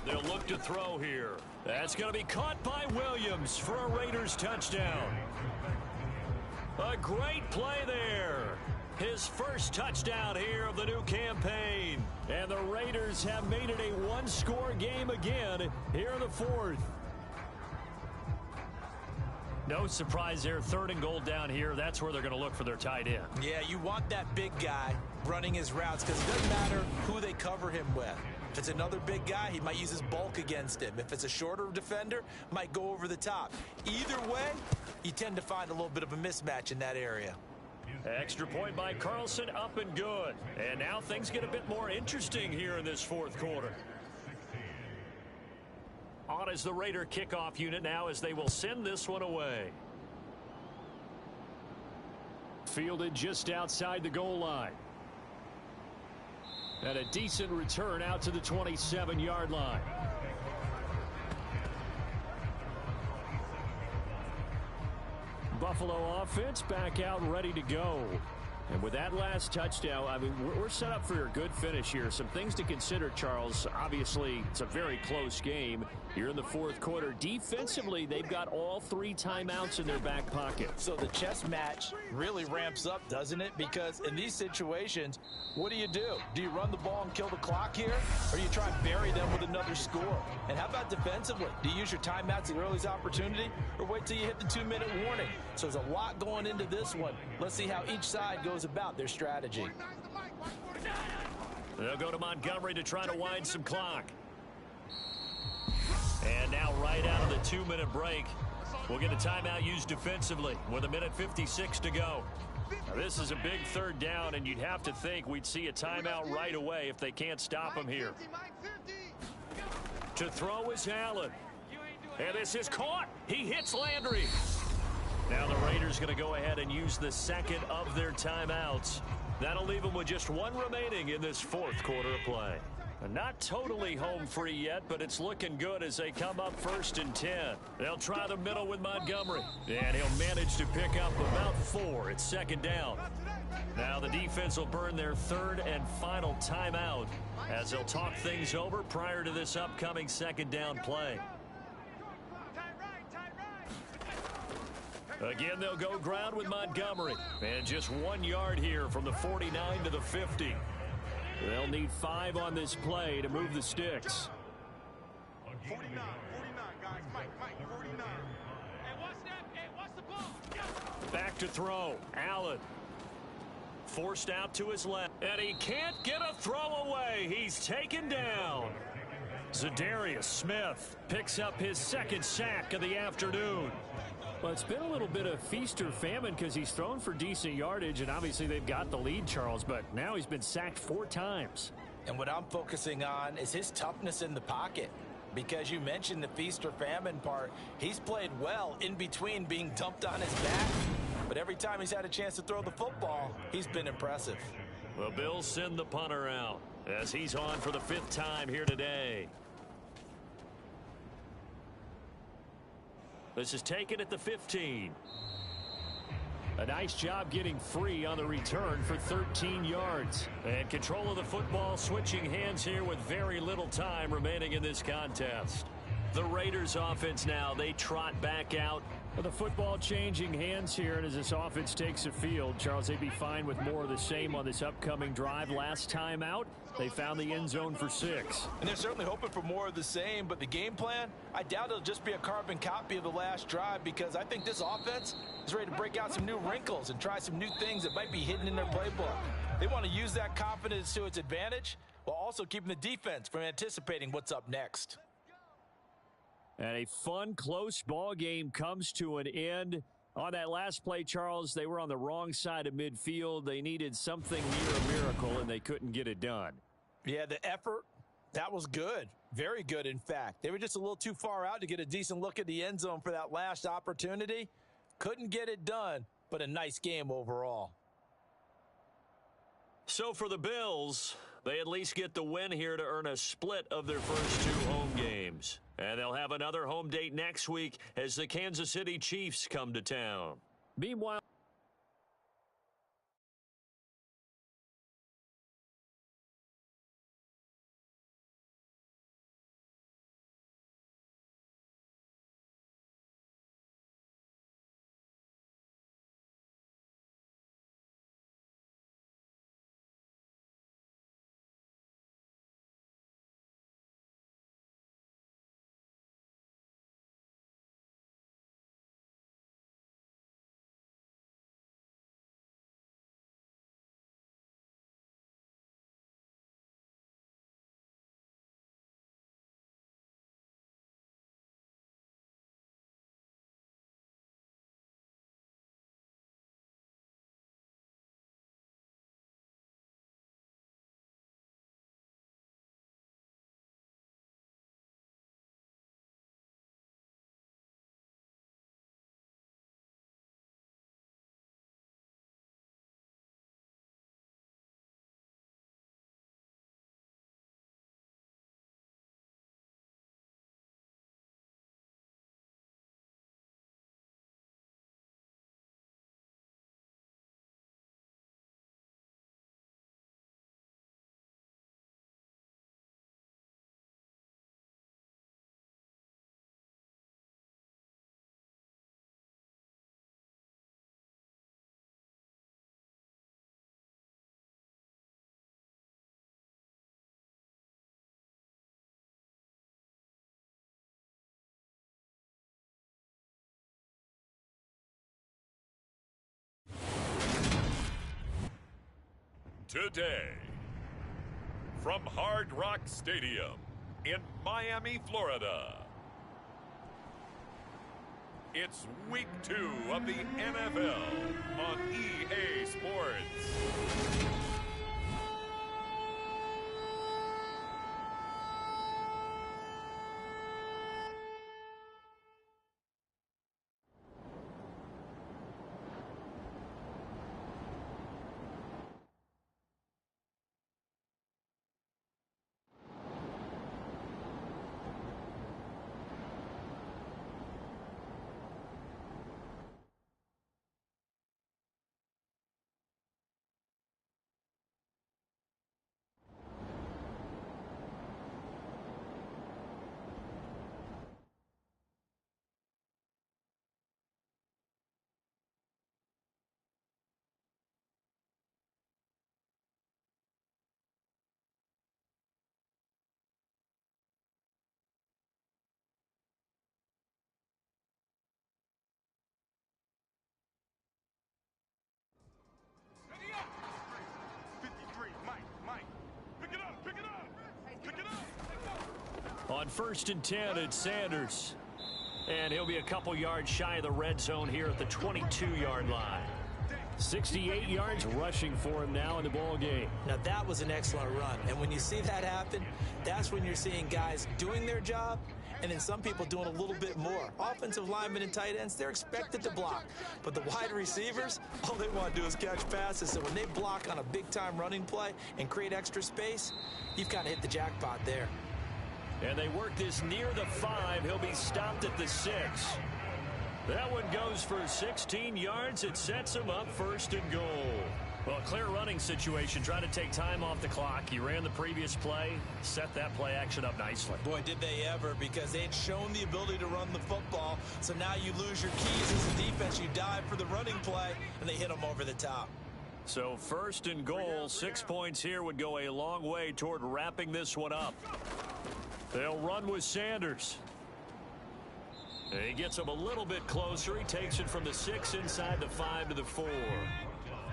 They'll look to throw here. That's going to be caught by Williams for a Raiders touchdown. A great play there. His first touchdown here of the new campaign. And the Raiders have made it a one-score game again here in the 4th. No surprise there. 3rd and goal down here. That's where they're going to look for their tight end. Yeah, you want that big guy running his routes because it doesn't matter who they cover him with. If it's another big guy, he might use his bulk against him. If it's a shorter defender, might go over the top. Either way, you tend to find a little bit of a mismatch in that area. Extra point by Carlson, up and good. And now things get a bit more interesting here in this 4th quarter. On is the Raider kickoff unit now as they will send this one away. Fielded just outside the goal line. And a decent return out to the 27-yard line. Buffalo offense back out ready to go. And with that last touchdown, I mean, we're set up for a good finish here. Some things to consider, Charles. Obviously, it's a very close game. You're in the fourth quarter. Defensively, they've got all 3 timeouts in their back pocket. So the chess match really ramps up, doesn't it? Because in these situations, what do? Do you run the ball and kill the clock here? Or do you try and bury them with another score? And how about defensively? Do you use your timeouts at the earliest opportunity? Or wait till you hit the 2-minute warning? So there's a lot going into this one. Let's see how each side goes about their strategy. They'll go to Montgomery to try to wind some clock. And now right out of the 2-minute break, we'll get a timeout used defensively with 1:56 to go. Now, this is a big third down, and you'd have to think we'd see a timeout right away if they can't stop him here. To throw is Allen. And this is caught. He hits Landry. Now the Raiders going to go ahead and use the second of their timeouts. That'll leave them with just 1 remaining in this fourth quarter of play. Not totally home free yet, but it's looking good as they come up 1st and 10. They'll try the middle with Montgomery. And he'll manage to pick up about 4. It's 2nd down. Now the defense will burn their 3rd and final timeout as they'll talk things over prior to this upcoming 2nd down play. Again, they'll go ground with Montgomery. And just 1 yard here from the 49 to the 50. They'll need 5 on this play to move the sticks. 49, guys. Mike, 49. Hey, watch that. Hey, watch the ball. Back to throw. Allen. Forced out to his left. And he can't get a throw away. He's taken down. Zadarius Smith picks up his 2nd sack of the afternoon. Well, it's been a little bit of feast or famine because he's thrown for decent yardage, and obviously they've got the lead, Charles, but now he's been sacked 4 times. And what I'm focusing on is his toughness in the pocket. Because you mentioned the feast or famine part. He's played well in between being dumped on his back. But every time he's had a chance to throw the football, he's been impressive. The Bills send the punter out as he's on for the 5th time here today. This is taken at the 15. A nice job getting free on the return for 13 yards. And control of the football switching hands here with very little time remaining in this contest. The Raiders offense now, they trot back out. With the football changing hands here, and as this offense takes the field, Charles, they'd be fine with more of the same on this upcoming drive. Last time out, they found the end zone for 6. And they're certainly hoping for more of the same, but the game plan, I doubt it'll just be a carbon copy of the last drive because I think this offense is ready to break out some new wrinkles and try some new things that might be hidden in their playbook. They want to use that confidence to its advantage while also keeping the defense from anticipating what's up next. And a fun, close ball game comes to an end. On that last play, Charles, they were on the wrong side of midfield. They needed something near a miracle, and they couldn't get it done. Yeah, the effort, that was good. Very good, in fact. They were just a little too far out to get a decent look at the end zone for that last opportunity. Couldn't get it done, but a nice game overall. So for the Bills, they at least get the win here to earn a split of their first 2 home games. And they'll have another home date next week as the Kansas City Chiefs come to town. Meanwhile, today. From Hard Rock Stadium in Miami, Florida, it's Week 2 of the NFL on EA Sports. On 1st and 10, it's Sanders. And he'll be a couple yards shy of the red zone here at the 22-yard line. 68 yards rushing for him now in the ball game. Now, that was an excellent run. And when you see that happen, that's when you're seeing guys doing their job and then some people doing a little bit more. Offensive linemen and tight ends, they're expected to block. But the wide receivers, all they want to do is catch passes. So when they block on a big-time running play and create extra space, you've kind of hit the jackpot there. And they work this near the 5. He'll be stopped at the 6. That one goes for 16 yards. It sets him up 1st and goal. Well, clear running situation. Trying to take time off the clock. He ran the previous play, set that play action up nicely. Boy, did they ever, because they had shown the ability to run the football. So now you lose your keys as a defense. You dive for the running play, and they hit them over the top. So 1st and goal, 6 points here would go a long way toward wrapping this one up. They'll run with Sanders. And he gets him a little bit closer. He takes it from the 6 inside the 5 to the 4.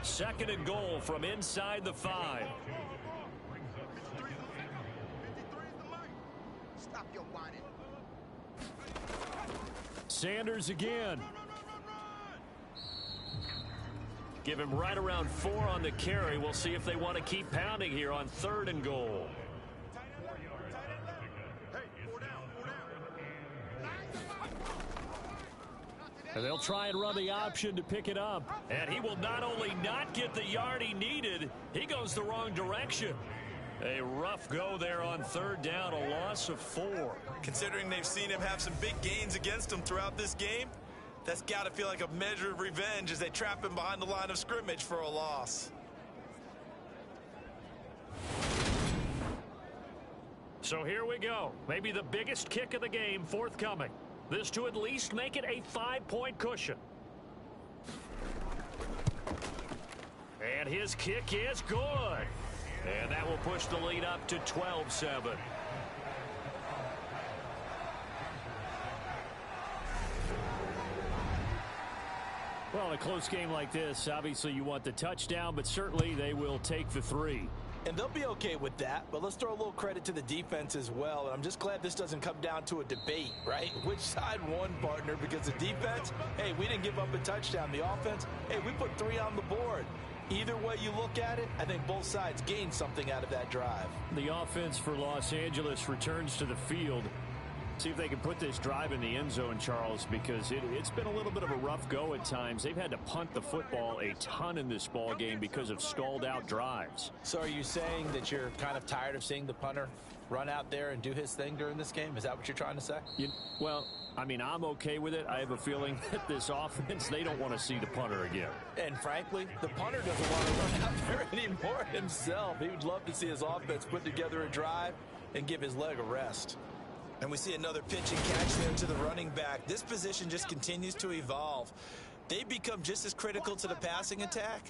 2nd and goal from inside the 5. Stop your whining. Sanders again. Give him right around 4 on the carry. We'll see if they want to keep pounding here on 3rd and goal. And they'll try and run the option to pick it up. And he will not only not get the yard he needed, he goes the wrong direction. A rough go there on 3rd down, a loss of 4. Considering they've seen him have some big gains against them throughout this game, that's got to feel like a measure of revenge as they trap him behind the line of scrimmage for a loss. So here we go. Maybe the biggest kick of the game forthcoming. This to at least make it a 5-point cushion. And his kick is good. And that will push the lead up to 12-7. Well, in a close game like this, obviously you want the touchdown, but certainly they will take the 3. And they'll be okay with that, but let's throw a little credit to the defense as well. And I'm just glad this doesn't come down to a debate, right? Which side won, partner? Because the defense, hey, we didn't give up a touchdown. The offense, hey, we put 3 on the board. Either way you look at it, I think both sides gained something out of that drive. The offense for Los Angeles returns to the field. See if they can put this drive in the end zone, Charles, because it's been a little bit of a rough go at times. They've had to punt the football a ton in this ball game because of stalled-out drives. So are you saying that you're kind of tired of seeing the punter run out there and do his thing during this game? Is that what you're trying to say? Well, I mean, I'm okay with it. I have a feeling that this offense, they don't want to see the punter again. And frankly, the punter doesn't want to run out there anymore himself. He would love to see his offense put together a drive and give his leg a rest. And we see another pitch and catch there to the running back. This position just continues to evolve. They become just as critical to the passing attack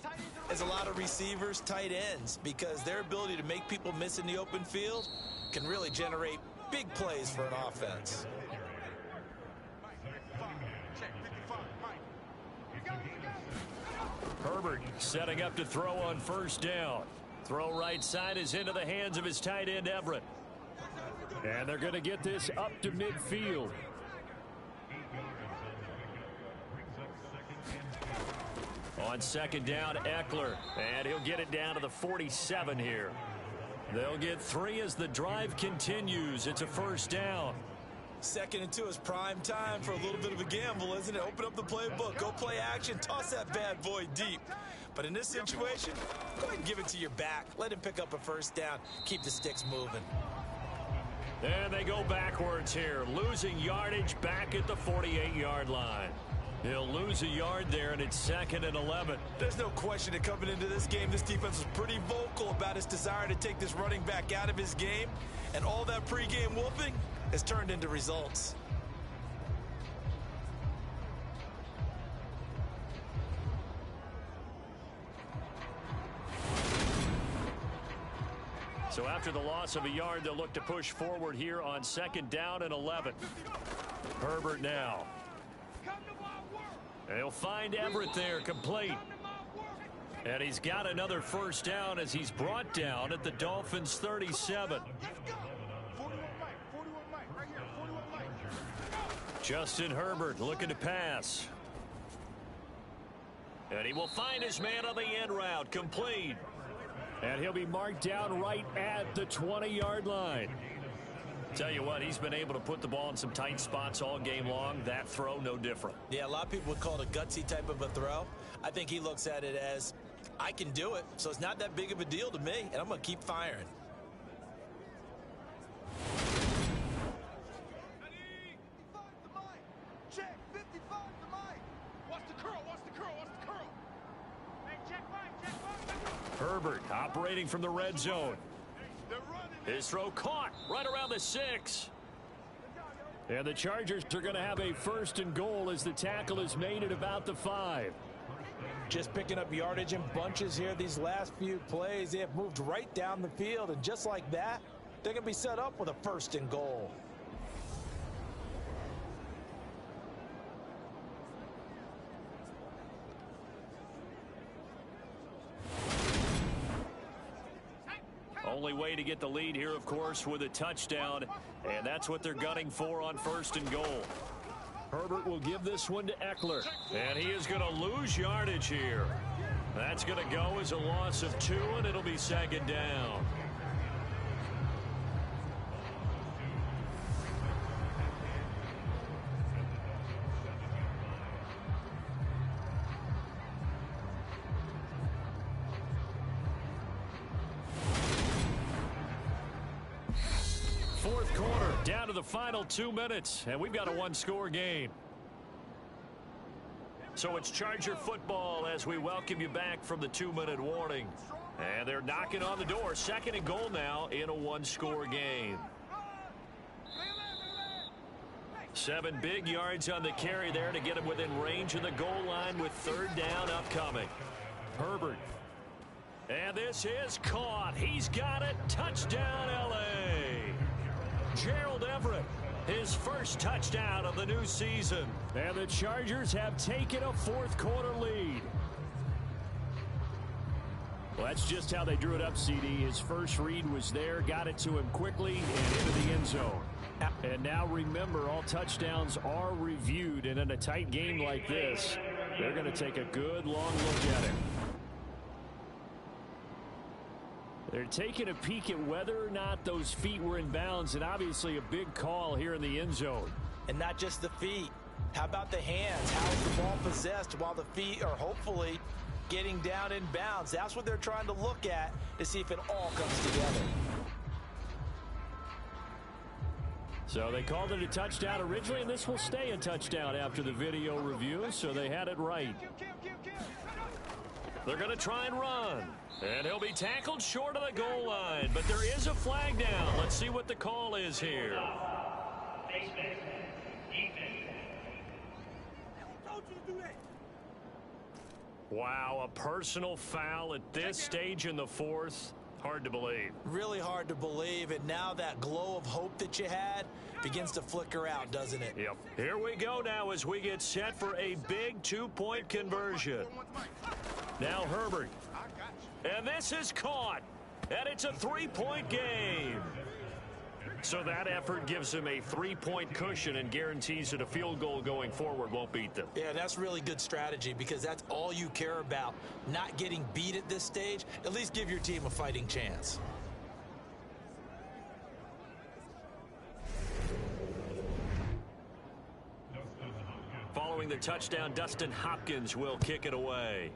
as a lot of receivers, tight ends, because their ability to make people miss in the open field can really generate big plays for an offense. Herbert setting up to throw on 1st down. Throw right side is into the hands of his tight end, Everett. And they're going to get this up to midfield. On second down, Eckler. And he'll get it down to the 47 here. They'll get 3 as the drive continues. It's a first down. 2nd and 2 is prime time for a little bit of a gamble, isn't it? Open up the playbook, go play action, toss that bad boy deep. But in this situation, go ahead and give it to your back. Let him pick up a first down. Keep the sticks moving. And they go backwards here, losing yardage back at the 48-yard line. He'll lose a yard there, and it's 2nd and 11. There's no question that coming into this game, this defense was pretty vocal about his desire to take this running back out of his game. And all that pregame whooping has turned into results. So after the loss of a yard, they'll look to push forward here on 2nd down and 11. Herbert now. And he'll find Everett there, complete. And he's got another first down as he's brought down at the Dolphins' 37. Justin Herbert looking to pass. And he will find his man on the end route, complete. And he'll be marked down right at the 20-yard line. Tell you what, he's been able to put the ball in some tight spots all game long. That throw, no different. Yeah, a lot of people would call it a gutsy type of a throw. I think he looks at it as, I can do it, so it's not that big of a deal to me, and I'm going to keep firing. Check, 55 to Mike. Watch the curl, watch the curl, watch the curl. Hey, check Mike. Herbert operating from the red zone. His throw caught right around the 6. And the Chargers are going to have a 1st and goal as the tackle is made at about the 5. Just picking up yardage in bunches here these last few plays. They have moved right down the field, and just like that, they're going to be set up with a 1st and goal. Only way to get the lead here, of course, with a touchdown, and that's what they're gunning for on 1st and goal. Herbert will give this one to Eckler, and he is going to lose yardage here. That's going to go as a loss of 2, and it'll be 2nd down. Fourth quarter, down to the final 2 minutes, and we've got a 1-score game. So it's Charger football as we welcome you back from the 2-minute warning. And they're knocking on the door. 2nd and goal now in a 1-score game. 7 big yards on the carry there to get him within range of the goal line with 3rd down upcoming. Herbert. And this is caught. He's got it. Touchdown, L.A. Gerald Everett, his first touchdown of the new season. And the Chargers have taken a 4th quarter lead. Well, that's just how they drew it up, CD. His first read was there, got it to him quickly and into the end zone. And now remember, all touchdowns are reviewed, and in a tight game like this, they're going to take a good long look at it. They're taking a peek at whether or not those feet were in bounds, and obviously a big call here in the end zone. And not just the feet. How about the hands? How is the ball possessed while the feet are hopefully getting down in bounds? That's what they're trying to look at to see if it all comes together. So they called it a touchdown originally, and this will stay a touchdown after the video review, so they had it right. They're going to try and run. And he'll be tackled short of the goal line. But there is a flag down. Let's see what the call is here. Wow, a personal foul at this stage in the 4th. Hard to believe. Really hard to believe. And now that glow of hope that you had begins to flicker out, doesn't it? Yep. Here we go now as we get set for a big 2-point conversion. Now Herbert. And this is caught. And it's a three-point game. So that effort gives him a three-point cushion and guarantees that a field goal going forward won't beat them. Yeah, that's really good strategy because that's all you care about, not getting beat at this stage. At least give your team a fighting chance. Following the touchdown, Dustin Hopkins will kick it away.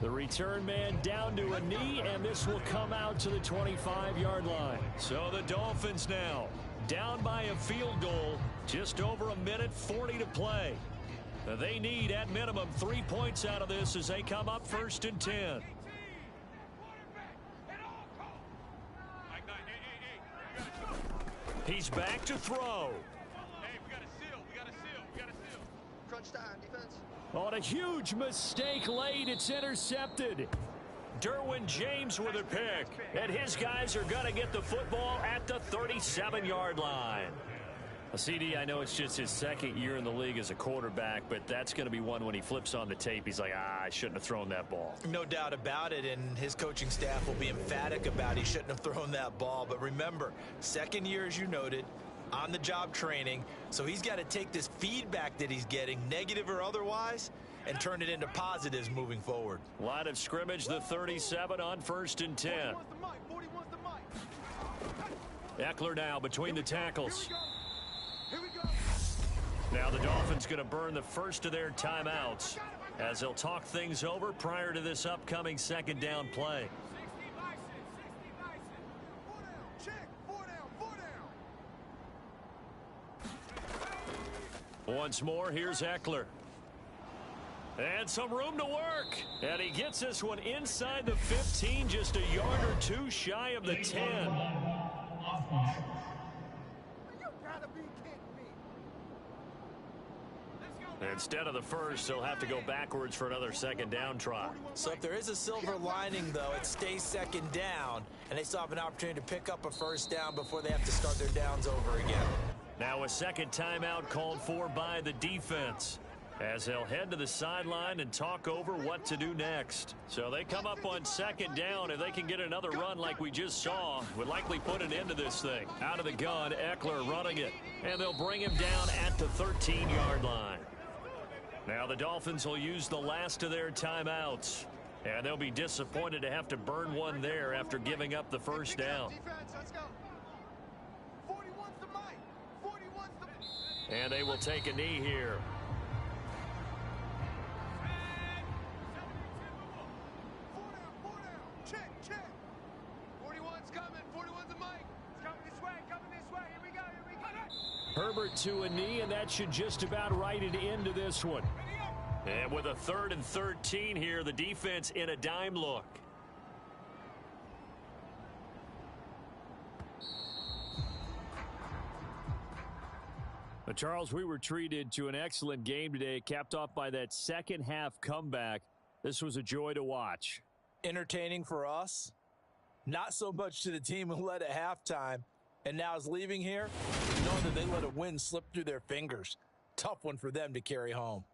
The return man down to a knee, and this will come out to the 25-yard line. So the Dolphins now down by a field goal, just over a minute 40 to play. They need at minimum 3 points out of this as they come up 1st and 10. He's back to throw. Hey, we got a seal. We got a seal. We got a seal. Crunch time, defense. On a huge mistake late, it's intercepted. Derwin James with a pick. And his guys are going to get the football at the 37-yard line. CD, I know it's just his second year in the league as a quarterback, but that's going to be one when he flips on the tape. He's like, I shouldn't have thrown that ball. No doubt about it, and his coaching staff will be emphatic about he shouldn't have thrown that ball. But remember, second year, as you noted, on-the-job training, so he's got to take this feedback that he's getting, negative or otherwise, and turn it into positives moving forward. Line of scrimmage, the 37 on 1st and 10. 40 wants the mic. Eckler now between the tackles. Here we go. Now the Dolphins going to burn the first of their timeouts as they'll talk things over prior to this upcoming second down play. 60 bison, 60 bison. 4 down. Check. 4 down. 4 down. Once more, here's Eckler. And some room to work. And he gets this one inside the 15, just a yard or two shy of the 10. You gotta be kidding me. Instead of the first, they'll have to go backwards for another second down try. So if there is a silver lining, though, it stays second down, and they still have an opportunity to pick up a first down before they have to start their downs over again. Now a second timeout called for by the defense as they'll head to the sideline and talk over what to do next. So they come up on second down. If they can get another run like we just saw, would likely put an end to this thing. Out of the gun, Eckler running it. And they'll bring him down at the 13-yard line. Now the Dolphins will use the last of their timeouts. And they'll be disappointed to have to burn one there after giving up the first down. Defense, let's go. 40 wants the mic. 40 wants the... And they will take a knee here. 4 down. Check, check. 41's coming. 41's the mic. It's coming this way, coming this way. Here we go, here we go. Herbert to a knee, and that should just about write it into this one. And with a 3rd and 13 here, the defense in a dime look. But Charles, we were treated to an excellent game today, capped off by that second half comeback. This was a joy to watch. Entertaining for us, not so much to the team who led at halftime and now is leaving here, knowing that they let a win slip through their fingers. Tough one for them to carry home.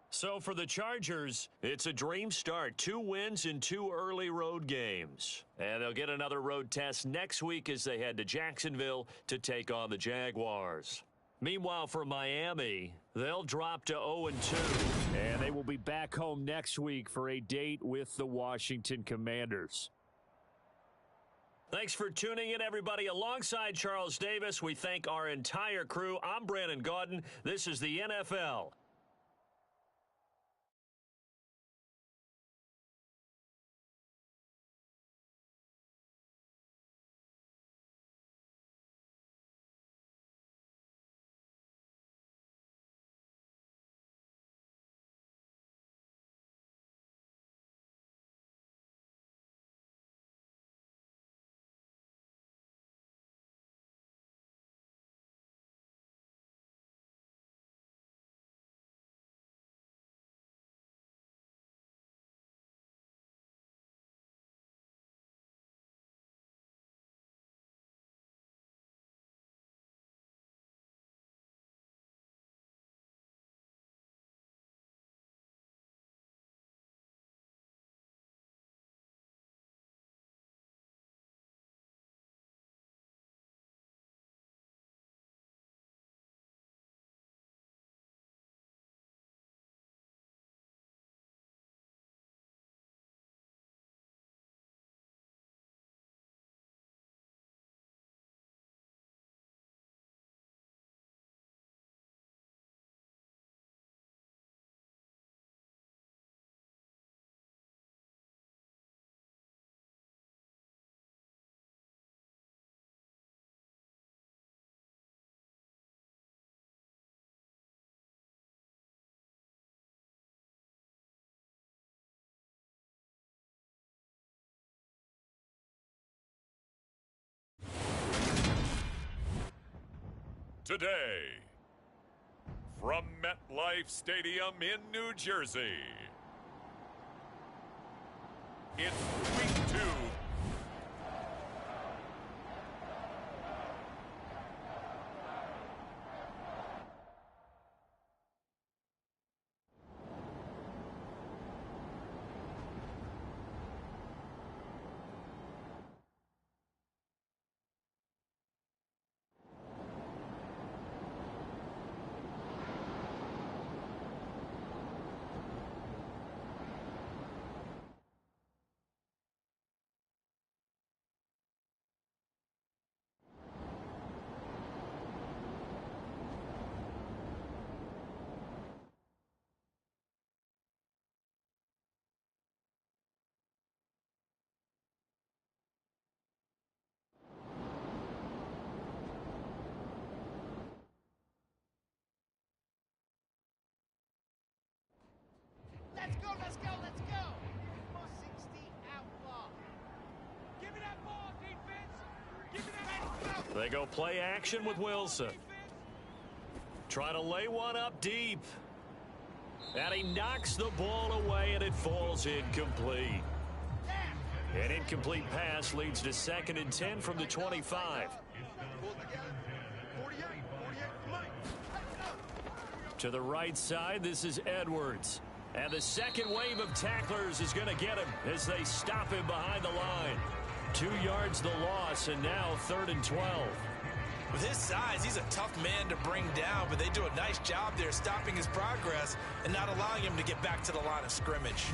So for the Chargers, it's a dream start. 2 wins in 2 early road games. And they'll get another road test next week as they head to Jacksonville to take on the Jaguars. Meanwhile, for Miami, they'll drop to 0-2. And they will be back home next week for a date with the Washington Commanders. Thanks for tuning in, everybody. Alongside Charles Davis, we thank our entire crew. I'm Brandon Gaudin. This is the NFL. today, from MetLife Stadium in New Jersey, it's week 2. Let's go, let's go, let's go! 60 outlaw. Give me that ball, defense! Give me that ball! They go play action with Wilson. Try to lay one up deep. And he knocks the ball away, and it falls incomplete. An incomplete pass leads to 2nd and 10 from the 25. To the right side, this is Edwards. And the second wave of tacklers is going to get him as they stop him behind the line. 2 yards the loss, and now 3rd and 12. With his size, he's a tough man to bring down, but they do a nice job there stopping his progress and not allowing him to get back to the line of scrimmage.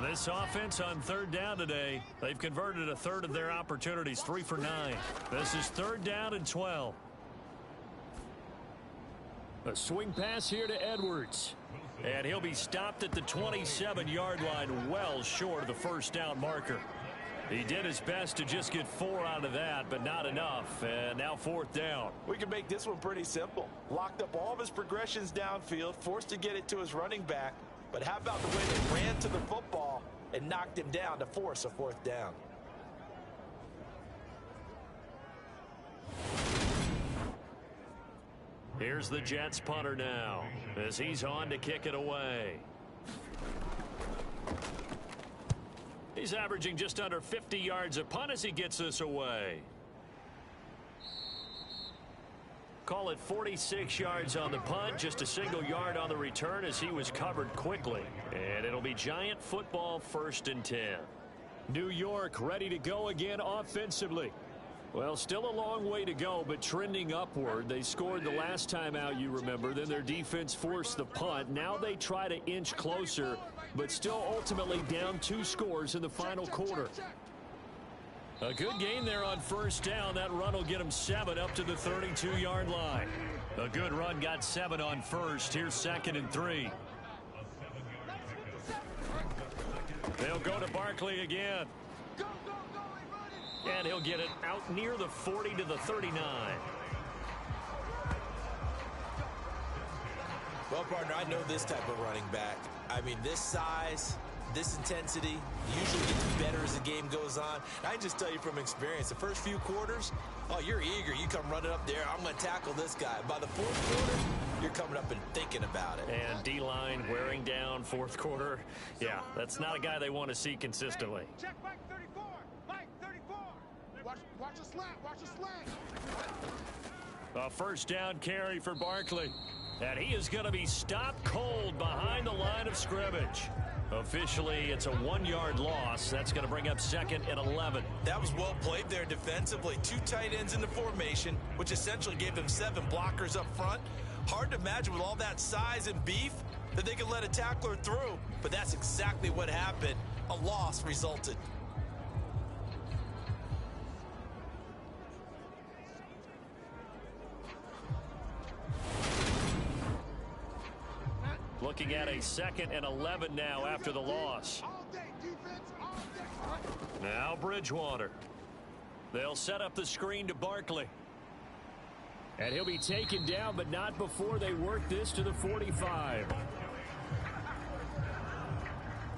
This offense on 3rd down today, they've converted 1/3 of their opportunities, 3 for 9. This is 3rd down and 12. A swing pass here to Edwards. And he'll be stopped at the 27-yard line, well short of the 1st down marker. He did his best to just get 4 out of that, but not enough. And now 4th down. We can make this one pretty simple. Locked up all of his progressions downfield, forced to get it to his running back. But how about the way they ran to the football and knocked him down to force a 4th down? Here's the Jets punter now as he's on to kick it away. He's averaging just under 50 yards a punt as he gets this away. Call it 46 yards on the punt, just a single yard on the return as he was covered quickly. And it'll be Giant football, 1st and 10. New York ready to go again offensively. Well, still a long way to go, but trending upward. They scored the last time out, you remember. Then their defense forced the punt. Now they try to inch closer, but still ultimately down 2 scores in the final quarter. A good gain there on 1st down. That run will get him 7 up to the 32-yard line. A good run got 7 on 1st. Here's 2nd and 3. They'll go to Barkley again. And he'll get it out near the 40 to the 39. Well, partner, I know this type of running back. I mean, this size, this intensity usually gets better as the game goes on. And I can just tell you from experience, the first few quarters, oh, you're eager. You come running up there, I'm going to tackle this guy. By the 4th quarter, you're coming up and thinking about it. And D-line wearing down 4th quarter. Yeah, that's not a guy they want to see consistently. Check Mike 34. Mike 34. Watch a slant. Watch a slant. A 1st down carry for Barkley. And he is going to be stopped cold behind the line of scrimmage. Officially, it's a 1-yard loss. That's going to bring up 2nd and 11. That was well played there defensively. 2 tight ends in the formation, which essentially gave them 7 blockers up front. Hard to imagine with all that size and beef that they could let a tackler through. But that's exactly what happened. A loss resulted. Looking at a 2nd and 11 now after the loss. All day, defense, all day. Now Bridgewater. They'll set up the screen to Barkley. And he'll be taken down, but not before they work this to the 45.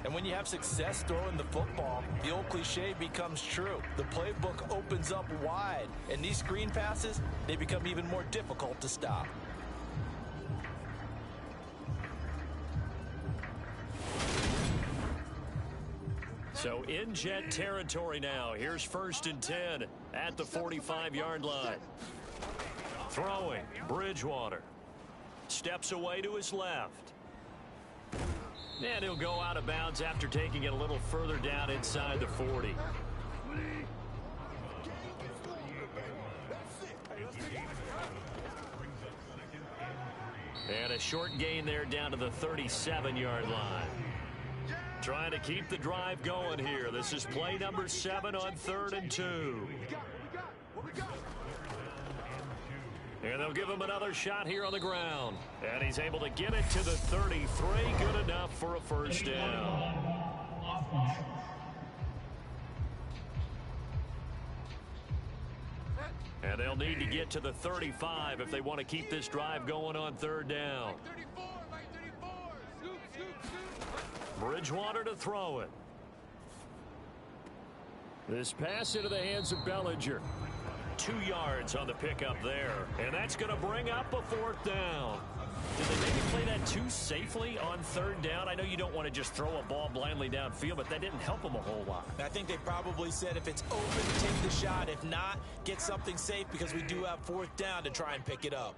And when you have success throwing the football, the old cliche becomes true. The playbook opens up wide, and these screen passes, they become even more difficult to stop. So in Jet territory now. Here's 1st and 10 at the 45-yard line. Throwing, Bridgewater. Steps away to his left. And he'll go out of bounds after taking it a little further down inside the 40. And a short gain there down to the 37-yard line. Trying to keep the drive going here. This is play number 7 on 3rd and 2. And they'll give him another shot here on the ground. And he's able to get it to the 33. Good enough for a first down. And they'll need to get to the 35 if they want to keep this drive going on 3rd down. Bridgewater to throw it. This pass into the hands of Bellinger. 2 yards on the pickup there. And that's going to bring up a 4th down. Did they maybe play that too safely on 3rd down? I know you don't want to just throw a ball blindly downfield, but that didn't help them a whole lot. I think they probably said if it's open, take the shot. If not, get something safe because we do have 4th down to try and pick it up.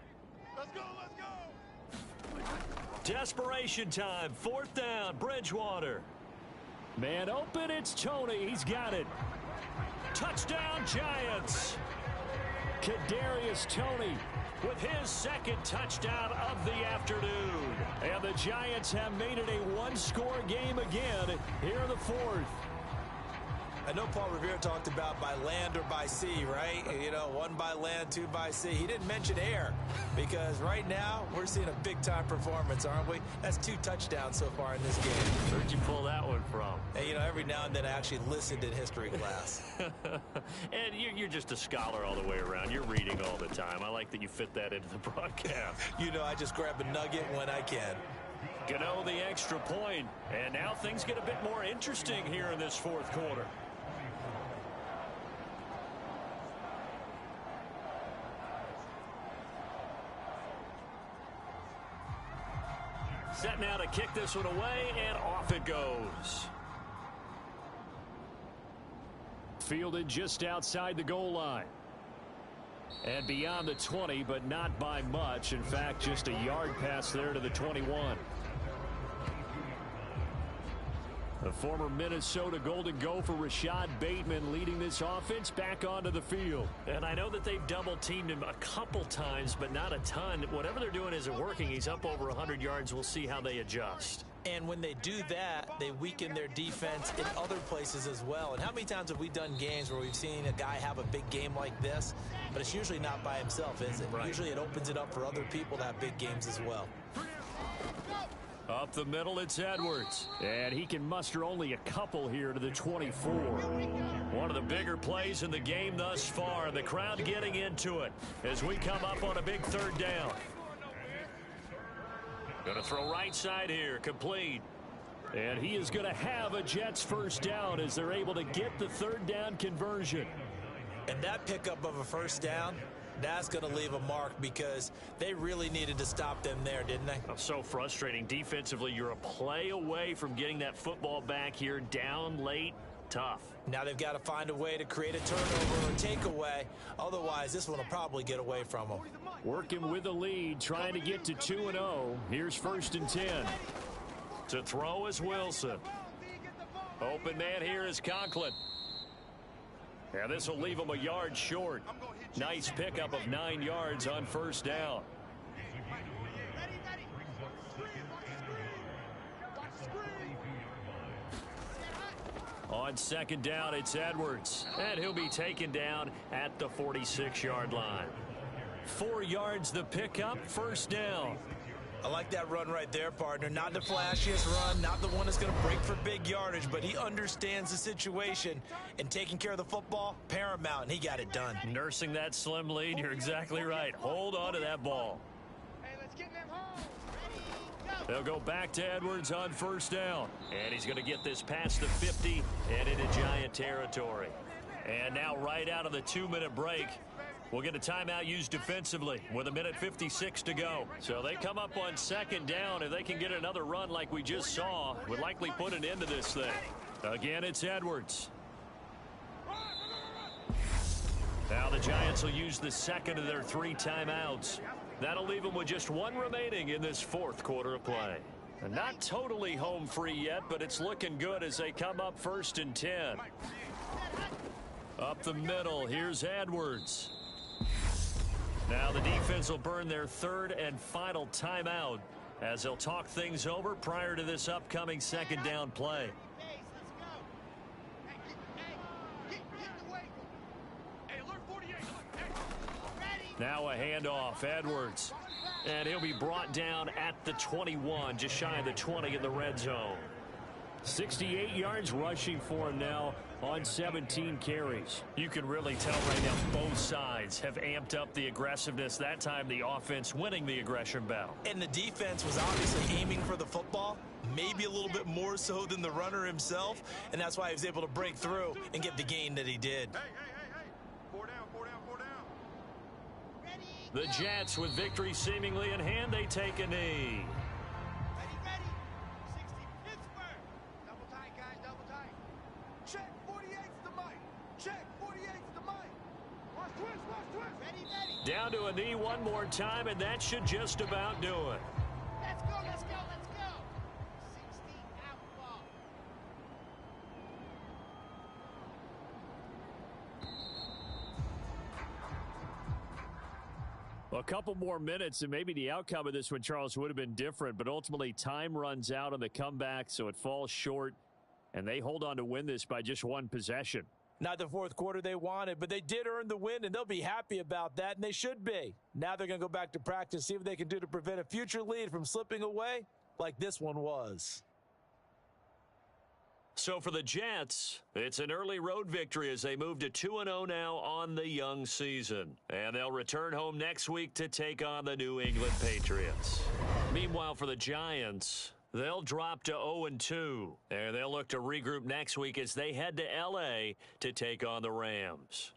Let's go, let's go. Desperation time. 4th down, Bridgewater. Man open, it's Tony. He's got it. Touchdown, Giants. Kadarius Toney with his 2nd touchdown of the afternoon. And the Giants have made it a 1-score game again here in the 4th. I know Paul Revere talked about by land or by sea, right? You know, 1 by land, 2 by sea. He didn't mention air because right now we're seeing a big-time performance, aren't we? That's 2 touchdowns so far in this game. Where'd you pull that one from? And, you know, every now and then I actually listened in history class. And you're just a scholar all the way around. You're reading all the time. I like that you fit that into the broadcast. You know, I just grab a nugget when I can. Gano the extra point. And now things get a bit more interesting here in this 4th quarter. Set now to kick this one away, and off it goes. Fielded just outside the goal line. And beyond the 20, but not by much. In fact, just a yard pass there to the 21. The former Minnesota Golden Gopher Rashad Bateman leading this offense back onto the field. And I know that they've double-teamed him a couple times, but not a ton. Whatever they're doing isn't working. He's up over 100 yards. We'll see how they adjust. And when they do that, they weaken their defense in other places as well. And how many times have we done games where we've seen a guy have a big game like this, but it's usually not by himself, is it? Right. Usually it opens it up for other people to have big games as well. Up the middle, it's Edwards. And he can muster only a couple here to the 24. One of the bigger plays in the game thus far. The crowd getting into it as we come up on a big 3rd down. Going to throw right side here, complete. And he is going to have a Jets 1st down as they're able to get the 3rd down conversion. And that pickup of a 1st down, that's going to leave a mark because they really needed to stop them there, didn't they? So frustrating. Defensively, you're a play away from getting that football back here. Down late, tough. Now they've got to find a way to create a turnover or takeaway. Otherwise, this one will probably get away from them. Working with a lead, trying to get to 2-0. Here's 1st and 10. To throw is Wilson. Open man here is Conklin. And this will leave him a yard short. Nice pickup of 9 yards on 1st down. On 2nd down, it's Edwards. And he'll be taken down at the 46-yard line. 4 yards the pickup, 1st down. I like that run right there, partner. Not the flashiest run, not the one that's going to break for big yardage, but he understands the situation, and taking care of the football, paramount, and he got it done. Nursing that slim lead, you're exactly right. Hold on to that ball. Hey, let's get them home. They'll go back to Edwards on first down. And he's going to get this past the 50 and into Giant territory. And now right out of the 2-minute break, we'll get a timeout used defensively with 1:56 to go. So they come up on second down. If they can get another run like we just saw, would likely put an end to this thing. Again, it's Edwards. Now the Giants will use the second of their 3 timeouts. That'll leave them with just 1 remaining in this 4th quarter of play. And not totally home free yet, but it's looking good as they come up 1st and 10. Up the middle, here's Edwards. Now the defense will burn their 3rd and final timeout as they'll talk things over prior to this upcoming 2nd down play. Now a handoff, Edwards. And he'll be brought down at the 21, just shy of the 20 in the red zone. 68 yards rushing for him now on 17 carries. You can really tell right now both sides have amped up the aggressiveness. That time the offense winning the aggression battle. And the defense was obviously aiming for the football, maybe a little bit more so than the runner himself, and that's why he was able to break through and get the gain that he did. Hey. 4 down. The Jets with victory seemingly in hand, they take a knee. Ready. 60, Pittsburgh. Double tight, guys, double tight. Check, 48's the mic. Check, 48's the mic. Watch twist. Ready. Down to a knee one more time, and that should just about do it. Let's go. 60 out ball. A couple more minutes, and maybe the outcome of this one, Charles, would have been different, but ultimately time runs out on the comeback, so it falls short, and they hold on to win this by just 1 possession. Not the 4th quarter they wanted, but they did earn the win, and they'll be happy about that, and they should be. Now they're going to go back to practice, see what they can do to prevent a future lead from slipping away like this one was. So for the Jets, it's an early road victory as they move to 2-0 now on the young season. And they'll return home next week to take on the New England Patriots. Meanwhile, for the Giants, they'll drop to 0-2. And they'll look to regroup next week as they head to L.A. to take on the Rams.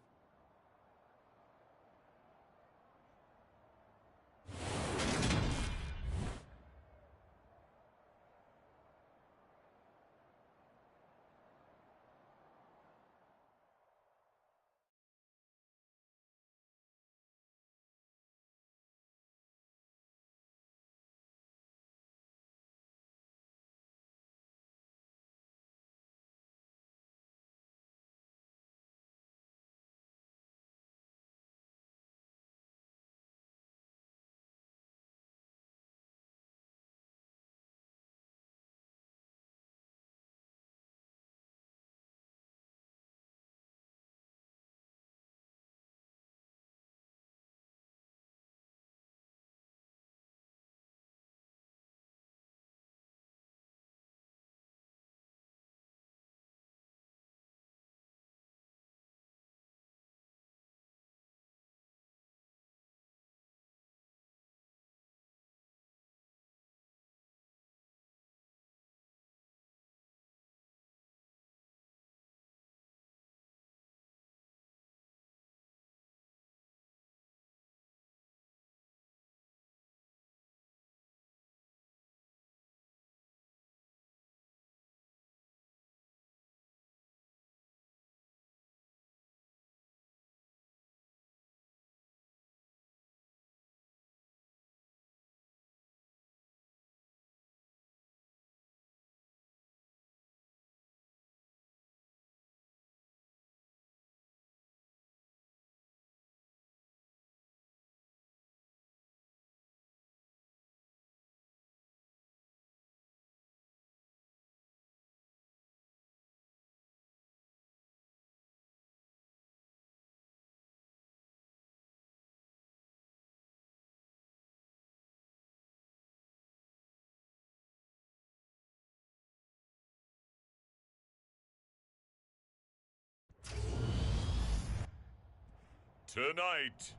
Tonight,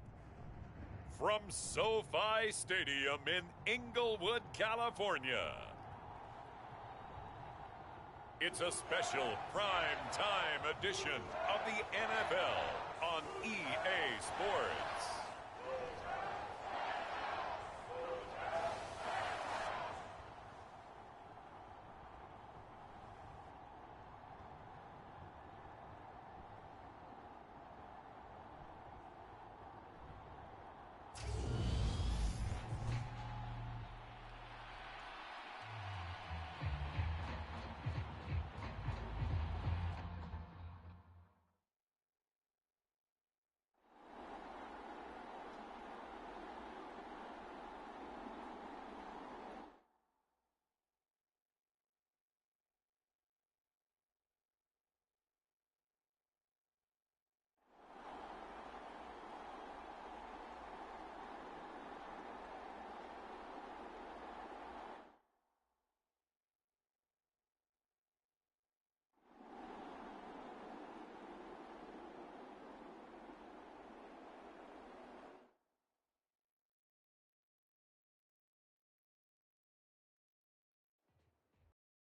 from SoFi Stadium in Inglewood, California, it's a special prime time edition of the NFL on EA Sports.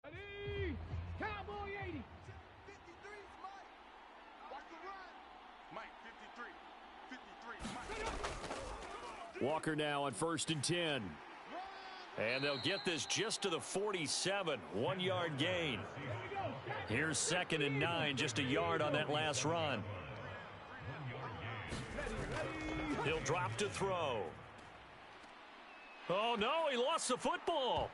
Ready? Cowboy 80. 53 is Mike. Watch the run. Mike, 53. 53, Mike. Walker now on 1st and 10. And they'll get this just to the 47. 1-yard gain. Here's 2nd and 9, just a yard on that last run. He'll drop to throw. Oh, no, he lost the football.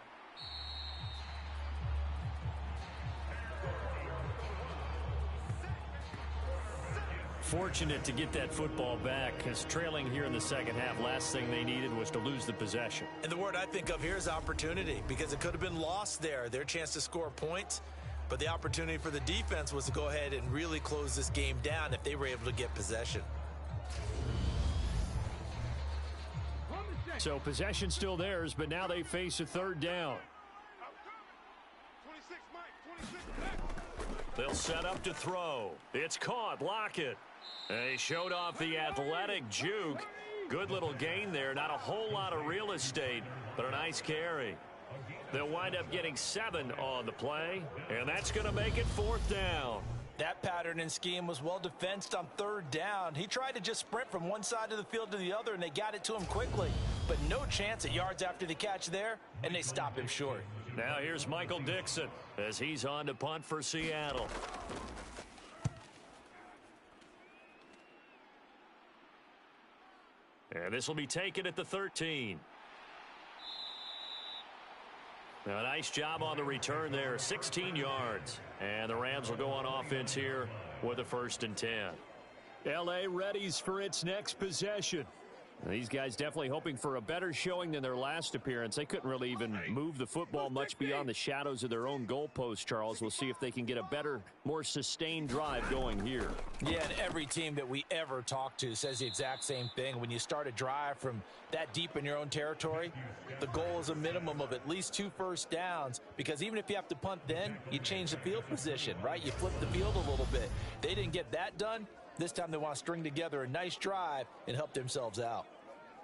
Fortunate to get that football back, because trailing here in the second half, last thing they needed was to lose the possession. And the word I think of here is opportunity, because it could have been lost there, their chance to score points. But the opportunity for the defense was to go ahead and really close this game down if they were able to get possession. So possession still theirs, but now they face a 3rd down. 26, Mike. 26. They'll set up to throw. It's caught. Lockett. They showed off the athletic juke. Good little gain there. Not a whole lot of real estate, but a nice carry. They'll wind up getting 7 on the play, and that's going to make it 4th down. That pattern and scheme was well defensed on 3rd down. He tried to just sprint from one side of the field to the other, and they got it to him quickly. But no chance at yards after the catch there, and they stop him short. Now here's Michael Dixon as he's on to punt for Seattle. And this will be taken at the 13. Now, a nice job on the return there, 16 yards. And the Rams will go on offense here with a 1st and 10. L.A. readies for its next possession. These guys definitely hoping for a better showing than their last appearance. They couldn't really even move the football much beyond the shadows of their own goalpost, Charles. We'll see if they can get a better, more sustained drive going here. Yeah, and every team that we ever talk to says the exact same thing. When you start a drive from that deep in your own territory, the goal is a minimum of at least 2 first downs, because even if you have to punt then, you change the field position, right? You flip the field a little bit. They didn't get that done. This time they want to string together a nice drive and help themselves out.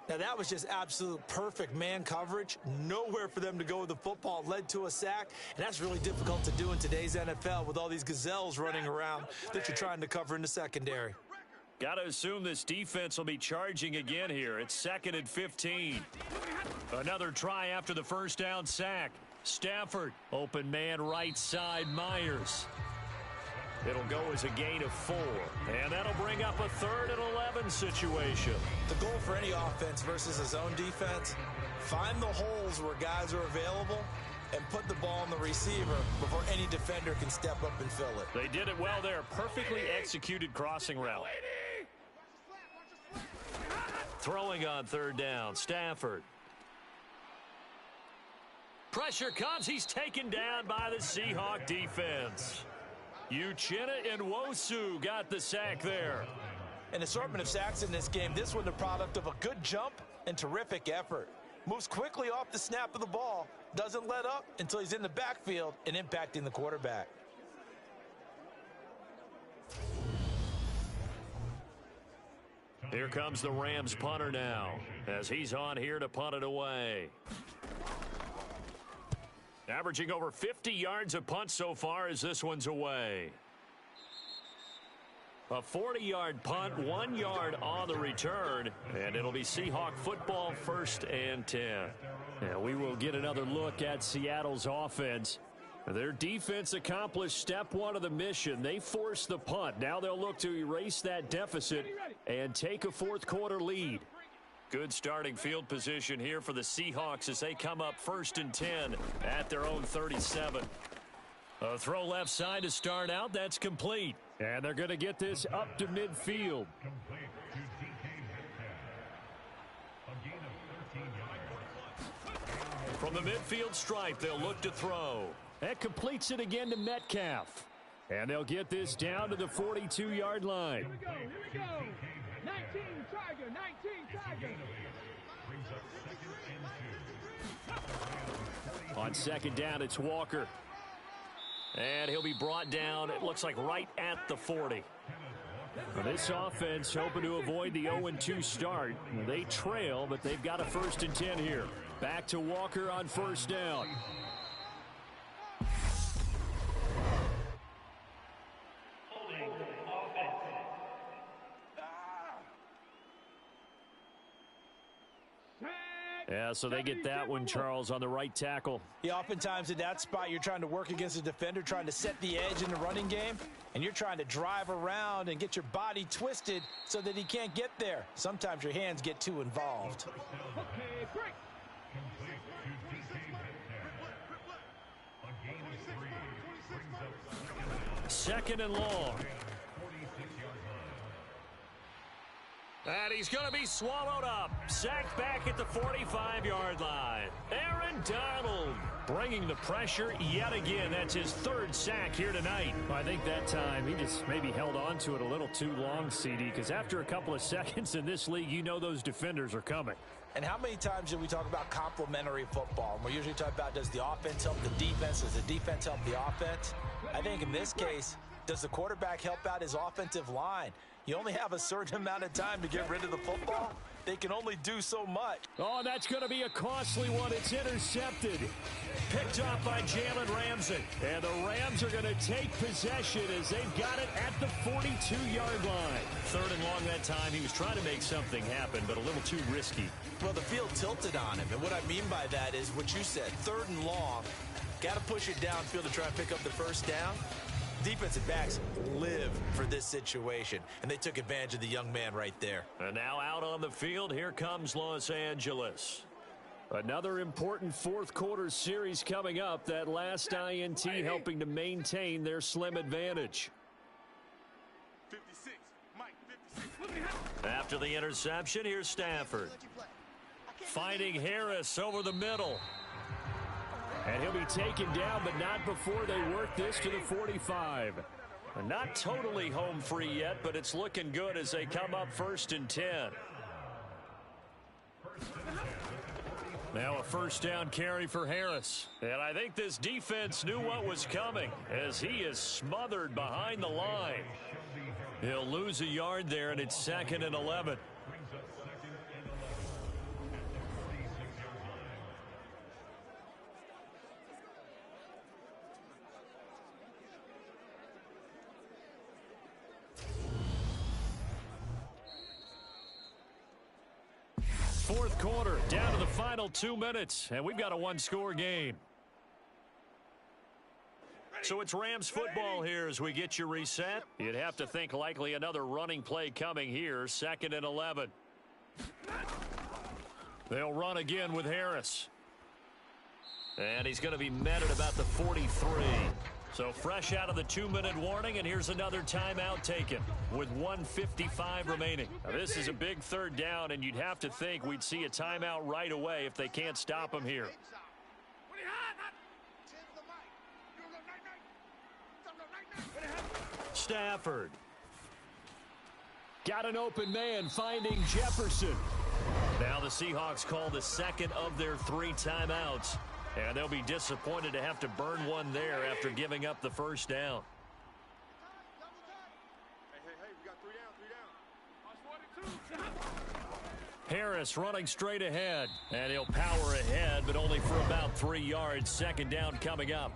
Now, that was just absolute perfect man coverage. Nowhere for them to go with the football. Led to a sack, and that's really difficult to do in today's NFL with all these gazelles running around that you're trying to cover in the secondary. Got to assume this defense will be charging again here. It's 2nd and 15. Another try after the 1st down sack. Stafford, open man right side, Myers. It'll go as a gain of 4, and that'll bring up a 3rd and 11 situation. The goal for any offense versus a zone defense, find the holes where guys are available and put the ball on the receiver before any defender can step up and fill it. They did it well there. Perfectly executed crossing route. Throwing on 3rd down, Stafford. Pressure comes. He's taken down by the Seahawk defense. Uchenna and Nwosu got the sack there. An assortment of sacks in this game. This one the product of a good jump and terrific effort. Moves quickly off the snap of the ball. Doesn't let up until he's in the backfield and impacting the quarterback. Here comes the Rams punter now as he's on here to punt it away. Averaging over 50 yards a punt so far as this one's away. A 40-yard punt, 1 yard on the return, and it'll be Seahawk football, 1st and 10. And we will get another look at Seattle's offense. Their defense accomplished step 1 of the mission. They forced the punt. Now they'll look to erase that deficit and take a 4th quarter lead. Good starting field position here for the Seahawks as they come up 1st and 10 at their own 37. A throw left side to start out. That's complete. And they're going to get this up to midfield. Complete to DK Metcalf. A gain of 13 yards. From the midfield stripe, they'll look to throw. That completes it again to Metcalf. And they'll get this down to the 42-yard line. Here we go. 19 Tiger, 19 Tiger. Brings up 2nd and 2. On 2nd down, it's Walker. And he'll be brought down, it looks like right at the 40. This offense hoping to avoid the 0-2 start. They trail, but they've got a 1st and 10 here. Back to Walker on 1st down. Yeah, so they get that one, Charles, on the right tackle. Yeah, oftentimes in that spot, you're trying to work against a defender, trying to set the edge in the running game, and you're trying to drive around and get your body twisted so that he can't get there. Sometimes your hands get too involved. Okay, break. Complete to DK Metcalf. A gain of 3. Brings up 2nd and long. 46 yards line. And he's going to be swallowed up. Sacked back at the 45-yard line. Aaron Donald bringing the pressure yet again. That's his 3rd sack here tonight. Well, I think that time he just maybe held on to it a little too long, CD, because after a couple of seconds in this league, you know those defenders are coming. And how many times do we talk about complementary football? And we're usually talking about, does the offense help the defense? Does the defense help the offense? I think in this case, does the quarterback help out his offensive line? You only have a certain amount of time to get rid of the football. They can only do so much. Oh, that's going to be a costly one. It's intercepted. Picked off by Jalen Ramsey. And the Rams are going to take possession as they've got it at the 42-yard line. 3rd and long that time. He was trying to make something happen, but a little too risky. Well, the field tilted on him. And what I mean by that is what you said. 3rd and long. Got to push it downfield to try and pick up the 1st down. Defensive backs live for this situation, and they took advantage of the young man right there. And now out on the field, here comes Los Angeles. Another important 4th quarter series coming up. That last INT helping to maintain their slim advantage. 56, Mike, 56. After the interception, here's Stafford. Finding Harris over the middle. And he'll be taken down, but not before they work this to the 45. Not totally home free yet, but it's looking good as they come up 1st and 10. Now a 1st down carry for Harris. And I think this defense knew what was coming as he is smothered behind the line. He'll lose a yard there, and it's 2nd and 11. Fourth quarter, down to the final 2 minutes, and we've got a 1-score game. So it's Rams football here as we get you reset. You'd have to think likely another running play coming here, 2nd and 11. They'll run again with Harris. And he's going to be met at about the 43. So fresh out of the 2-minute warning, and here's another timeout taken with 1:55 remaining. Now, this is a big 3rd down, and you'd have to think we'd see a timeout right away if they can't stop him here. Stafford. Got an open man finding Jefferson. Now the Seahawks call the 2nd of their 3 timeouts. And they'll be disappointed to have to burn one there after giving up the 1st down. Hey, we got 3 down, 3 down. Harris running straight ahead, and he'll power ahead, but only for about 3 yards. Second down coming up.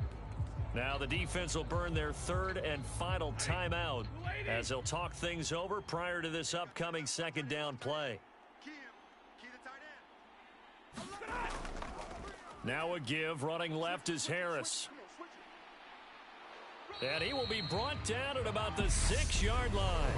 Now the defense will burn their third and final timeout as they'll talk things over prior to this upcoming second down play. Now a give, running left is Harris. And he will be brought down at about the 6-yard line.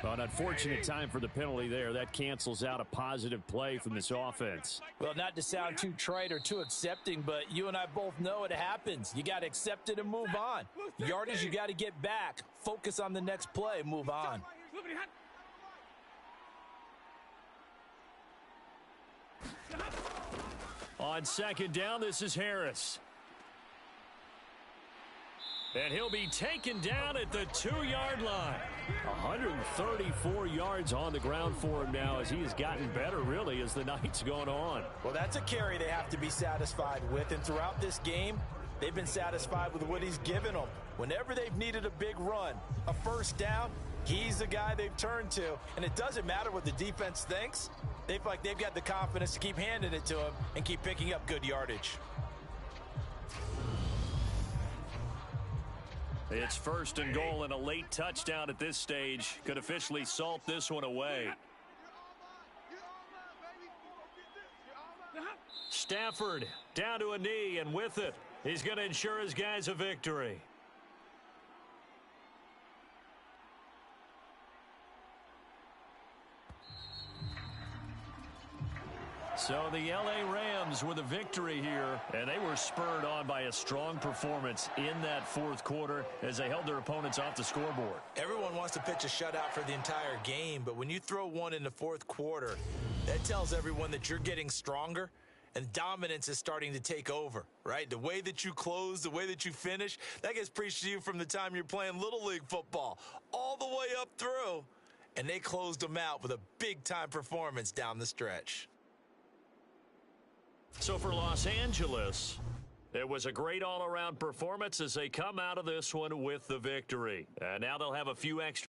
Well, an unfortunate time for the penalty there. That cancels out a positive play from this offense. Well, not to sound too trite or too accepting, but you and I both know it happens. You got to accept it and move on. Yardage, you got to get back. Focus on the next play. Move on. On second down, this is Harris. And he'll be taken down at the 2-yard line. 134 yards on the ground for him now as he has gotten better, really, as the night's gone on. Well, that's a carry they have to be satisfied with. And throughout this game, they've been satisfied with what he's given them. Whenever they've needed a big run, a first down, he's the guy they've turned to. And it doesn't matter what the defense thinks. They feel like they've got the confidence to keep handing it to him and keep picking up good yardage. It's first and goal and a late touchdown at this stage. Could officially salt this one away. Stafford down to a knee, and with it, he's going to ensure his guys a victory. So the L.A. Rams with a victory here, and they were spurred on by a strong performance in that fourth quarter as they held their opponents off the scoreboard. Everyone wants to pitch a shutout for the entire game, but when you throw one in the fourth quarter, that tells everyone that you're getting stronger and dominance is starting to take over, right? The way that you close, the way that you finish, that gets preached to you from the time you're playing Little League football all the way up through, and they closed them out with a big-time performance down the stretch. So for Los Angeles, it was a great all-around performance as they come out of this one with the victory. And now they'll have a few extra